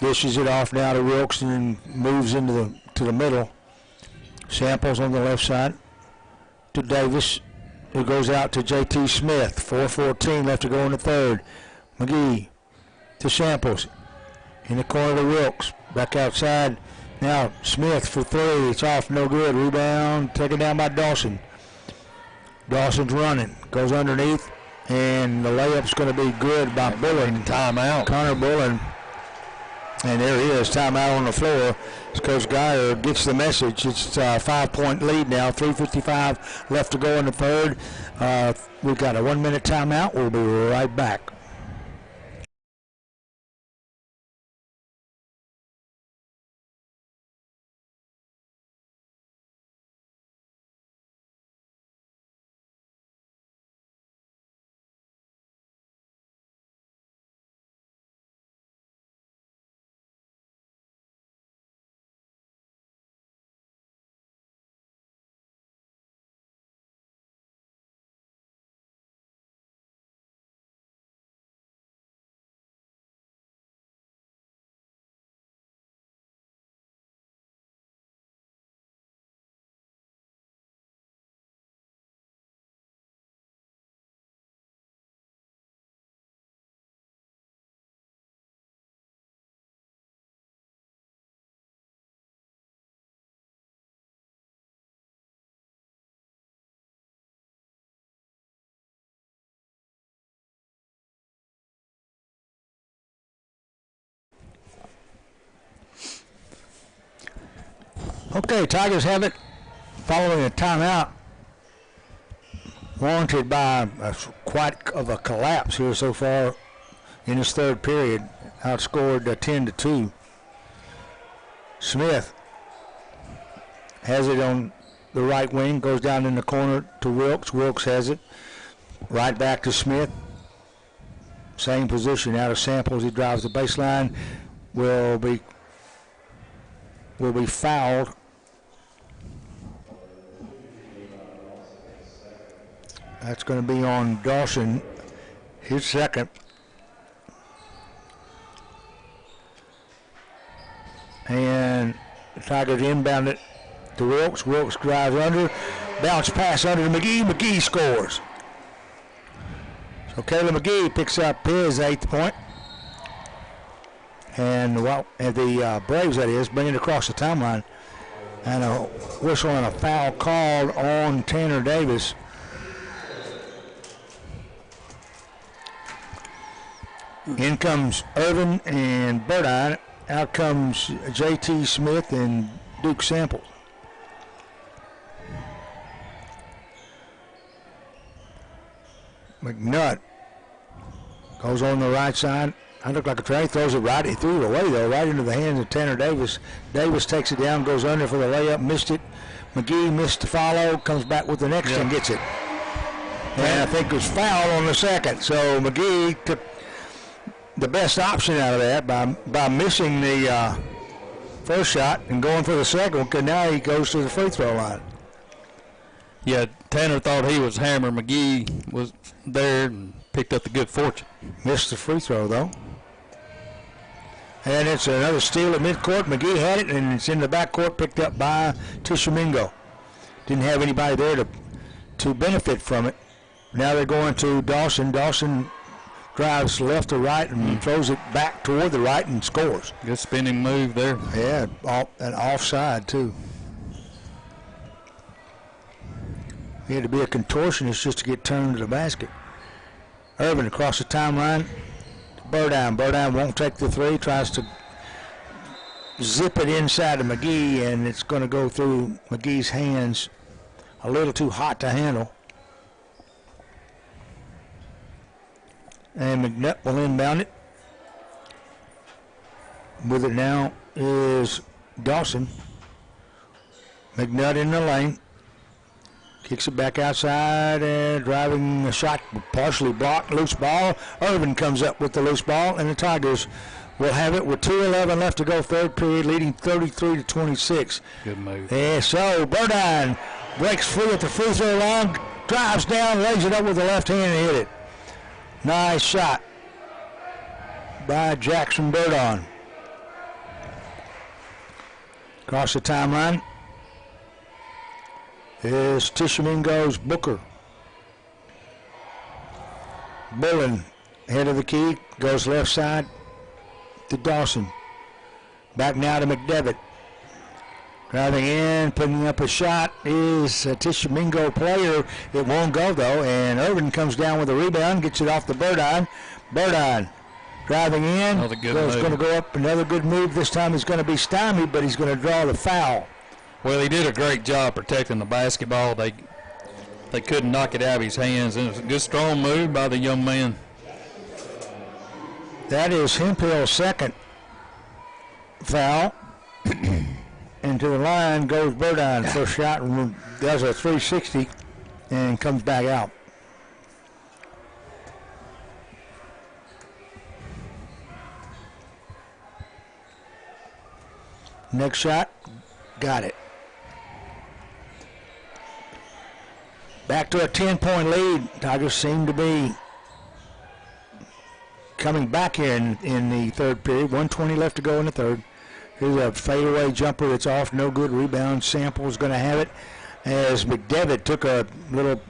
Dishes it off now to Wilkes and moves into the middle. Samples on the left side to Davis, who goes out to J.T. Smith. 4:14 left to go in the third. McGee to Samples. In the corner to Wilkes. Back outside. Now Smith for 3. It's off, no good. Rebound taken down by Dawson. Dawson's running. Goes underneath. And the layup's going to be good by Bullen. Timeout. Connor Bullen. And there he is, timeout on the floor. Coach Geyer gets the message. It's a 5-point lead now, 3:55 left to go in the third. We've got a 1-minute timeout. We'll be right back. Okay, Tigers have it following a timeout warranted by quite of a collapse here so far in this third period. Outscored 10-2. Smith has it on the right wing, goes down in the corner to Wilkes. Wilkes has it right back to Smith. Same position out of Samples. He drives the baseline. Will be fouled. That's going to be on Dawson, his second. And The Tigers inbound it to Wilkes. Wilkes drives under. Bounce pass under to McGee. McGee scores. So Caleb McGee picks up his 8th point. And the Braves, that is, bring it across the timeline. And a whistle and a foul called on Tanner Davis. In comes Irvin and Burdine. Out comes J.T. Smith and Duke Samples. McNutt goes on the right side. I look like a tray. Throws it right. He threw it away, though, right into the hands of Tanner Davis. Davis takes it down, goes under for the layup, missed it. McGee missed the follow, comes back with the next and gets it. And I think it was foul on the second. So McGee took the best option out of that by missing the first shot and going for the second one, because now he goes to the free throw line. Yeah, Tanner thought he was hammer. McGee was there and picked up the good fortune. Missed the free throw, though. And it's another steal at midcourt. McGee had it, and it's in the backcourt, picked up by Tishomingo. Didn't have anybody there to benefit from it. Now they're going to Dawson. Dawson drives left to right and throws it back toward the right and scores. Good spinning move there. Yeah, an offside, too. He had to be a contortionist just to get turned to the basket. Irvin across the timeline. Burdine. Burdine won't take the three. Tries to zip it inside of McGee, and it's going to go through McGee's hands. A little too hot to handle. And McNutt will inbound it. With it now is Dawson. McNutt in the lane. Kicks it back outside and driving a shot partially blocked. Loose ball. Irvin comes up with the loose ball, and the Tigers will have it with 2:11 left to go, third period, leading 33-26. Good move. Yeah, so Burdine breaks free at the free throw line, drives down, lays it up with the left hand and hit it. Nice shot by Jackson Burdine. Across the timeline is Tishomingo's Booker. Bullen, head of the key, goes left side to Dawson. Back now to McDevitt. Driving in, putting up a shot is a Tishomingo player. It won't go, though, and Irvin comes down with a rebound, gets it off the Burdine. Burdine driving in. Another good move. He's going to go up, another good move. This time he's going to be stymied, but he's going to draw the foul. Well, he did a great job protecting the basketball. They couldn't knock it out of his hands, and it was a good, strong move by the young man. That is Hemphill's second foul. And to the line goes Burdine. First shot does a 360 and comes back out. Next shot, got it. Back to a 10-point lead. Tigers seem to be coming back here in the third period. 1:20 left to go in the third. Here's a fadeaway jumper that's off, no good. Rebound. Sample's going to have it as McDevitt took a little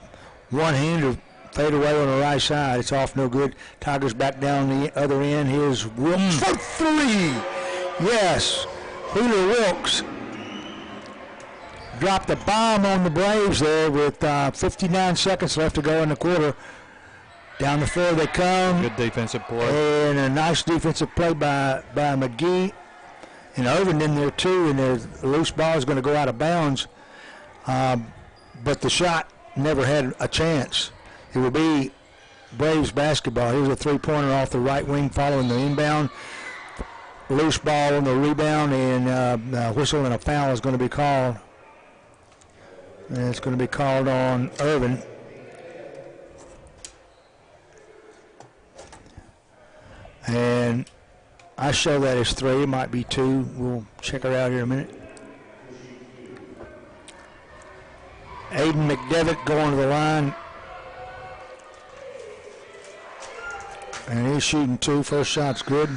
one-hander fadeaway on the right side. It's off, no good. Tigers back down the other end. Here's Wilkes for three. Yes, Wheeler Wilkes dropped a bomb on the Braves there with 59 seconds left to go in the quarter. Down the floor they come. Good defensive play. And a nice defensive play by McGee. And Irvin in there too, and the loose ball is going to go out of bounds. But the shot never had a chance. It will be Braves basketball. Here's a three-pointer off the right wing following the inbound. Loose ball on the rebound, and a whistle and a foul is going to be called. And it's going to be called on Irvin. And I show that as 3. It might be 2. We'll check her out here in a minute. Aiden McDevitt going to the line. And he's shooting 2. First shot's good.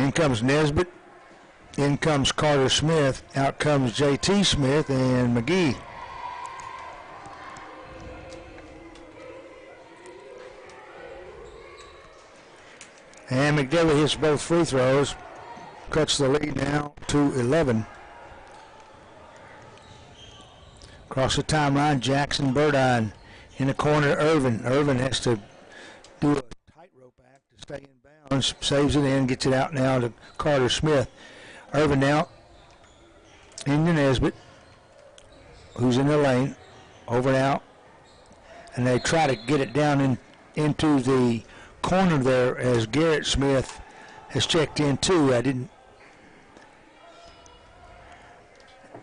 In comes Nesbitt. In comes Carter Smith. Out comes J.T. Smith and McGee. And McDelly hits both free throws. Cuts the lead now to 11. Across the timeline, Jackson Burdine. In the corner, Irvin. Irvin has to do a tightrope act to stay in bounds. Saves it in, gets it out now to Carter Smith. Irvin now into Nesbitt, who's in the lane. Over and out. And they try to get it down into the corner there as Garrett Smith has checked in too. And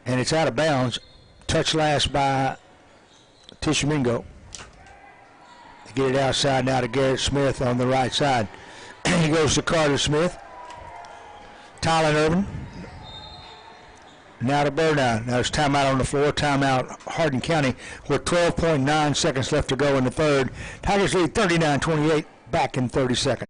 it's out of bounds. Touch last by Tishomingo. They get it outside now to Garrett Smith on the right side. He goes to Carter Smith. Tylen Irvin. Now to Burdine. Now there's timeout on the floor. Timeout Hardin County with 12.9 seconds left to go in the third. Tigers lead 39-28. Back in 30 seconds.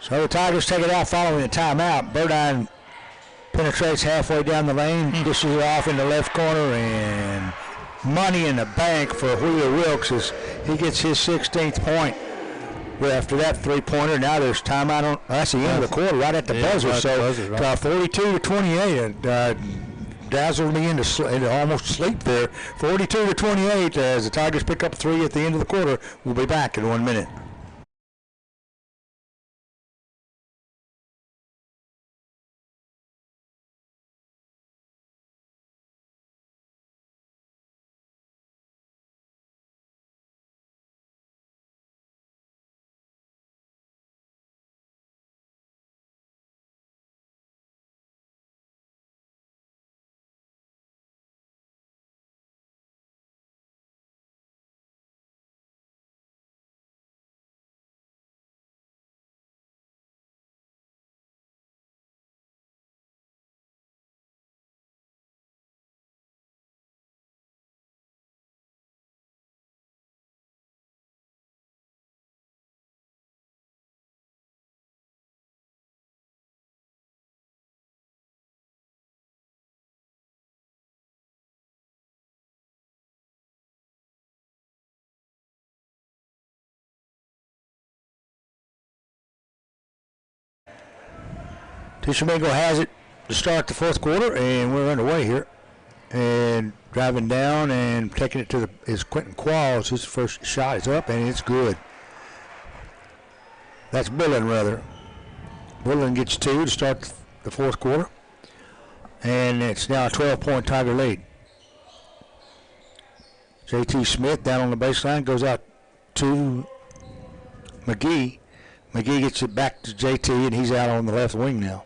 So the Tigers take it out following the timeout. Burdine penetrates halfway down the lane, dishes it off in the left corner, and money in the bank for Wheeler Wilkes as he gets his 16th point. Well, after that three-pointer, now there's timeout on. That's the end of the quarter, right at the buzzer. Right So buzzer, right. 42-28. Dazzled me into almost sleep there. 42-28 as the Tigers pick up 3 at the end of the quarter. We'll be back in 1 minute. Tishomingo has it to start the fourth quarter, and we're underway here. And driving down and taking it to is Quentin Qualls. His first shot is up, and it's good. That's Bullen, rather. Bullen gets 2 to start the fourth quarter. And it's now a 12-point Tiger lead. J.T. Smith down on the baseline, goes out to McGee. McGee gets it back to J.T., and he's out on the left wing now.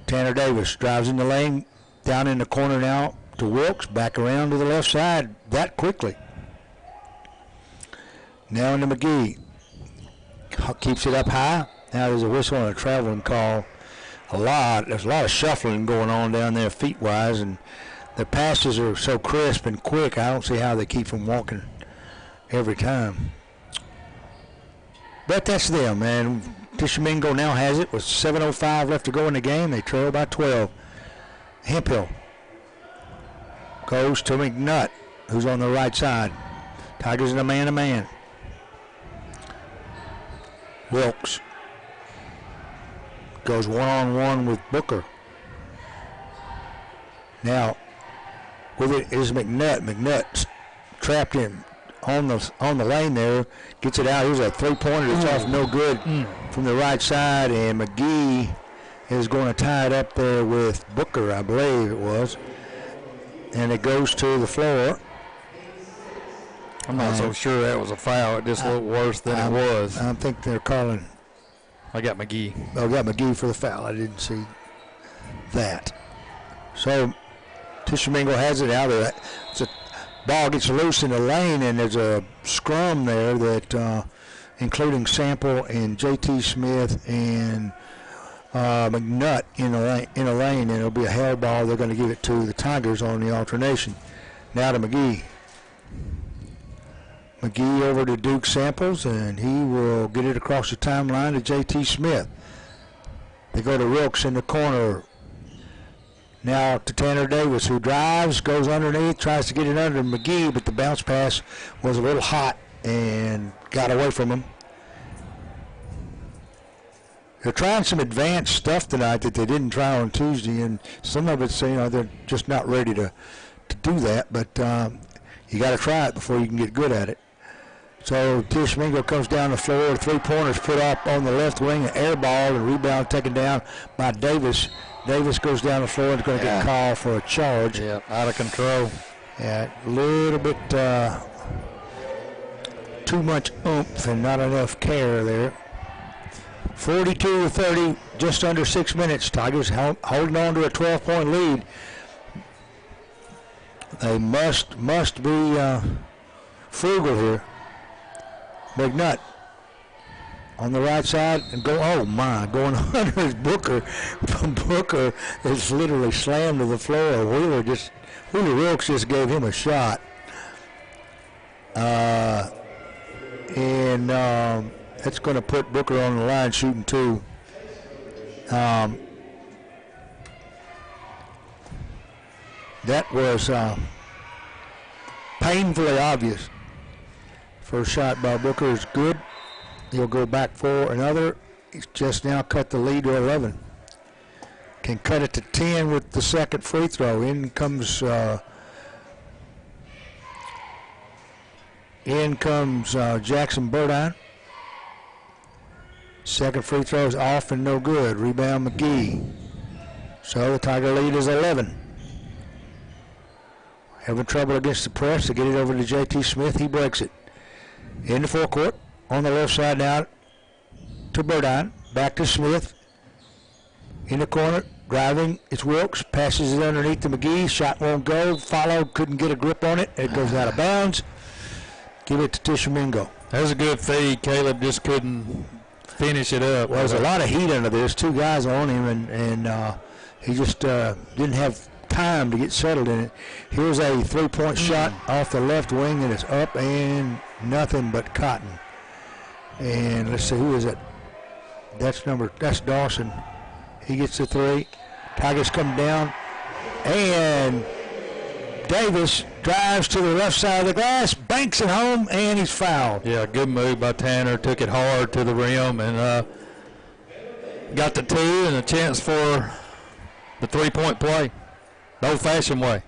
Tanner Davis drives in the lane, down in the corner now to Wilkes, back around to the left side that quickly. Now into McGee. Keeps it up high. Now there's a whistle and a traveling call. There's a lot of shuffling going on down there feet-wise, and the passes are so crisp and quick, I don't see how they keep from walking every time. But that's them, man. Tishomingo now has it with 7:05 left to go in the game. They trail by 12. Hemphill goes to McNutt, who's on the right side. Tigers in a man-to-man. Wilkes goes one-on-one with Booker. Now, with it is McNutt. McNutt trapped him on the lane there, gets it out. Here's a three-pointer that's off no good from the right side, and McGee is going to tie it up there with Booker, I believe it was. And it goes to the floor. I'm not so sure that was a foul. It just looked worse than it was. I think they're calling. I got McGee. Oh, got McGee for the foul. I didn't see that. So Tishomingo has it out of that. The ball gets loose in the lane, and there's a scrum there that, including Sample and J.T. Smith and McNutt in a lane, and it'll be a held ball. They're going to give it to the Tigers on the alternation. Now to McGee. McGee over to Duke Samples, and he will get it across the timeline to J.T. Smith. They go to Wilkes in the corner. Now to Tanner Davis, who drives, goes underneath, tries to get it under McGee, but the bounce pass was a little hot and got away from him. They're trying some advanced stuff tonight that they didn't try on Tuesday, and some of it's, they're just not ready to do that, but you got to try it before you can get good at it. So Tishomingo comes down the floor, three-pointers put up on the left wing, an air ball, and rebound taken down by Davis. Davis goes down the floor and is going to get called for a charge. Yeah, out of control. Yeah, a little bit too much oomph and not enough care there. 42-30, just under 6 minutes. Tigers holding on to a 12-point lead. They must be frugal here. McNutt on the right side and going under is Booker. Booker is literally slammed to the floor. Wheeler Wilkes just gave him a shot. And that's going to put Booker on the line shooting two. That was painfully obvious. First shot by Booker is good. He'll go back for another. He's just now cut the lead to 11. Can cut it to 10 with the second free throw. In comes Jackson Burdine. Second free throw is off and no good. Rebound McGee. So the Tiger lead is 11. Having trouble against the press to get it over to J.T. Smith. He breaks it. In the forecourt, on the left side now to Burdine. Back to Smith. In the corner, driving. It's Wilkes. Passes it underneath to McGee. Shot won't go. Followed. Couldn't get a grip on it. It goes out of bounds. Give it to Tishomingo. That was a good feed. Caleb just couldn't finish it up. Well, there's a lot of heat under this. Two guys on him, and he just didn't have time to get settled in it. Here's a three-point shot off the left wing, and it's up and nothing but cotton. And let's see, who is it? That's Dawson. He gets the three. Tigers come down, and Davis drives to the left side of the glass, banks it home, and he's fouled. Yeah, good move by Tanner. Took it hard to the rim and got the two and a chance for the three-point play. The old-fashioned way.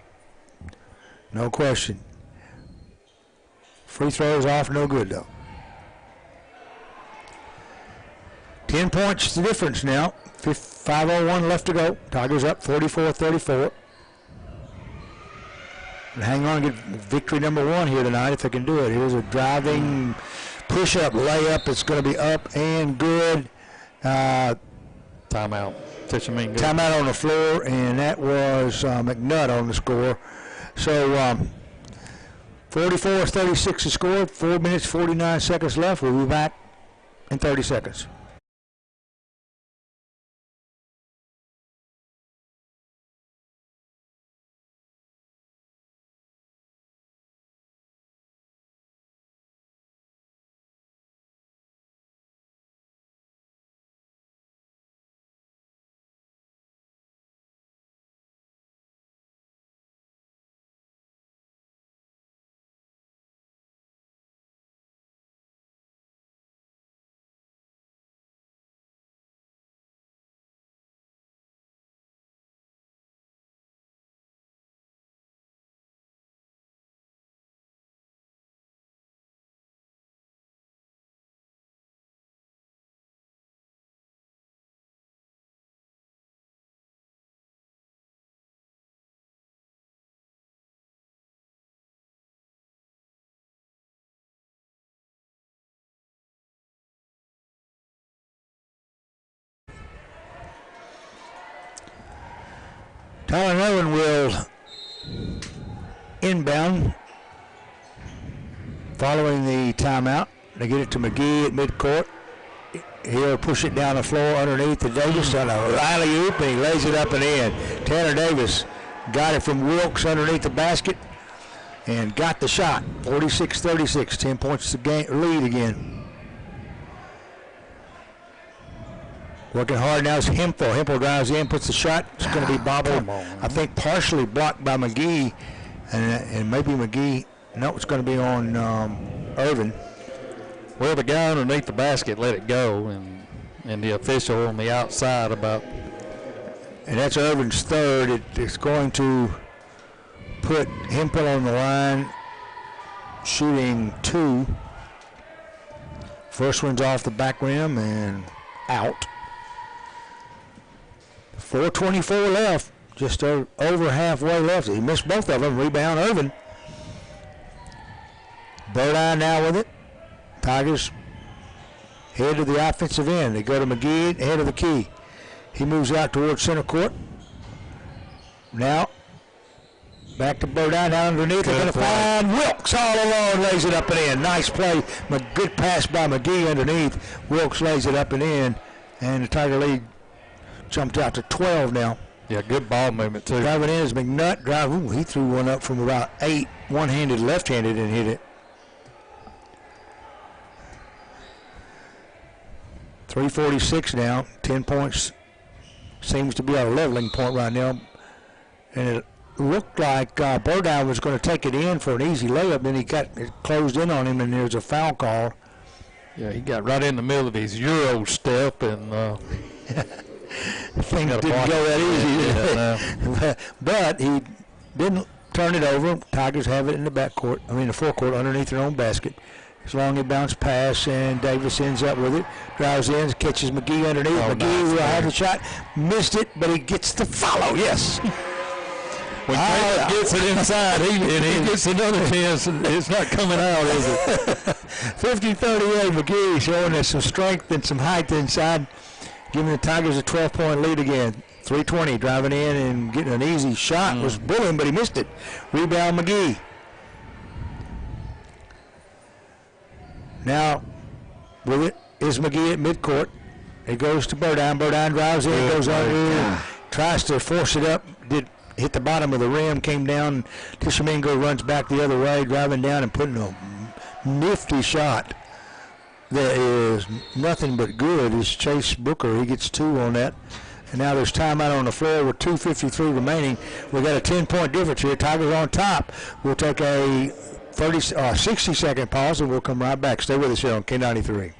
No question. Free throws off, no good, though. 10 points the difference now. 5:01 left to go. Tigers up 44-34. And hang on and get victory number one here tonight if they can do it. Here's a driving push-up layup. It's going to be up and good. Timeout. Tishomingo. Timeout on the floor, and that was McNutt on the score. So 44-36 the score. 4 minutes, 49 seconds left. We'll be back in 30 seconds. Tyler Owen will inbound following the timeout. They get it to McGee at midcourt. He'll push it down the floor underneath to Davis on a alley-oop, and he lays it up and in. Tanner Davis got it from Wilkes underneath the basket and got the shot. 46-36, 10 points to lead again. Working hard now is Hempel. Hempel drives in, puts the shot. It's going to be bobbled, I think partially blocked by McGee, and maybe McGee. No, it's going to be on Irvin. Well, the guy underneath the basket let it go, and the official on the outside about. And that's Irvin's third. It's going to put Hempel on the line, shooting 2. First one's off the back rim and out. 4:24 left, just over halfway left. He missed both of them. Rebound, Irvin. Birdeye now with it. Tigers head to the offensive end. They go to McGee, head of the key. He moves out towards center court. Now, back to Birdeye, now underneath. They're going to find Wilkes all alone, lays it up and in. Nice play. Good pass by McGee underneath. Wilkes lays it up and in. And the Tiger lead jumped out to 12 now. Yeah, good ball movement, too. Driving in is McNutt. He threw one up from about 8, one-handed, left-handed, and hit it. 3:46 now. 10 points seems to be our leveling point right now. And it looked like Birdeye was going to take it in for an easy layup. Then he got it closed in on him, and there's a foul call. Yeah, he got right in the middle of his Euro step, and things didn't go that easy. But he didn't turn it over. Tigers have it in the the forecourt underneath their own basket. It's a long inbounds pass, and Davis ends up with it. Drives in, catches McGee underneath. McGee will have the shot. Missed it, but he gets the follow. Yes. When Caleb gets it inside, he gets another chance. It's not coming out, is it? 50-38, McGee showing us some strength and some height inside, giving the Tigers a 12-point lead again. 3:20 driving in and getting an easy shot. Was bullying, but he missed it. Rebound McGee. Now, with it is McGee at midcourt. It goes to Birdine. Birdine drives in, goes under, tries to force it up. Did hit the bottom of the rim, came down. Tishomingo runs back the other way, driving down and putting a nifty shot that is nothing but good. Is Chase Booker. He gets 2 on that. And now there's timeout on the floor with 2:53 remaining. We've got a 10-point difference here. Tigers on top. We'll take a 60-second pause, and we'll come right back. Stay with us here on K93.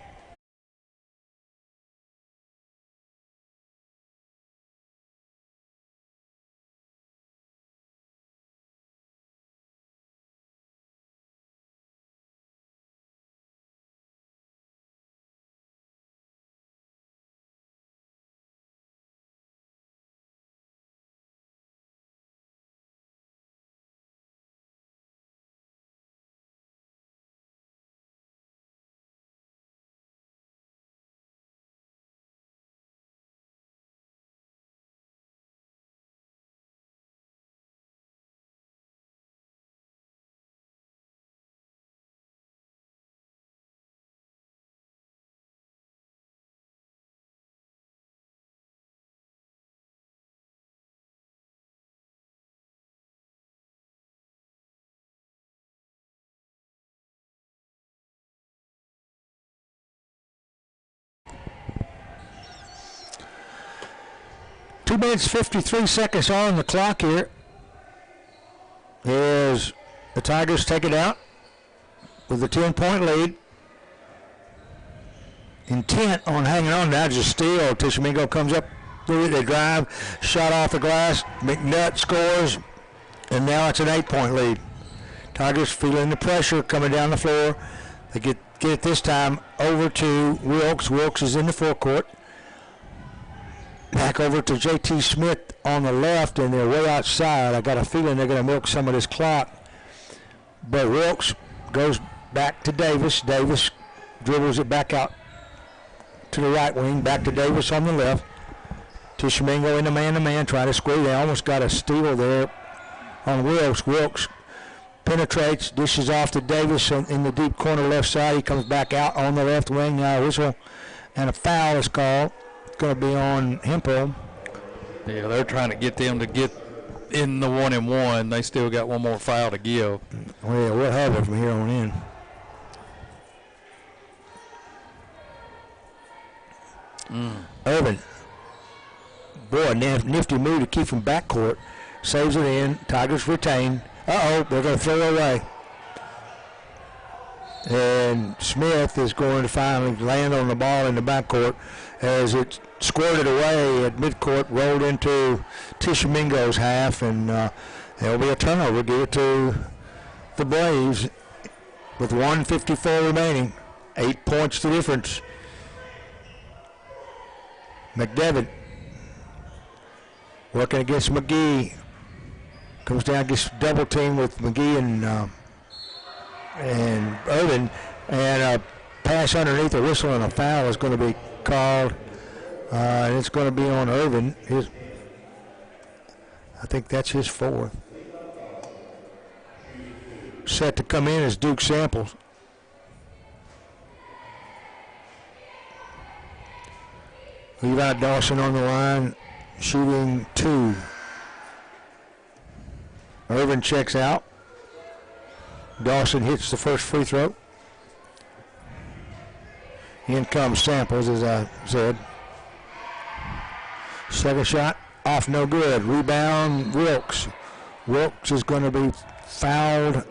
Two minutes, 53 seconds on the clock here. As the Tigers take it out with a 10-point lead. Intent on hanging on now, just steal. Tishomingo comes up through it. They drive, shot off the glass. McNutt scores, and now it's an 8-point lead. Tigers feeling the pressure coming down the floor. They get it this time over to Wilkes. Wilkes is in the forecourt. Back over to J.T. Smith on the left, and they're way outside. I got a feeling they're going to milk some of this clock. But Wilkes goes back to Davis. Davis dribbles it back out to the right wing, back to Davis on the left. Tishomingo in the man-to-man, trying to squeeze. They almost got a steal there on Wilkes. Wilkes penetrates, dishes off to Davis in the deep corner left side. He comes back out on the left wing. Now a whistle and a foul is called. It's going to be on Hempel. Yeah, they're trying to get them to get in the 1-and-1. They still got one more foul to give. Well, yeah, we'll have it from here on in. Irvin. Boy, nifty move to keep from backcourt. Saves it in. Tigers retain. Uh-oh, they're going to throw it away. And Smith is going to finally land on the ball in the backcourt as it squirted away at midcourt, rolled into Tishomingo's half, and there'll be a turnover. Give it to the Braves with 1:54 remaining. 8 points the difference. McDevitt working against McGee. Comes down, gets double team with McGee and Irvin, and a pass underneath a whistle and a foul is going to be called. And it's going to be on Irvin. I think that's his fourth. Set to come in is Duke Samples. Levi Dawson on the line, shooting 2. Irvin checks out. Dawson hits the first free throw. In comes Samples, as I said. Second shot off, no good. Rebound, Wilkes. Wilkes is going to be fouled.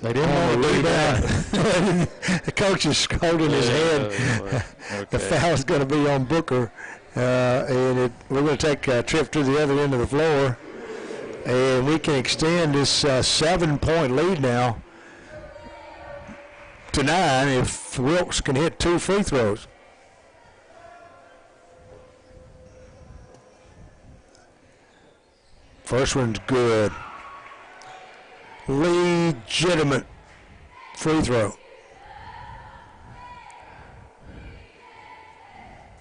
They didn't want to do that. The coach is holding his head. Okay. The foul is going to be on Booker. We're going to take a trip to the other end of the floor. And we can extend this 7-point lead now to 9 if Wilkes can hit 2 free throws. First one's good. Legitimate free throw.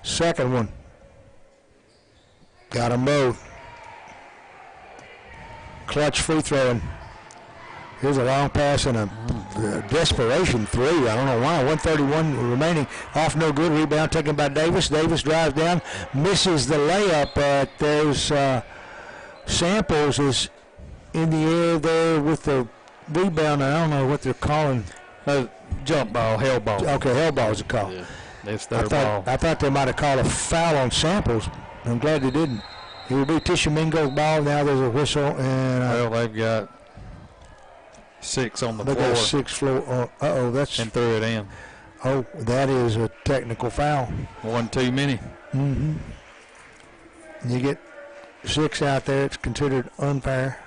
Second one. Got them both. Clutch free throwing. Here's a long pass and a desperation 3. I don't know why. 1:31 remaining. Off, no good. Rebound taken by Davis. Davis drives down, misses the layup. There's Samples is in the air there with the rebound. I don't know what they're calling. Jump ball, hell ball. Okay, hell ball is a call. Yeah, that's their ball. I thought they might have called a foul on Samples. I'm glad they didn't. It will be Tishomingo's ball. Now there's a whistle. And well, they've got 6 on the floor. They got 6 floor. That's. And threw it in. Oh, that is a technical foul. One too many. Mm-hmm. You get 6 out there. It's considered unfair.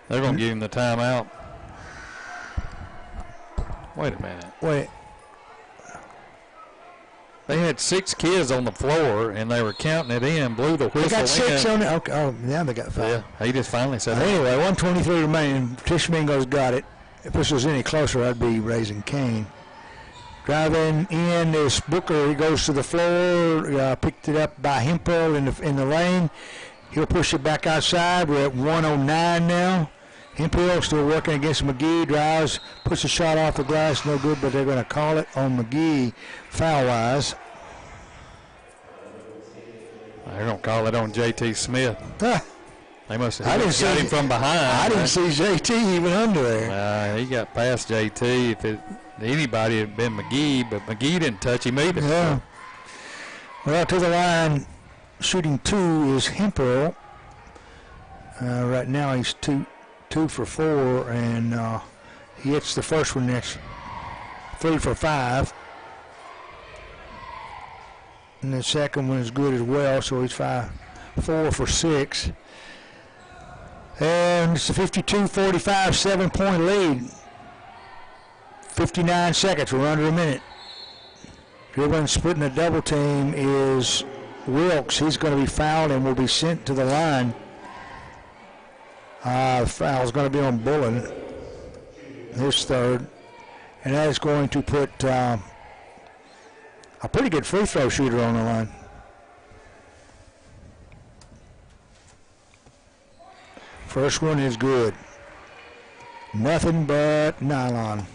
They're going to give him the timeout. Wait a minute. Wait. They had 6 kids on the floor, and they were counting it in, blew the whistle. They got 6 on it? Okay. Oh, now they got 5. Yeah, he just finally said that. Anyway, 1:23 remaining. Tishomingo's got it. If this was any closer, I'd be raising Kane. Driving in is Booker. He goes to the floor. Picked it up by Hempel in the lane. He'll push it back outside. We're at 1:09 now. Hempel still working against McGee. Drives, puts a shot off the glass. No good, but they're going to call it on McGee foul-wise. They're going to call it on J.T. Smith. They must have got him from behind. I didn't see J.T. even under there. He got past J.T. If anybody had been McGee, but McGee didn't touch him either. Yeah. Well, to the line, shooting 2 is Hempel. Right now he's 2 for 4, and he hits the first one next. 3 for 5. And the second one is good as well, so he's 4 for 6. And it's a 52-45 7-point lead. 59 seconds, we're under a minute. Dribbling, splitting a double team is Wilkes. He's going to be fouled and will be sent to the line. The foul is going to be on Bullen, his third. And that is going to put a pretty good free throw shooter on the line. First one is good. Nothing but nylon.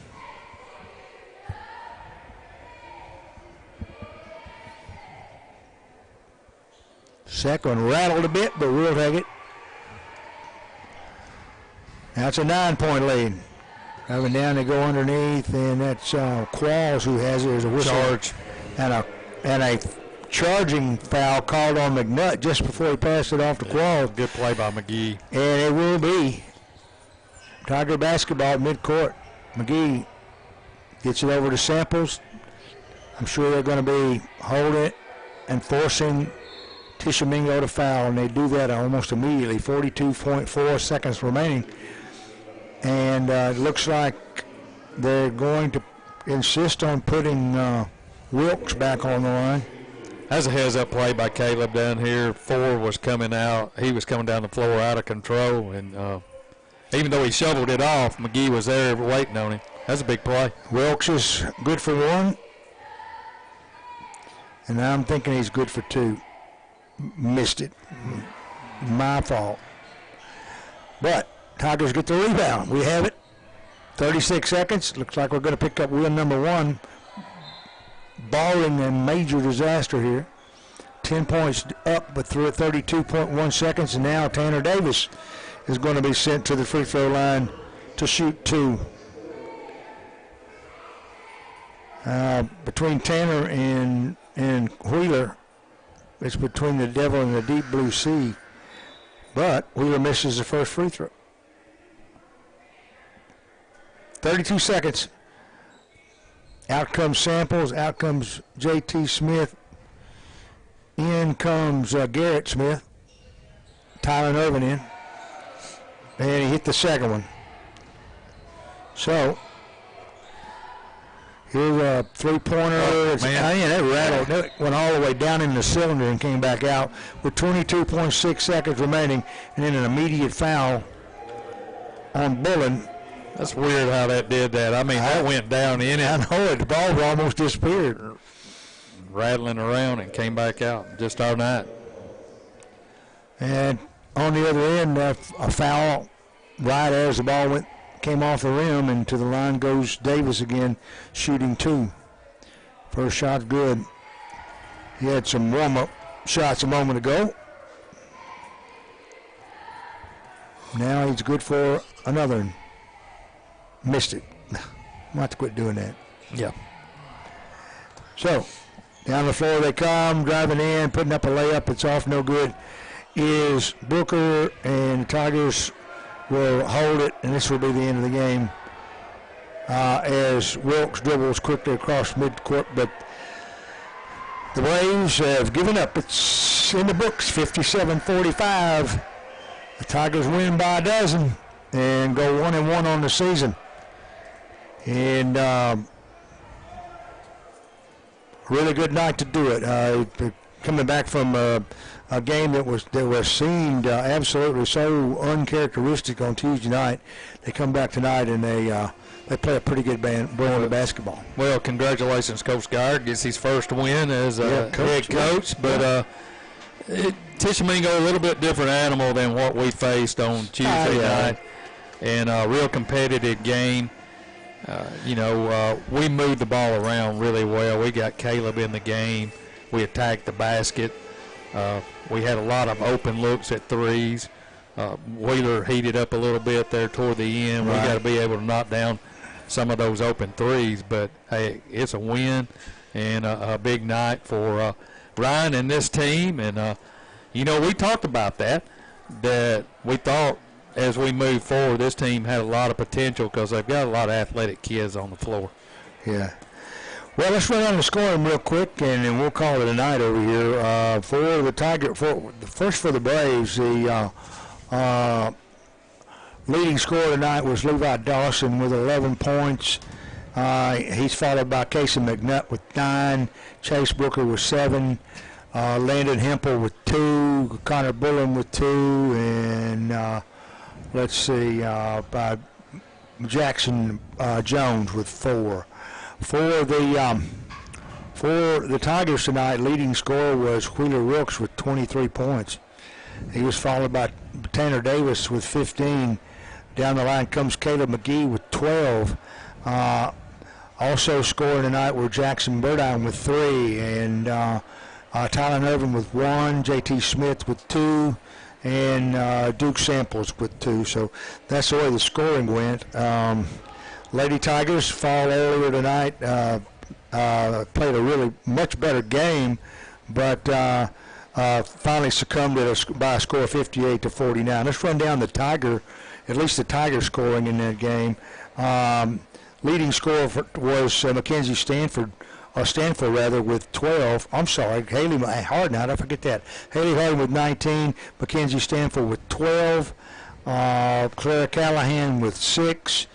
Second one rattled a bit, but we'll take it. That's a 9-point lead. Coming down, they go underneath, and that's Qualls who has it as a whistle. Charge. And a charging foul called on McNutt just before he passed it off to Qualls. Good play by McGee. And it will be Tiger basketball at midcourt. McGee gets it over to Samples. I'm sure they're going to be holding it and forcing Tishomingo to foul, and they do that almost immediately. 42.4 seconds remaining. And it looks like they're going to insist on putting Wilkes back on the line. That's a heads-up play by Caleb down here. Ford was coming out. He was coming down the floor out of control, and even though he shoveled it off, McGee was there waiting on him. That's a big play. Wilkes is good for one, and I'm thinking he's good for two. Missed it. My fault. But Tigers get the rebound. We have it. 36 seconds. Looks like we're going to pick up win number one. Barring a major disaster here. 10 points up, but through 32.1 seconds. And now Tanner Davis is going to be sent to the free throw line to shoot two. Between Tanner and Wheeler, it's between the devil and the deep blue sea. But Wheeler misses the first free throw. 32 seconds. Out comes Samples. Out comes J.T. Smith. In comes Garrett Smith. Tyler Irvin in. And he hit the second one. So, here's a three-pointer. Man, that rattled. That went all the way down in the cylinder and came back out with 22.6 seconds remaining, and then an immediate foul on Bullen. That's weird how that did that. I mean, that went down in it. I know it. The ball almost disappeared. Rattling around and came back out. Just our night. And on the other end, a foul right as the ball came off the rim, and to the line goes Davis again, shooting two. First shot good. He had some warm-up shots a moment ago. Now he's good for another one. Missed it. Might have to quit doing that. Yeah. So, down the floor they come, driving in, putting up a layup. It's off, no good. Is Booker, and the Tigers will hold it, and this will be the end of the game as Wilkes dribbles quickly across midcourt. But the Braves have given up. It's in the books, 57-45. The Tigers win by a dozen and go 1-1 on the season. And really good night to do it. Coming back from a game that seemed absolutely so uncharacteristic on Tuesday night, they come back tonight and they play a pretty good brand of basketball. Well, congratulations, Coach Geyer. Gets his first win as head coach. But Tishomingo, a little bit different animal than what we faced on Tuesday night. And a real competitive game. We moved the ball around really well. We got Caleb in the game. We attacked the basket. We had a lot of open looks at threes. Wheeler heated up a little bit there toward the end. Right. We got to be able to knock down some of those open threes. But, hey, it's a win and a big night for Ryan and this team. And, we talked about that we thought as we move forward, this team had a lot of potential because they've got a lot of athletic kids on the floor. Yeah. Well, let's run down the scoring real quick, and then we'll call it a night over here. For the first for the Braves, the leading scorer tonight was Levi Dawson with 11 points. He's followed by Casey McNutt with 9, Chase Booker with 7, Landon Hempel with 2, Connor Bullen with 2, and by Jackson Jones with 4. For For the Tigers tonight, leading scorer was Wheeler Wilkes with 23 points. He was followed by Tanner Davis with 15. Down the line comes Caleb McGee with 12. Also scoring tonight were Jackson Burdine with 3, and Tyler Irvin with 1, J.T. Smith with 2, and Duke Samples with 2. So that's the way the scoring went. Lady Tigers fall earlier tonight. Played a really much better game, but finally succumbed by a score of 58-49. Let's run down at least the Tiger scoring in that game. Leading scorer was Mackenzie Stanford with 12. I'm sorry, Haley Hardin. How did I forget that? Haley Hardin with 19, Mackenzie Stanford with 12, Clara Callahan with 6,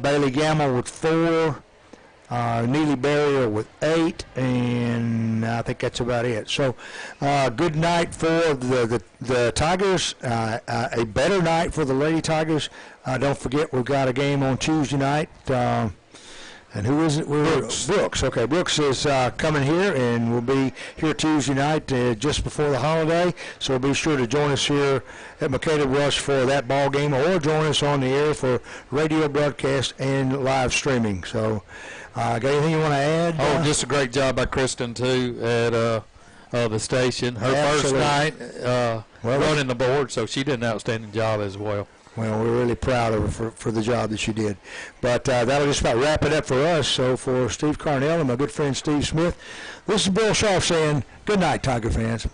Bailey Gamble with 4, Neely Barrier with 8, and I think that's about it. So, good night for the Tigers. A better night for the Lady Tigers. Don't forget, we've got a game on Tuesday night. And who is it? Brooks. Okay, Brooks is coming here, and we'll be here Tuesday night just before the holiday. So be sure to join us here at McCady Rush for that ball game, or join us on the air for radio broadcast and live streaming. So, got anything you want to add? Oh, just a great job by Kristen too at the station. Her first night running the board, so she did an outstanding job as well. Well, we're really proud of her for the job that she did. But that'll just about wrap it up for us. So for Steve Carnell and my good friend Steve Smith, this is Bill Shaw saying good night, Tiger fans.